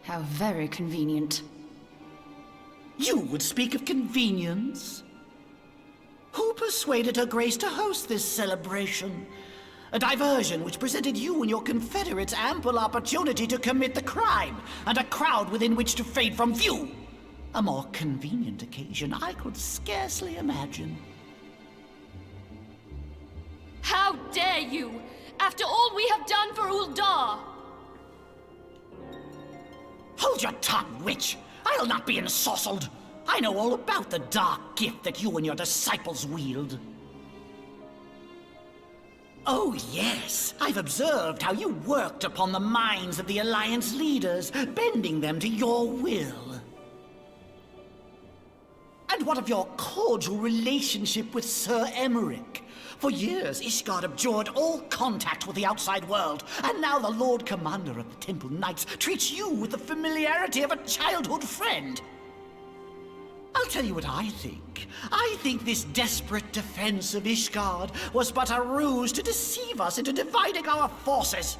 How very convenient. You would speak of convenience? Who persuaded Her Grace to host this celebration? A diversion which presented you and your confederates ample opportunity to commit the crime, and a crowd within which to fade from view. A more convenient occasion I could scarcely imagine. How dare you! After all we have done for Uldar! Hold your tongue, witch! I'll not be ensorcelled! I know all about the dark gift that you and your disciples wield. Oh, yes. I've observed how you worked upon the minds of the Alliance leaders, bending them to your will. And what of your cordial relationship with Sir Emmerich? For years, Ishgard abjured all contact with the outside world, and now the Lord Commander of the Temple Knights treats you with the familiarity of a childhood friend. I'll tell you what I think. I think this desperate defense of Ishgard was but a ruse to deceive us into dividing our forces.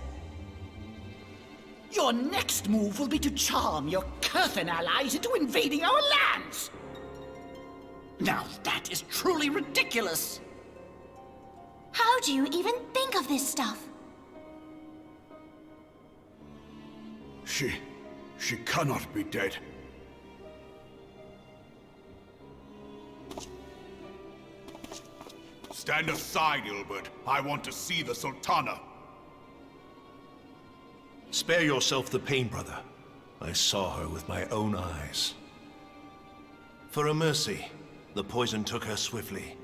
Your next move will be to charm your Kurthan allies into invading our lands. Now that is truly ridiculous. How do you even think of this stuff? She cannot be dead. Stand aside, Ilbert. I want to see the Sultana. Spare yourself the pain, brother. I saw her with my own eyes. For a mercy, the poison took her swiftly.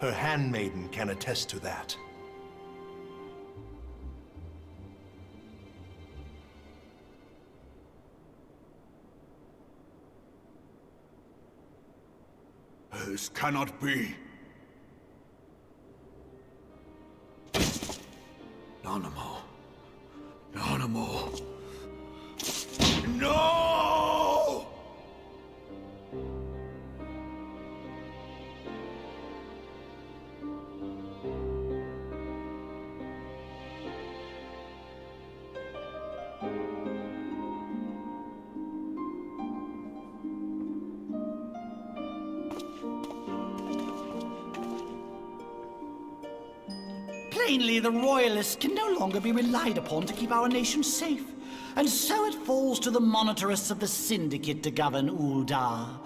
Her handmaiden can attest to that. This cannot be. Nanamo. Nanamo. No! Plainly, the Royalists can no longer be relied upon to keep our nation safe. And so it falls to the monitorists of the Syndicate to govern Uldar.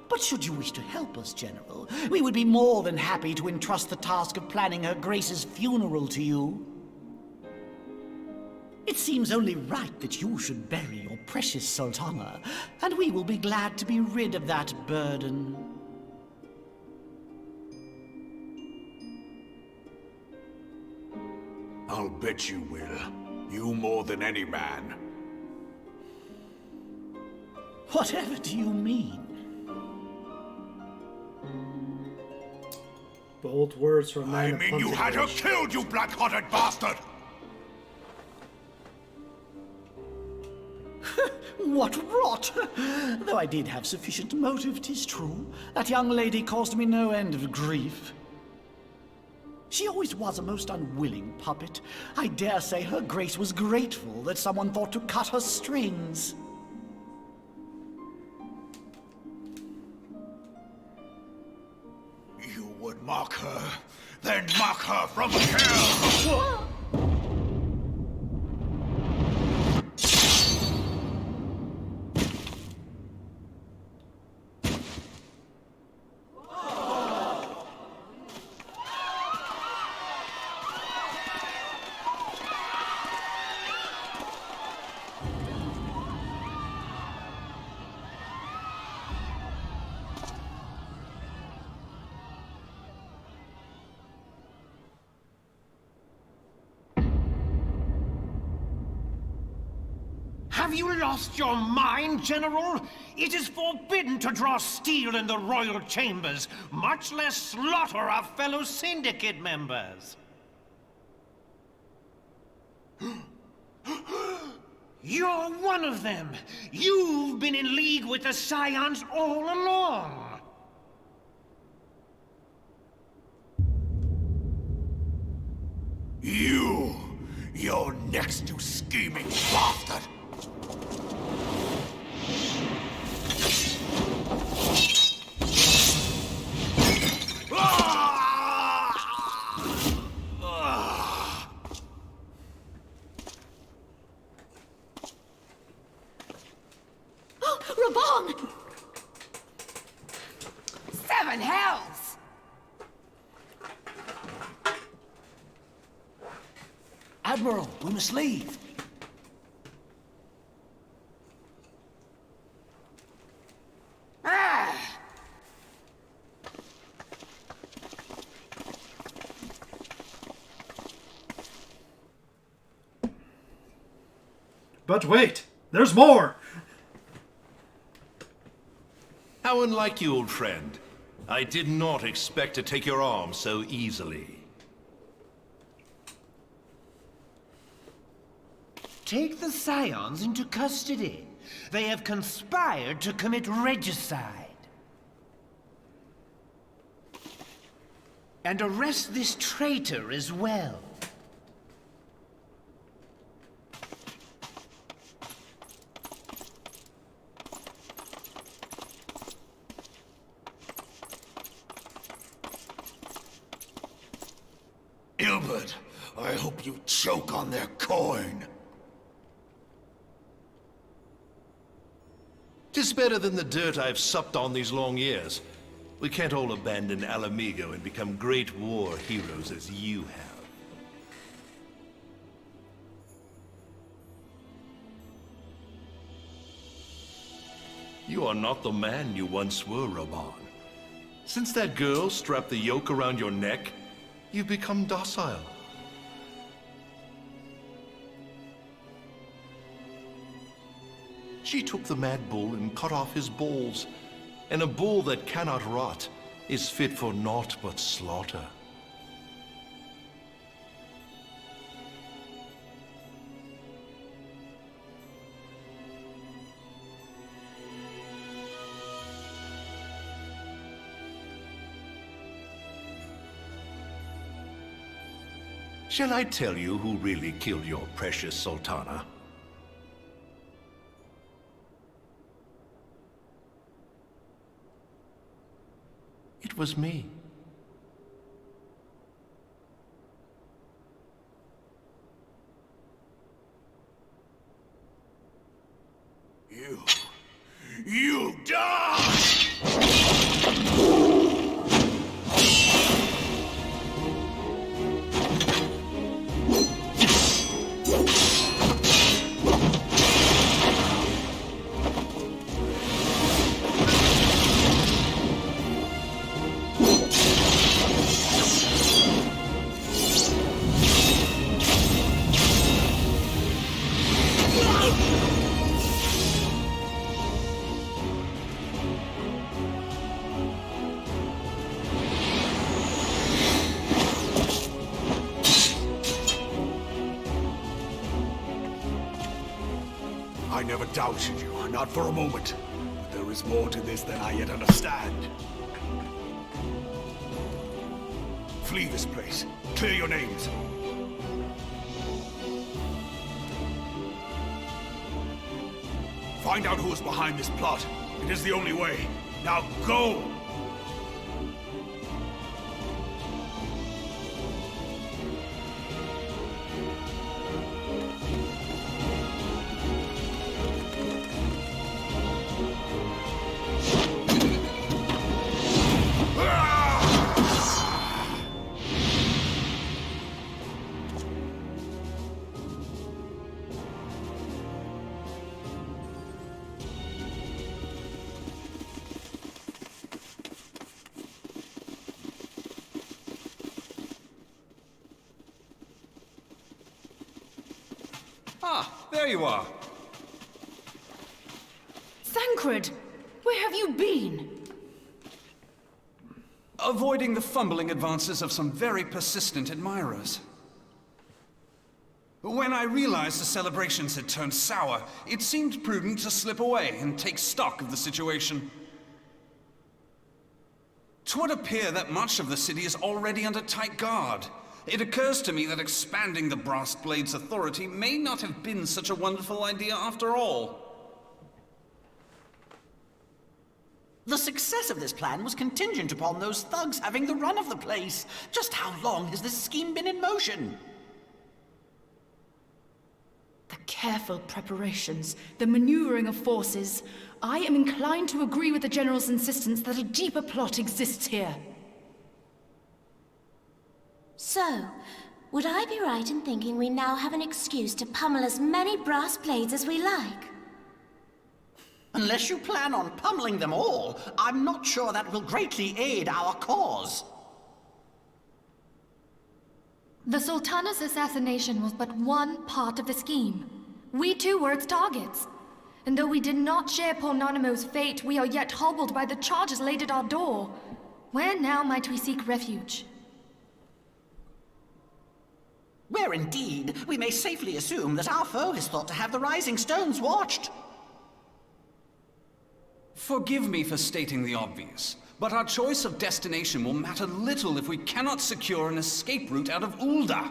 But should you wish to help us, General, we would be more than happy to entrust the task of planning Her Grace's funeral to you. It seems only right that you should bury your precious Sultana, and we will be glad to be rid of that burden. I'll bet you will. You more than any man. Whatever do you mean? Bold words from a man. I mean you had her killed, you black-hearted bastard! What rot! Though I did have sufficient motive, 'tis true. That young lady caused me no end of grief. She always was a most unwilling puppet. I dare say her grace was grateful that someone thought to cut her strings. You would mock her, then mock her from hell! Have you lost your mind, General? It is forbidden to draw steel in the royal chambers, much less slaughter our fellow syndicate members. You're one of them! You've been in league with the Scions all along! You're next, you scheming bastard! Raban! Seven hells! Admiral, we must leave. But wait, there's more! How unlike you, old friend. I did not expect to take your arm so easily. Take the Scions into custody. They have conspired to commit regicide. And arrest this traitor as well. Ilbert, I hope you choke on their coin. 'Tis better than the dirt I've supped on these long years. We can't all abandon Alamigo and become great war heroes as you have. You are not the man you once were, Raban. Since that girl strapped the yoke around your neck, you've become docile. She took the mad bull and cut off his balls, and a bull that cannot rot is fit for naught but slaughter. Shall I tell you who really killed your precious Sultana? It was me. You die! never doubted you, not for a moment. But there is more to this than I yet understand. Flee this place. Clear your names. Find out who is behind this plot. It is the only way. Now go! Ah, there you are. Thancred, where have you been? Avoiding the fumbling advances of some very persistent admirers. When I realized the celebrations had turned sour, it seemed prudent to slip away and take stock of the situation. 'Twould appear that much of the city is already under tight guard. It occurs to me that expanding the Brass Blade's authority may not have been such a wonderful idea after all. The success of this plan was contingent upon those thugs having the run of the place. Just how long has this scheme been in motion? The careful preparations, the maneuvering of forces. I am inclined to agree with the General's insistence that a deeper plot exists here. So, would I be right in thinking we now have an excuse to pummel as many brass blades as we like? Unless you plan on pummeling them all, I'm not sure that will greatly aid our cause. The Sultana's assassination was but one part of the scheme. We too were its targets. And though we did not share Pornonimo's fate, we are yet hobbled by the charges laid at our door. Where now might we seek refuge? Where indeed, we may safely assume that our foe is thought to have the Rising Stones watched. Forgive me for stating the obvious, but our choice of destination will matter little if we cannot secure an escape route out of Ul'dah.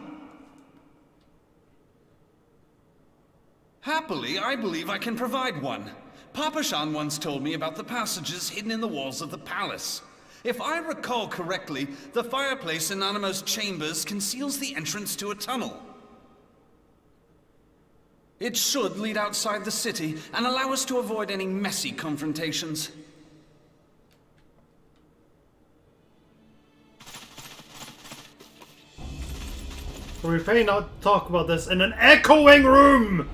Happily, I believe I can provide one. Papashan once told me about the passages hidden in the walls of the palace. If I recall correctly, the fireplace in Animo's chambers conceals the entrance to a tunnel. It should lead outside the city and allow us to avoid any messy confrontations. We may not talk about this in an echoing room!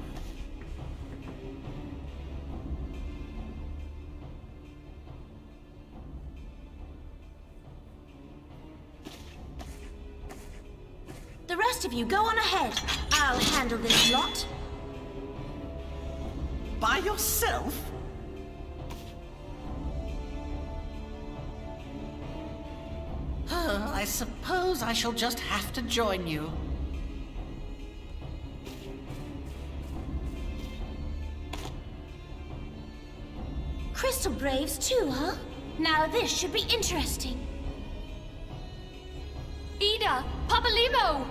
The rest of you, go on ahead. I'll handle this lot. By yourself? I suppose I shall just have to join you. Crystal Braves too, huh? Now this should be interesting. Ida! Papalimo!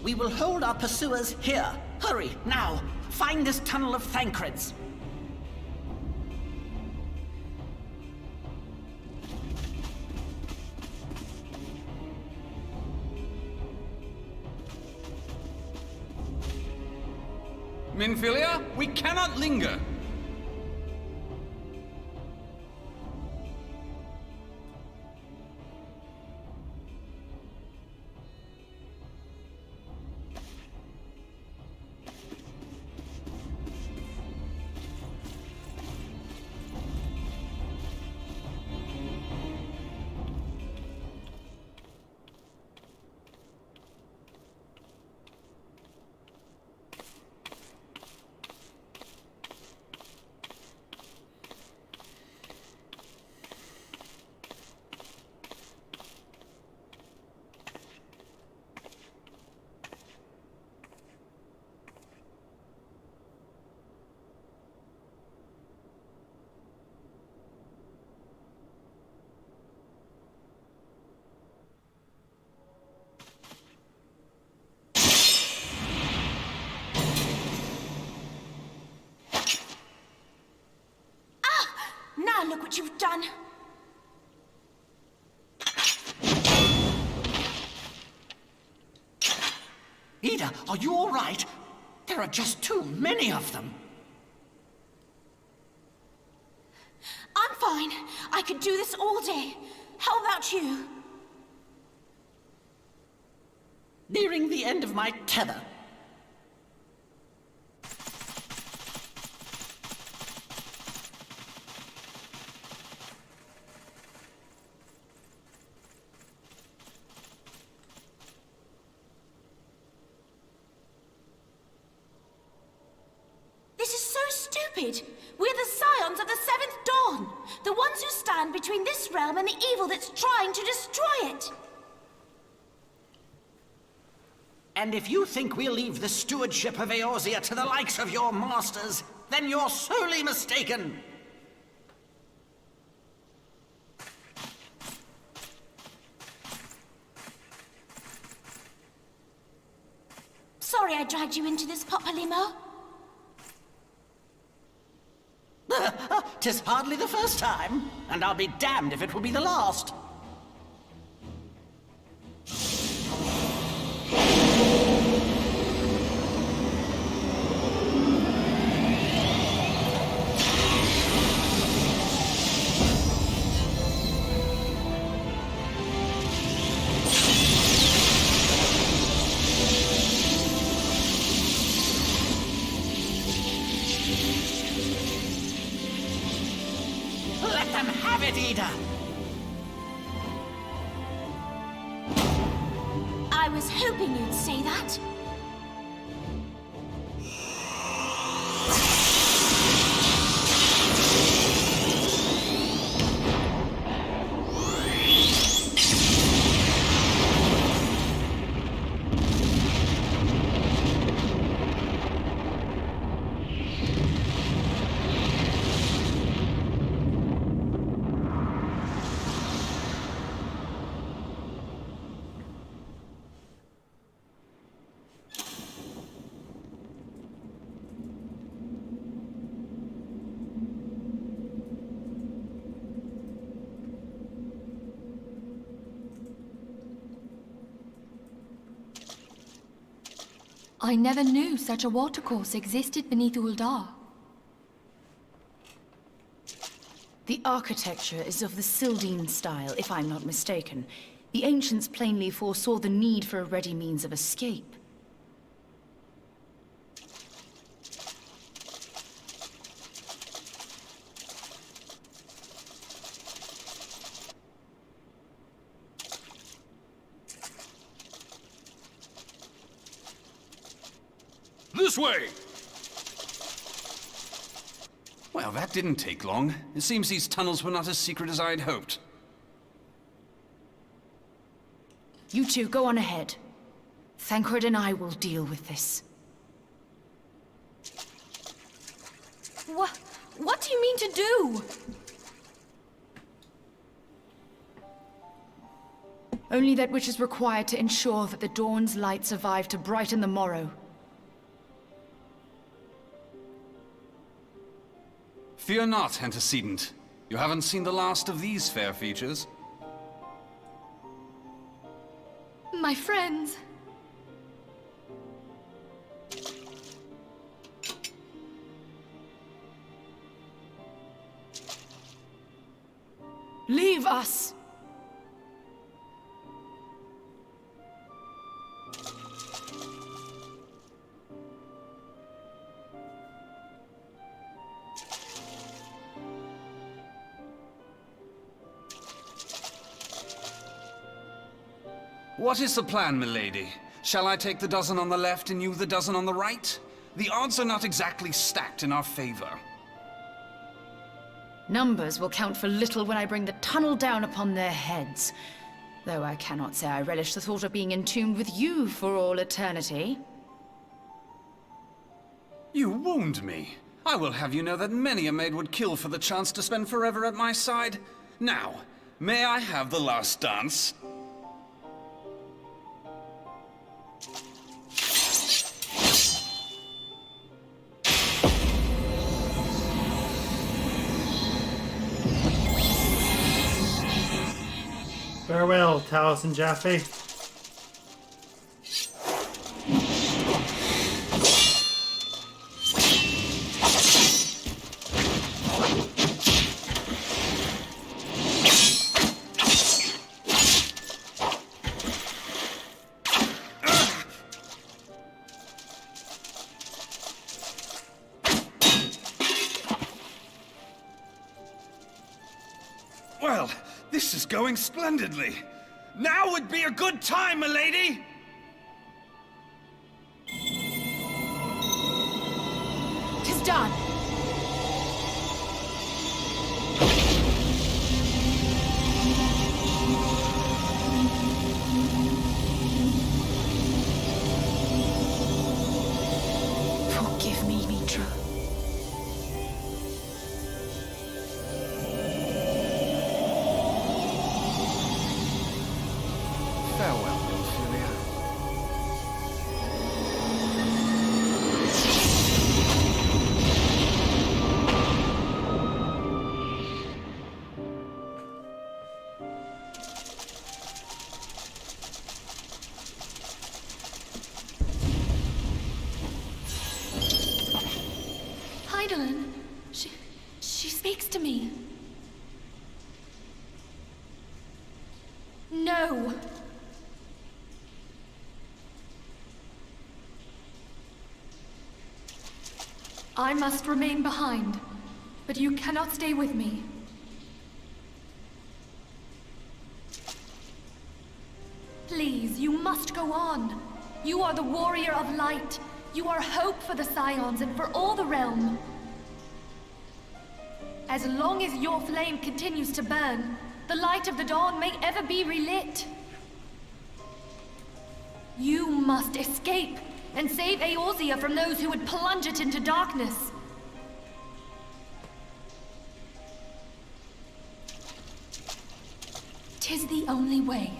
We will hold our pursuers here. Hurry, now! Find this tunnel of Thancred's. Minfilia, we cannot linger. look what you've done. Ida, are you all right? There are just too many of them. I'm fine. I could do this all day. How about you? Nearing the end of my tether. This is so stupid. We're the scions of the Seventh Dawn. The ones who stand between this realm and the evil that's trying to destroy it. And if you think we'll leave the stewardship of Eorzea to the likes of your masters, then you're sorely mistaken. Sorry I dragged you into this, Papalymo. 'Tis hardly the first time, and I'll be damned if it will be the last. Let them have it, Ida! I was hoping you'd say that. I never knew such a watercourse existed beneath Uldar. The architecture is of the Sildine style, if I'm not mistaken. The ancients plainly foresaw the need for a ready means of escape. This way! Well, that didn't take long. It seems these tunnels were not as secret as I'd hoped. You two, go on ahead. Thancred and I will deal with this. What do you mean to do? Only that which is required to ensure that the dawn's light survive to brighten the morrow. Fear not, antecedent. You haven't seen the last of these fair features. My friends. Leave us! What is the plan, milady? Shall I take the dozen on the left and you the dozen on the right? The odds are not exactly stacked in our favor. Numbers will count for little when I bring the tunnel down upon their heads. Though I cannot say I relish the thought of being entombed with you for all eternity. You wound me. I will have you know that many a maid would kill for the chance to spend forever at my side. Now, may I have the last dance? Farewell, Taos and Jaffe. Well, this is going splendidly. Now would be a good time, milady! Tis done. Forgive me, Mitra. Farewell, Ophelia. Heidelin, she speaks to me. No. I must remain behind, but you cannot stay with me. Please, you must go on. You are the warrior of light. You are hope for the Scions and for all the realm. As long as your flame continues to burn, the light of the dawn may ever be relit. You must escape and save Eorzea from those who would plunge it into darkness. Tis the only way.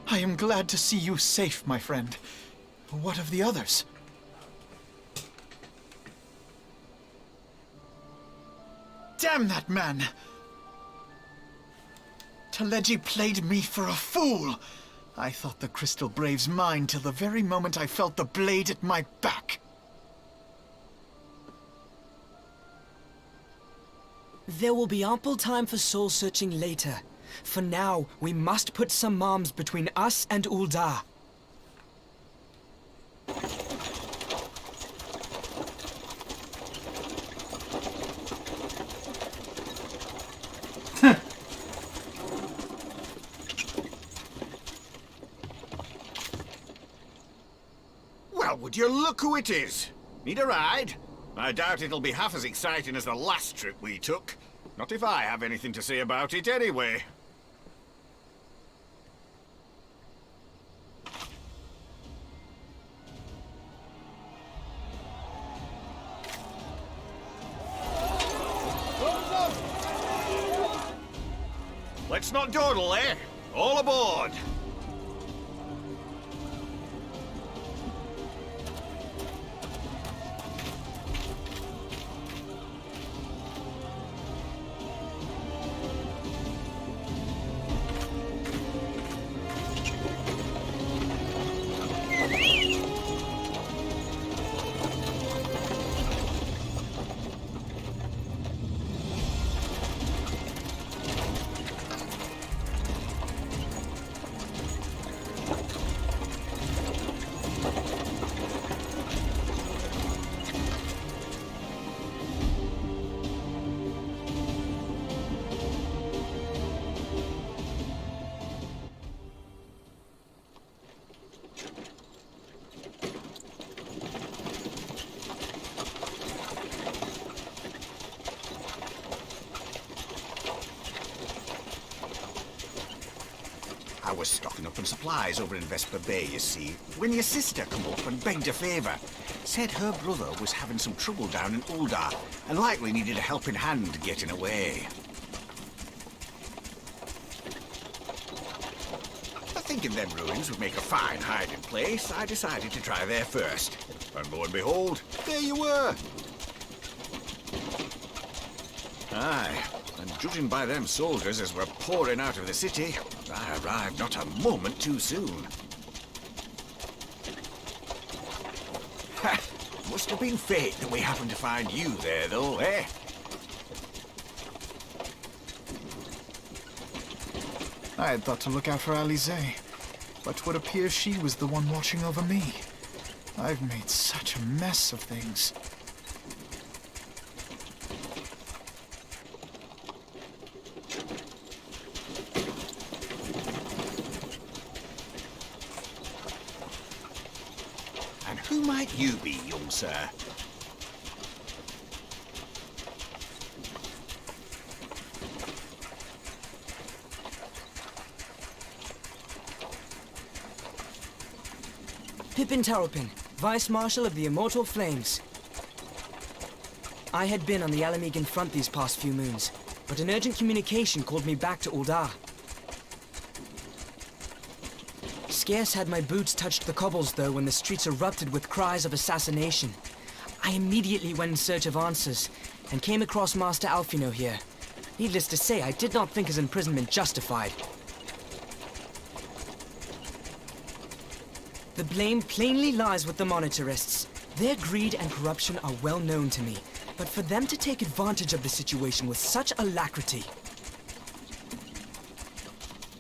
I am glad to see you safe, my friend. What of the others? Damn that man! Tachi played me for a fool! I thought the Crystal Brave's mine till the very moment I felt the blade at my back. There will be ample time for soul-searching later. For now, we must put some arms between us and Ul'dah. Well, would you look who it is? Need a ride? I doubt it'll be half as exciting as the last trip we took. Not if I have anything to say about it anyway. Let's not dawdle, eh? All aboard! was stocking up on supplies over in Vesper Bay, you see, when your sister come up and begged a favour. Said her brother was having some trouble down in Uldar, and likely needed a helping hand getting away. Thinking them ruins would make a fine hiding place, I decided to try there first. And lo and behold, there you were. Aye, and judging by them soldiers as were pouring out of the city, I arrived not a moment too soon. Ha! Must have been fate that we happened to find you there, though, eh? I had thought to look out for Alize, but it would appear she was the one watching over me. I've made such a mess of things. And who might you be, young sir? Pippin Taropin, Vice Marshal of the Immortal Flames. I had been on the Alamegan front these past few moons, but an urgent communication called me back to Uldar. Scarce had my boots touched the cobbles, though, when the streets erupted with cries of assassination. I immediately went in search of answers, and came across Master Alfino here. Needless to say, I did not think his imprisonment justified. The blame plainly lies with the Monitarists. Their greed and corruption are well known to me, but for them to take advantage of the situation with such alacrity...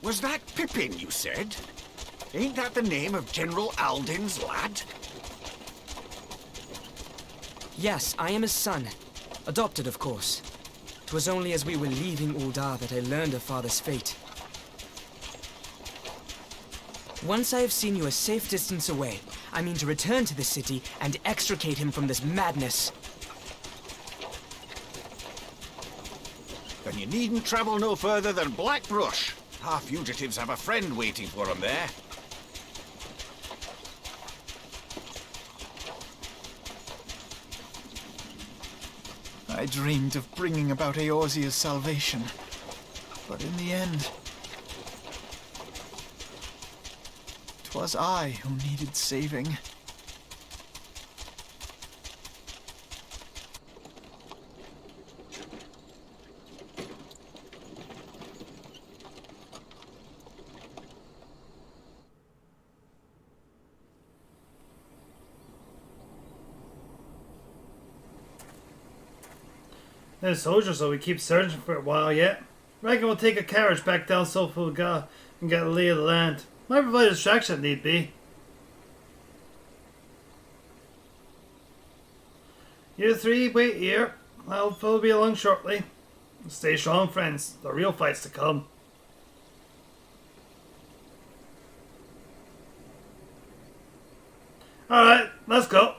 Was that Pippin, you said? Ain't that the name of General Aldin's lad? Yes, I am his son. Adopted, of course. 'Twas only as we were leaving Uldar that I learned of father's fate. Once I have seen you a safe distance away, I mean to return to the city and extricate him from this madness. Then you needn't travel no further than Blackbrush. Our fugitives have a friend waiting for them there. I dreamed of bringing about Eorzea's salvation, but in the end, 'twas I who needed saving. There's soldiers, so we keep searching for a while yet. Reckon we'll take a carriage back down Sulfurga and get a lay of the land. Might provide a distraction if need be. You three, wait here. I'll be along shortly. Stay strong, friends. The real fight's to come. Alright, let's go.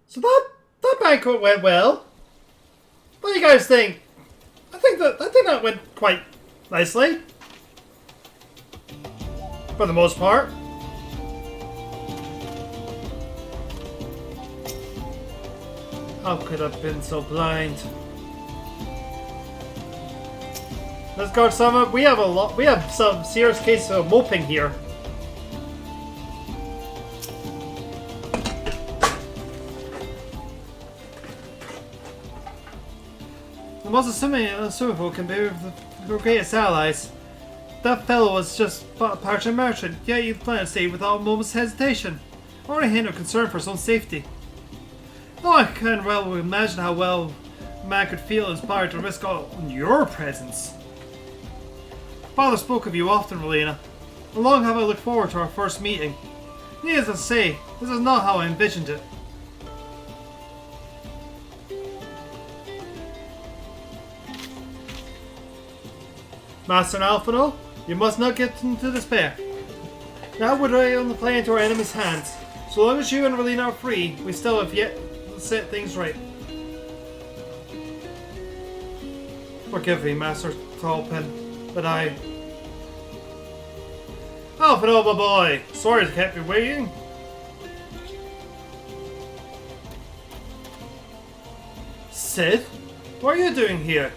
So that banquet went well. What do you guys think? I think that went quite nicely. For the most part. How could I have been so blind? Let's go, Summer. We have some serious cases of moping here. The most assuming folk can be the greatest allies. That fellow was just a parchment merchant, yet he planned to stay without a moment's hesitation, or a hint of concern for his own safety. Oh, I can well imagine how well a man could feel inspired to risk all in your presence. Father spoke of you often, Relena. And long have I looked forward to our first meeting. Needless to say, this is not how I envisioned it. Master Alfino, you must not get into despair. Now would I only play into our enemy's hands. So long as you and Relina are free, we still have yet to set things right. Forgive me, Master Tallpin, but I... Oh, Panoba boy! Sorry to keep you waiting. Sid? What are you doing here?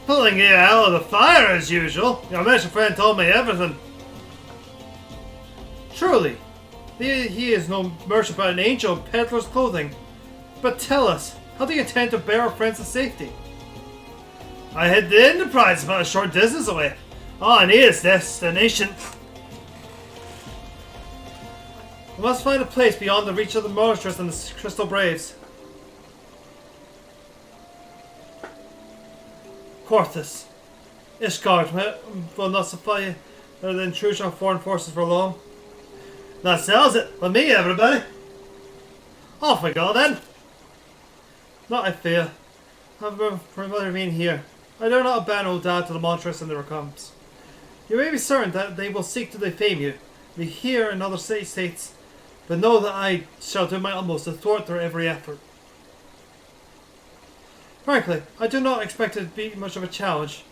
Pulling you out of the fire as usual. Your mission friend told me everything. Truly, he is no merchant but an angel in peddler's clothing. But tell us, how do you intend to bear our friends to safety? I hid the Enterprise about a short distance away. All I need is destination. We must find a place beyond the reach of the monsters and the Crystal Braves. Quartus. Ishgard will not supply the intrusion of foreign forces for long. That settles it. With me, everybody. Off we go then. Not I fear. I've remain here. I dare not abandon old Dad to the monstrous and their comes. You may be certain that they will seek to defame you, be here and other states, but know that I shall do my utmost to thwart their every effort. Frankly, I do not expect it to be much of a challenge.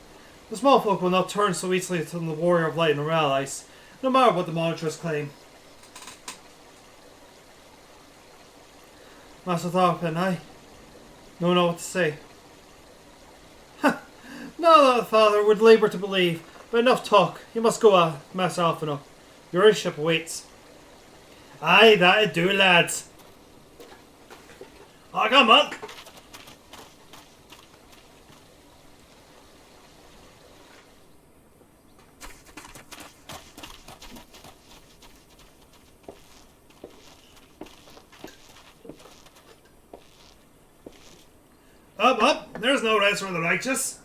The small folk will not turn so easily to the Warrior of Light and her allies, no matter what the monstrous claim. Master Tharpin, I don't know what to say. No, that father would labour to believe, but enough talk. You must go, Master Alphino. Your ship awaits. Aye, that it do, lads. Oh, come on. Up! There's no rest for the righteous.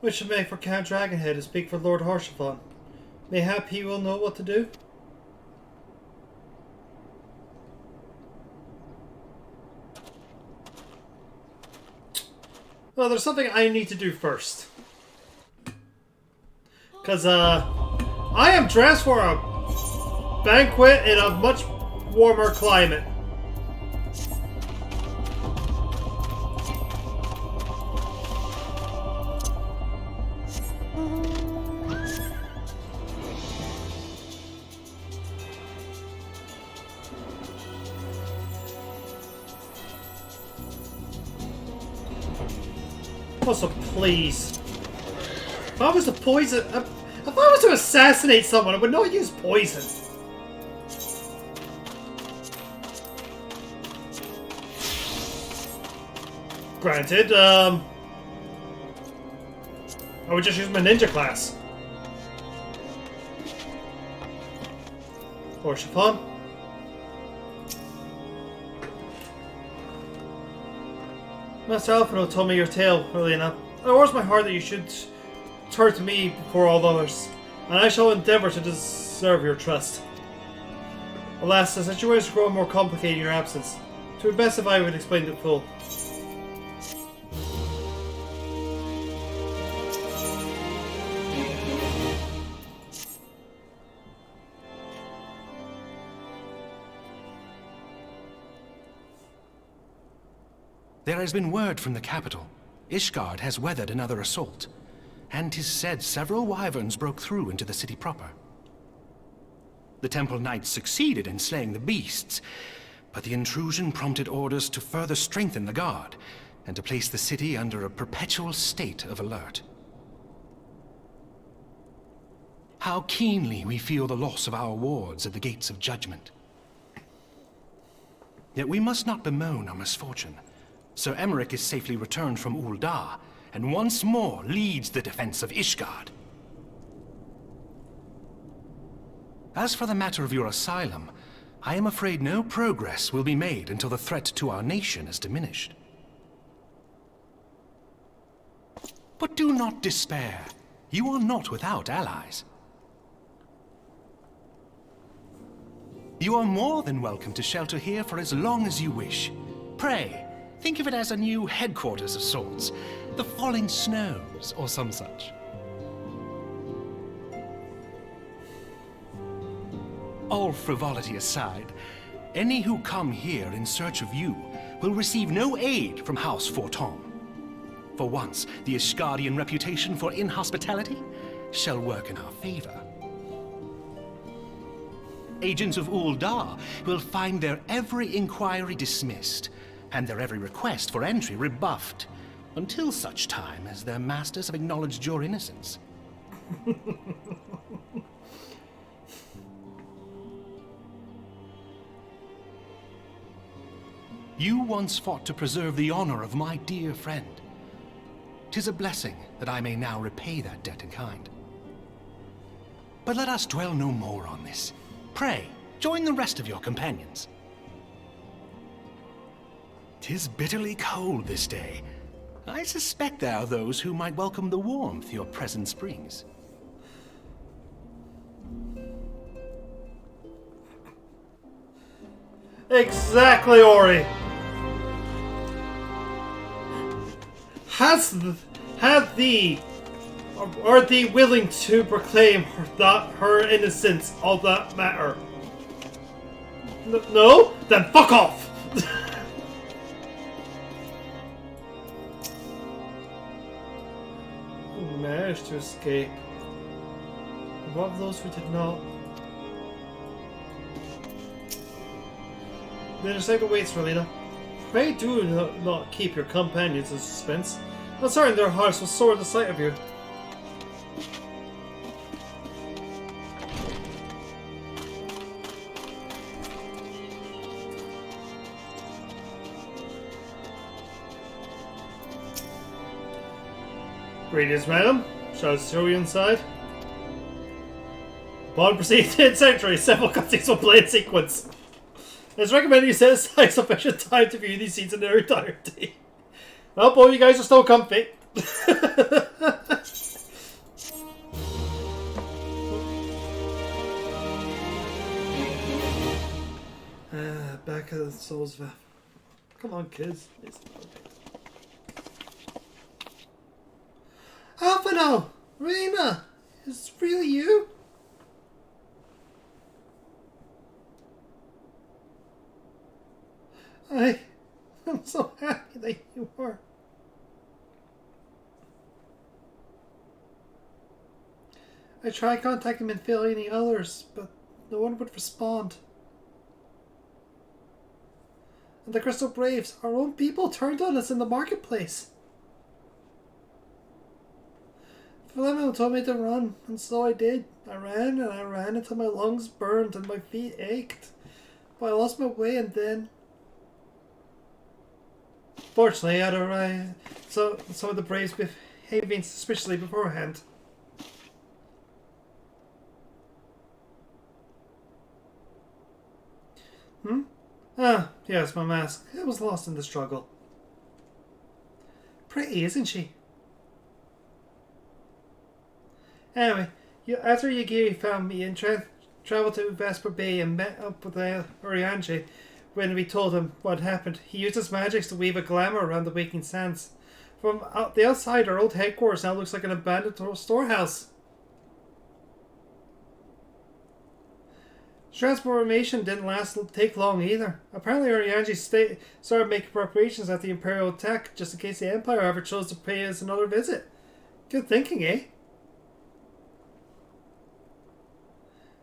Which should make for Count Dragonhead to speak for Lord Harshaphon. Mayhap he will know what to do? Well, there's something I need to do first. Because, I am dressed for a banquet in a much warmer climate. Also, please. If I was to poison... If I was to assassinate someone, I would not use poison. Granted, I would just use my ninja class. Or Chiffon. Master Alphino told me your tale early enough. It warms my heart that you should turn to me before all others, and I shall endeavour to deserve your trust. Alas, the situation is growing more complicated in your absence. It would be best if I would explain it full. There has been word from the capital. Ishgard has weathered another assault, and 'tis said several wyverns broke through into the city proper. The Temple Knights succeeded in slaying the beasts, but the intrusion prompted orders to further strengthen the guard, and to place the city under a perpetual state of alert. How keenly we feel the loss of our wards at the gates of judgment. Yet we must not bemoan our misfortune. Sir Emmerich is safely returned from Ul'dah, and once more leads the defense of Ishgard. As for the matter of your asylum, I am afraid no progress will be made until the threat to our nation is diminished. But do not despair. You are not without allies. You are more than welcome to shelter here for as long as you wish. Pray, think of it as a new headquarters of sorts. The Falling Snows, or some such. All frivolity aside, any who come here in search of you will receive no aid from House Forton. For once, the Ishgardian reputation for inhospitality shall work in our favor. Agents of Ul'dah will find their every inquiry dismissed, and their every request for entry rebuffed, until such time as their masters have acknowledged your innocence. You once fought to preserve the honor of my dear friend. 'Tis a blessing that I may now repay that debt in kind. But let us dwell no more on this. Pray, join the rest of your companions. 'Tis bitterly cold this day. I suspect there are those who might welcome the warmth your presence brings. Exactly, Ori. Are thee willing to proclaim her innocence of that matter? No? Then fuck off! Who managed to escape? What of those who did not? The intersector waits, Relita. Pray do not keep your companions in suspense. I'm certain their hearts will soar at the sight of you. Greetings, madam. Shall I show you inside? Upon proceeding to sanctuary, several cutscenes will play in sequence. It's recommended you set aside sufficient time to view these scenes in their entirety. Well, boy, you guys are still comfy. Back of the Souls Valve. Come on, kids. Alphino! Reina! Is it really you? I'm so happy that you are. I tried contacting Minfield and the others, but no one would respond. And the Crystal Braves, our own people, turned on us in the marketplace. Fleming told me to run, and so I did. I ran and I ran until my lungs burned and my feet ached. But I lost my way, and then... Fortunately, I'd arrived, so some of the Braves behaving suspiciously beforehand. Ah, yes, my mask. It was lost in the struggle. Pretty, isn't she? Anyway, after Yagiri found me and traveled to Vesper Bay and met up with Oriange, when we told him what happened, he used his magics to weave a glamour around the Waking Sands. From the outside, our old headquarters now looks like an abandoned storehouse. Transformation didn't take long either. Apparently Orianji started making preparations at the Imperial attack just in case the Empire ever chose to pay us another visit. Good thinking, eh?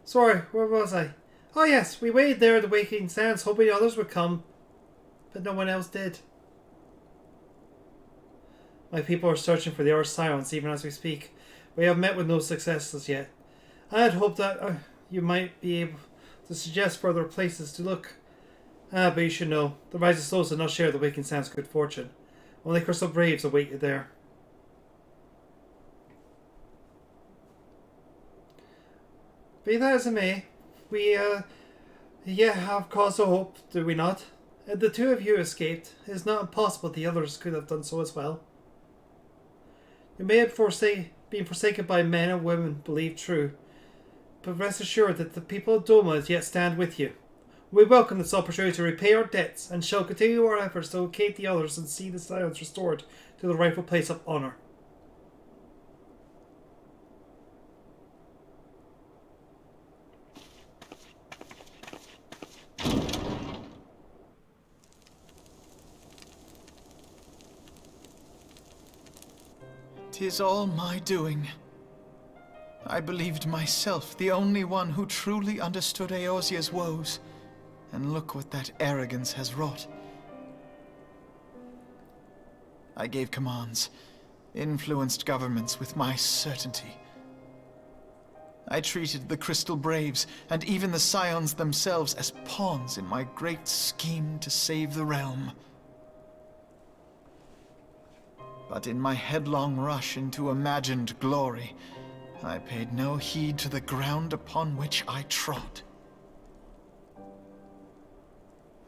Sorry, where was I? Oh yes, we waited there at the Waking Sands hoping others would come, but no one else did. My people are searching for the Earth Scions even as we speak. We have met with no successes yet. I had hoped that you might be able to suggest further places to look. But you should know, the Rising Souls did not share the Waking Sands' good fortune. Only Crystal Braves await you there. Be that as it may, we have cause to hope, do we not? The two of you escaped. It is not impossible the others could have done so as well. You may have been forsaken by men and women believed true, but rest assured that the people of Doma yet stand with you. We welcome this opportunity to repay our debts and shall continue our efforts to locate the others and see the Scions restored to the rightful place of honor. "'Tis all my doing. I believed myself the only one who truly understood Eorzea's woes, and look what that arrogance has wrought. I gave commands, influenced governments with my certainty. I treated the Crystal Braves, and even the Scions themselves, as pawns in my great scheme to save the realm. But in my headlong rush into imagined glory, I paid no heed to the ground upon which I trod.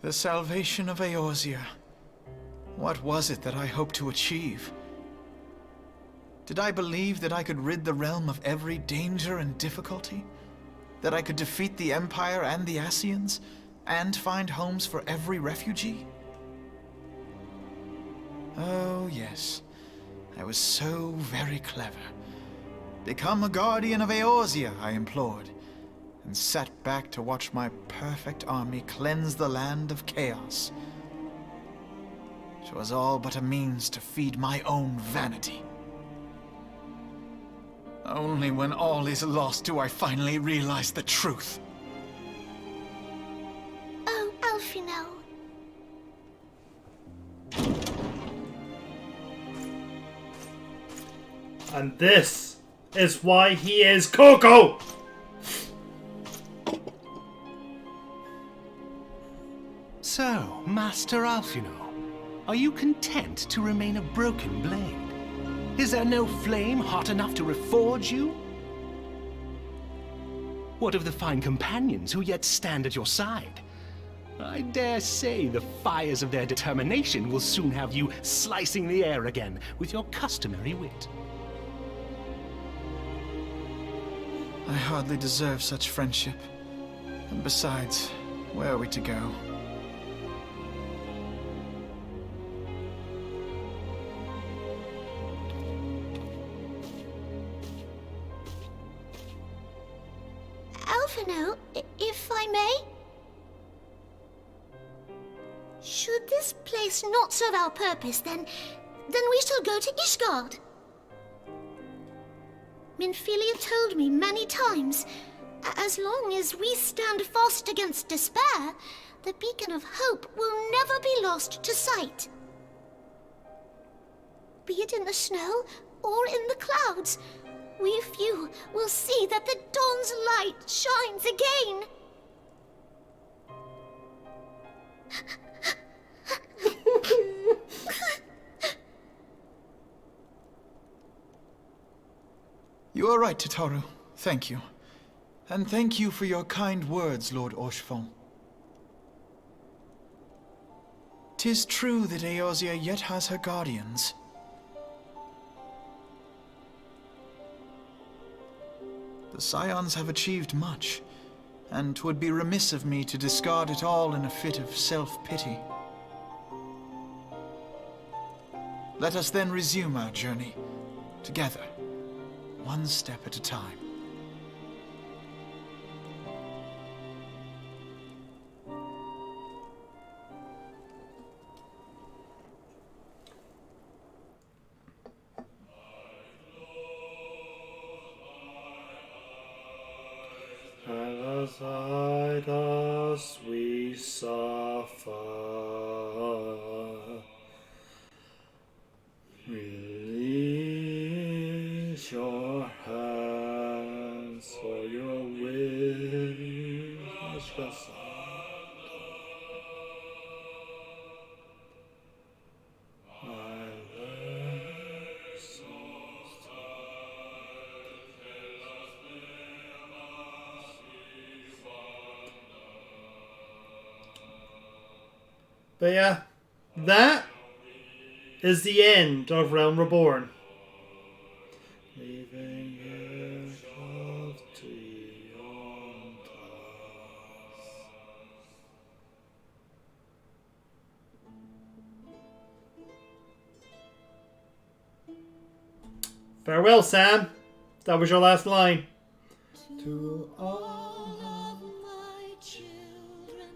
The salvation of Eorzea. What was it that I hoped to achieve? Did I believe that I could rid the realm of every danger and difficulty? That I could defeat the Empire and the Ascians, and find homes for every refugee? Oh, yes. I was so very clever. Become a guardian of Eorzea, I implored, and sat back to watch my perfect army cleanse the land of chaos. It was all but a means to feed my own vanity. Only when all is lost do I finally realize the truth. Oh, Alphino. And this is why he is Coco! So, Master Alphino, are you content to remain a broken blade? Is there no flame hot enough to reforge you? What of the fine companions who yet stand at your side? I dare say the fires of their determination will soon have you slicing the air again with your customary wit. I hardly deserve such friendship. And besides, where are we to go? Alphino, if I may? Should this place not serve our purpose, then we shall go to Ishgard. Minfilia told me many times, as long as we stand fast against despair, the beacon of hope will never be lost to sight. Be it in the snow or in the clouds, we few will see that the dawn's light shines again. You are right, Tataru. Thank you. And thank you for your kind words, Lord Orchefon. 'Tis true that Eorzea yet has her guardians. The Scions have achieved much, and 'twould be remiss of me to discard it all in a fit of self-pity. Let us then resume our journey, together, one step at a time. Release your hands for your wish. But yeah, that is the end of Realm Reborn. Leaving your love to your Farewell, Sam. That was your last line. To all of my children,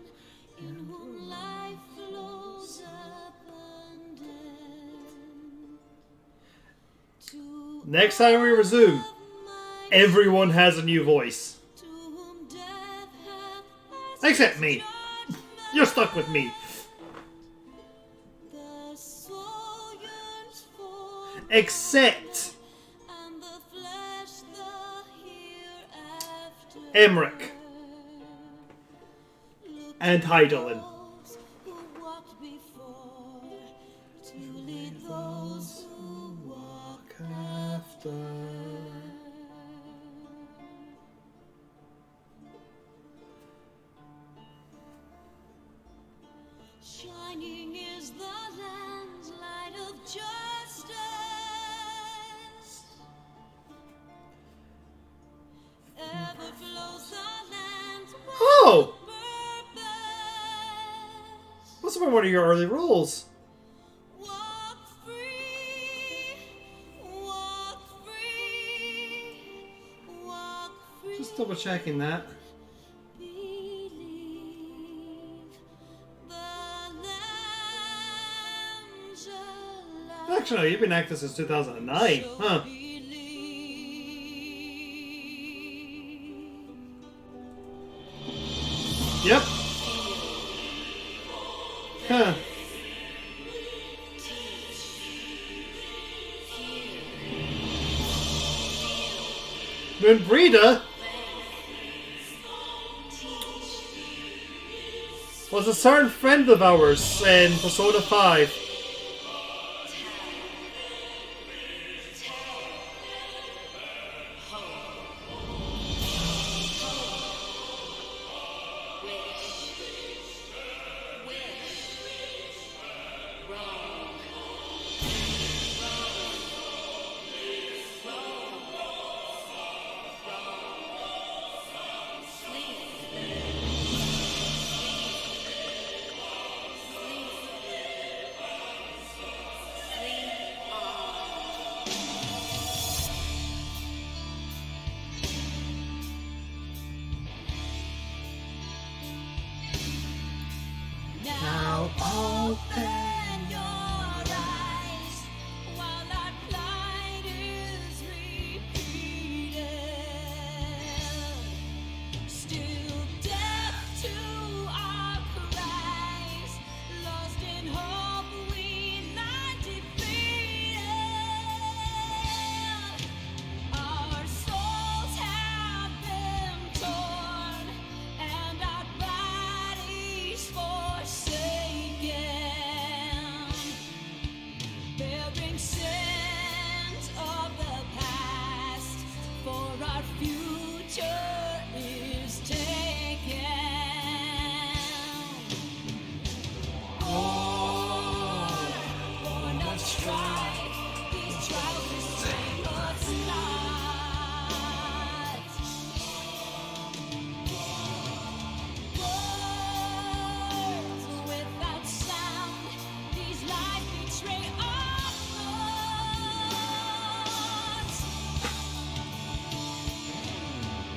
in whom life flows abundant. Next time we resume, everyone has a new voice. Except me. You're stuck with me. Except Emmerich and Heidelin. Those who walk after. Shining is the land's light of justice. Ever flows the land. Oh! Must have been one of your early roles. Walk free, walk free, walk free. Just double checking that. Actually, no, you've been active since 2009, huh? Yep. Huh. Moonbreeder was a certain friend of ours in Persona 5. Now open your eyes while that plight is repeated. Still deaf to our cries, lost in hope we lie defeated. Our souls have been torn and our bodies forsaken, bearing sins of the past, for our future is taken. Born of strife, these trials restrain us not. Words without sound, these lies betray our thoughts.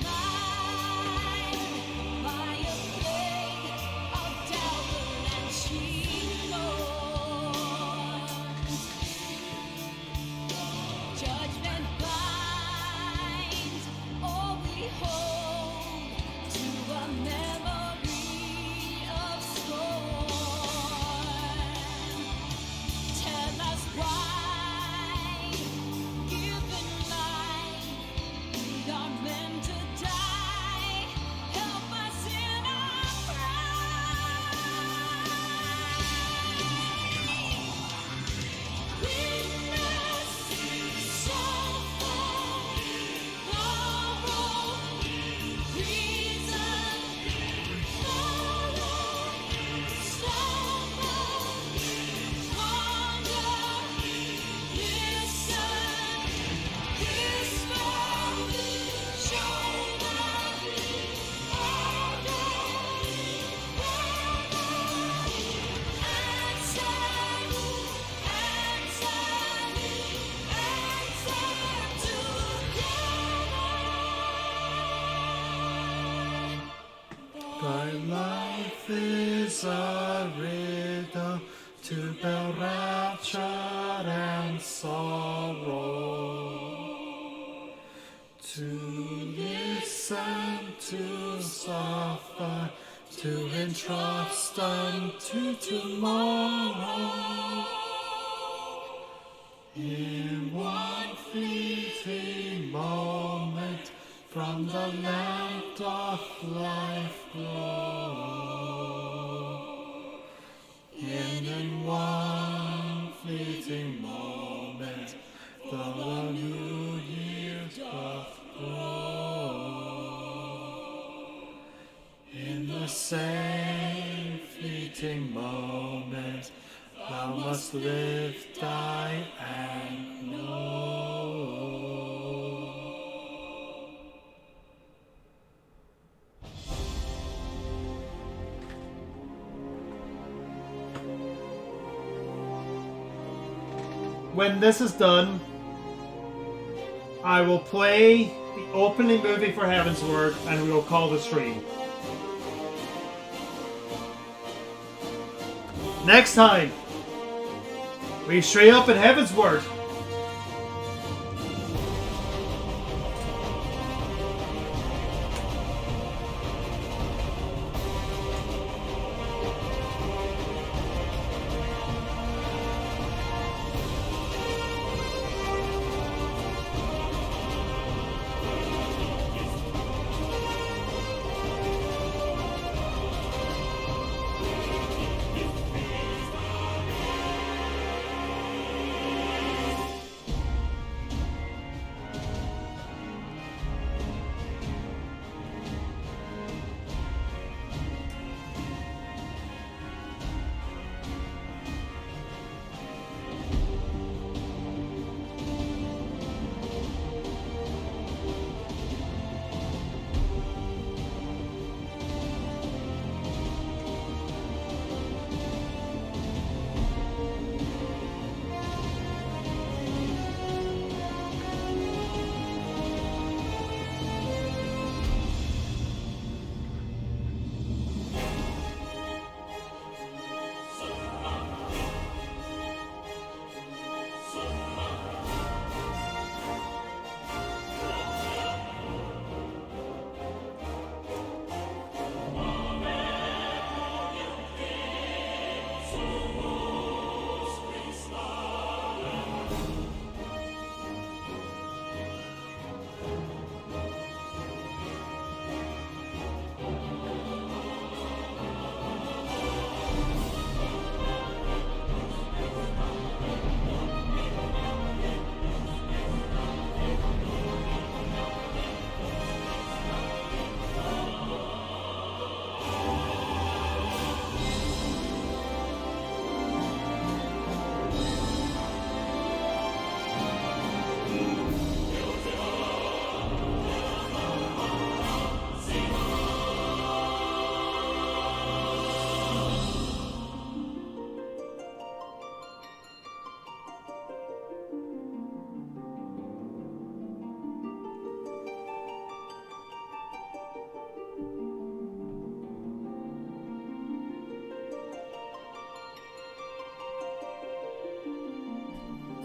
Lied by a plague of devil and she-lords. is a riddle to bear rapture and sorrow, to listen, to suffer, to entrust unto tomorrow. In one fleeting moment, from the lamp doth life glow. In one fleeting moment, the new year doth grow. In the same fleeting moment, thou must live, die, and know. When this is done, I will play the opening movie for Heavensward and we will call the stream. Next time, we stray up in Heavensward.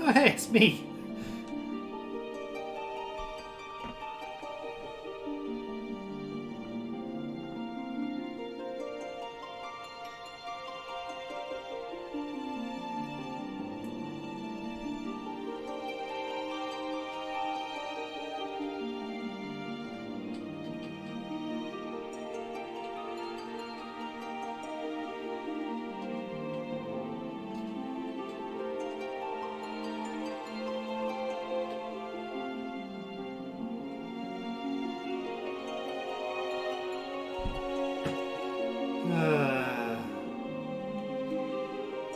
Oh, hey, it's me.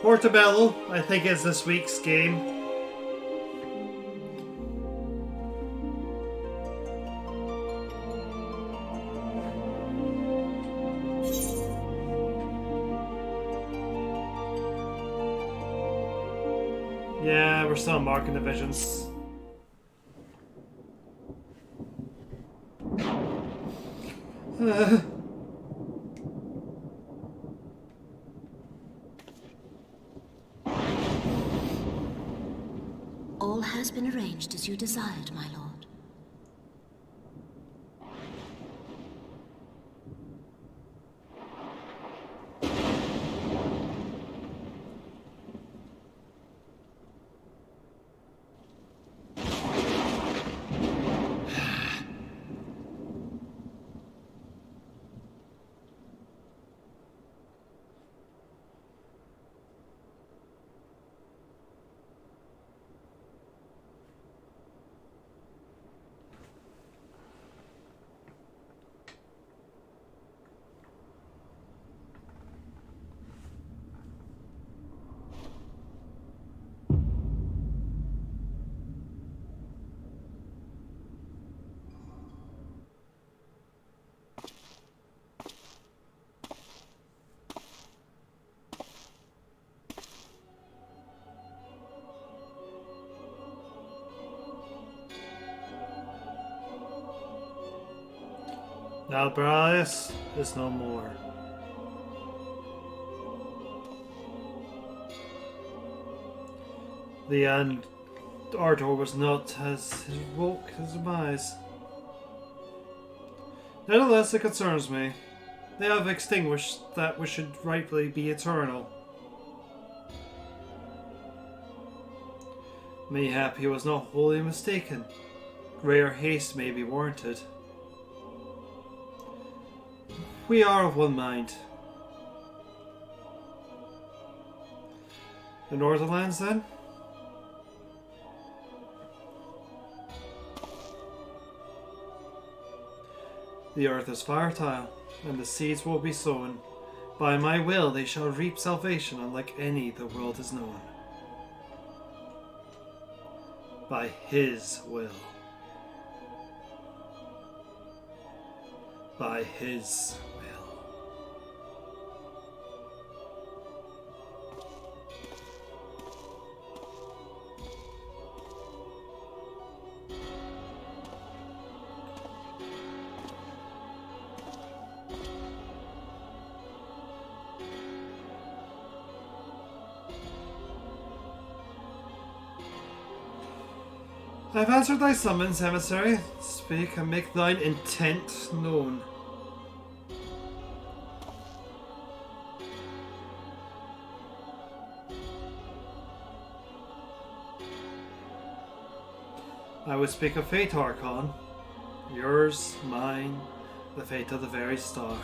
Portobello, I think, is this week's game. Yeah, we're still marking the visions. All has been arranged as you desired, my lord. Now Brias is no more. The end. Arthur was not as woke as demise. Nevertheless, it concerns me. They have extinguished that which should rightfully be eternal. Mayhap he was not wholly mistaken. Greater haste may be warranted. We are of one mind. The Northernlands, then? The earth is fertile, and the seeds will be sown. By my will they shall reap salvation unlike any the world has known. By his will. By his will. I have answered thy summons, emissary. Speak and make thine intent known. I would speak of fate, Archon. Yours, mine, the fate of the very star.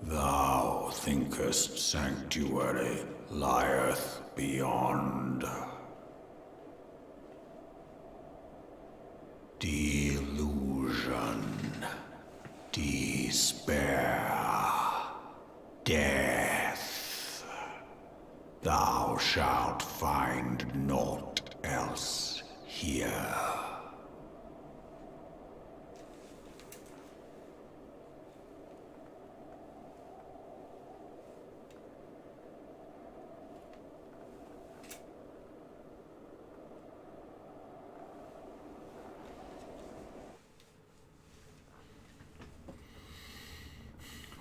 Thou thinkest sanctuary lieth beyond. Delusion, despair, death. Thou shalt find naught else here.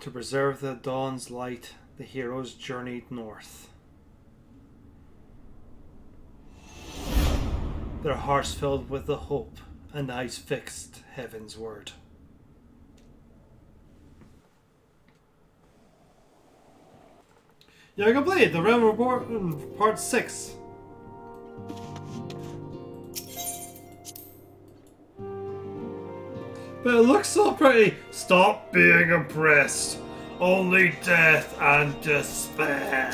To preserve the dawn's light, the heroes journeyed north. Their hearts filled with the hope and eyes fixed heaven's word. You completed the Realm Report Part 6. But it looks so pretty. Stop being impressed. Only death and despair.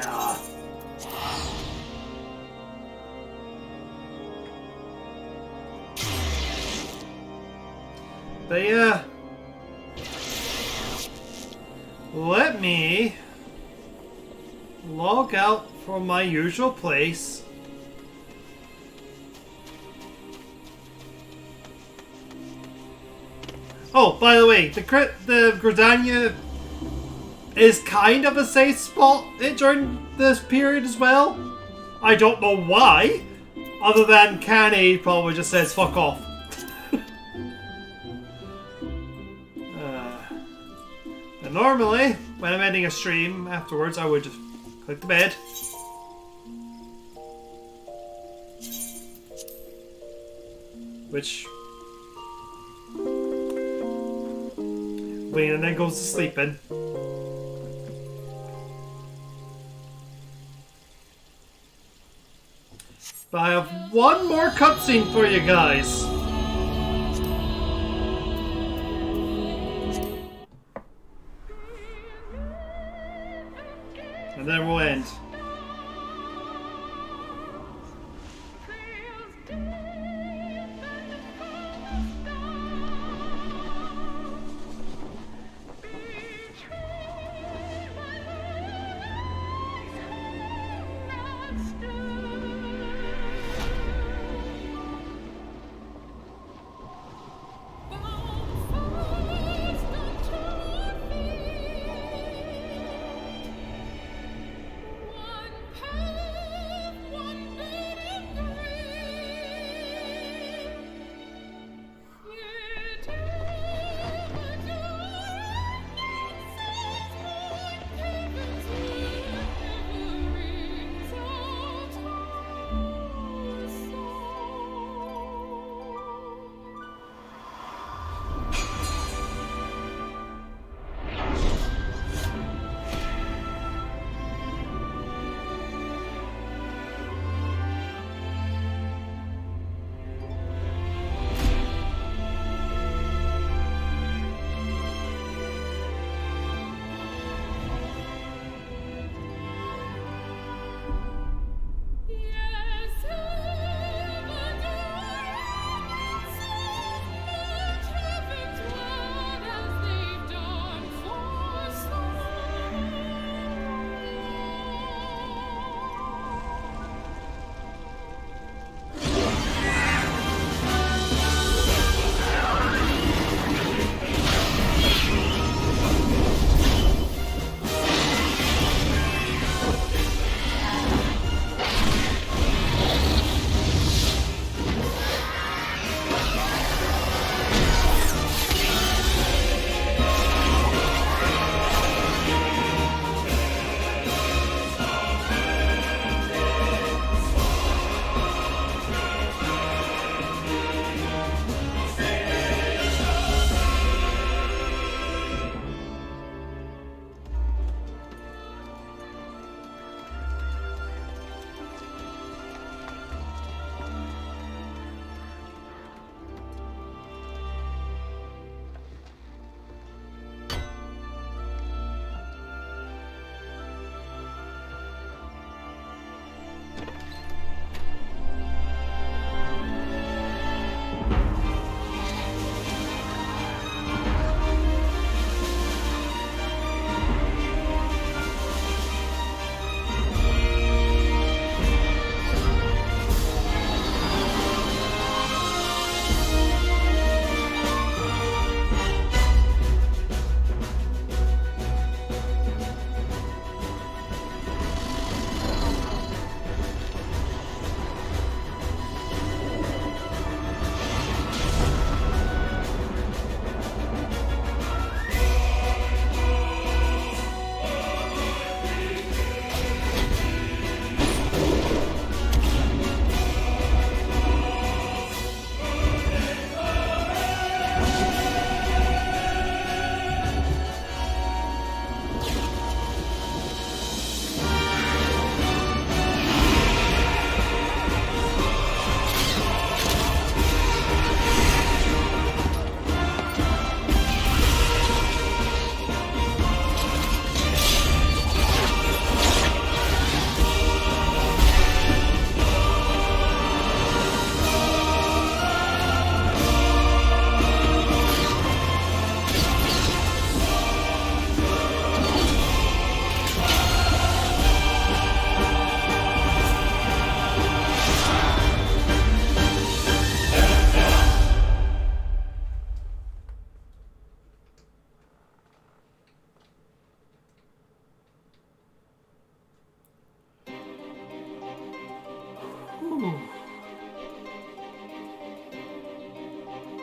But yeah, Let me log out from my usual place. Oh, by the way, the Gridania is kind of a safe spot during this period as well. I don't know why, other than Canny probably just says fuck off. And normally, when I'm ending a stream afterwards, I would just click the bed. Which Wayne and then goes to sleeping. But I have one more cutscene for you guys. And then we'll end.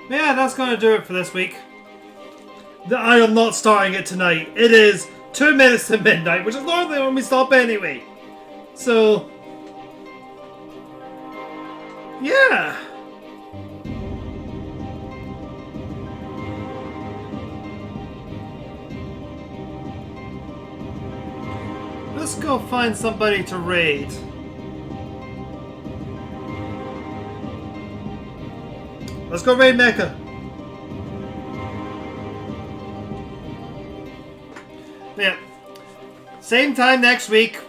Yeah, that's gonna do it for this week. I am not starting it tonight. It is 2 minutes to midnight, which is normally when we stop anyway. So, yeah. Let's go find somebody to raid. Let's go raid Mecca. Yeah. Same time next week.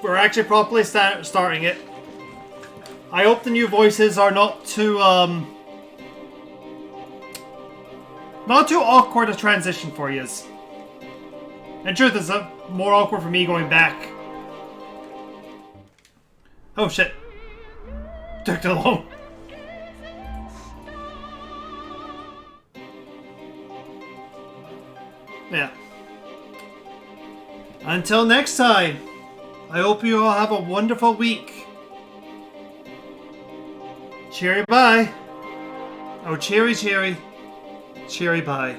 We're actually properly starting it. I hope the new voices are not too awkward a transition for you. In truth, it's more awkward for me going back. Oh shit. Took too long. Yeah. Until next time, I hope you all have a wonderful week. Cheery bye. Oh, cheery, cheery. Cheery bye.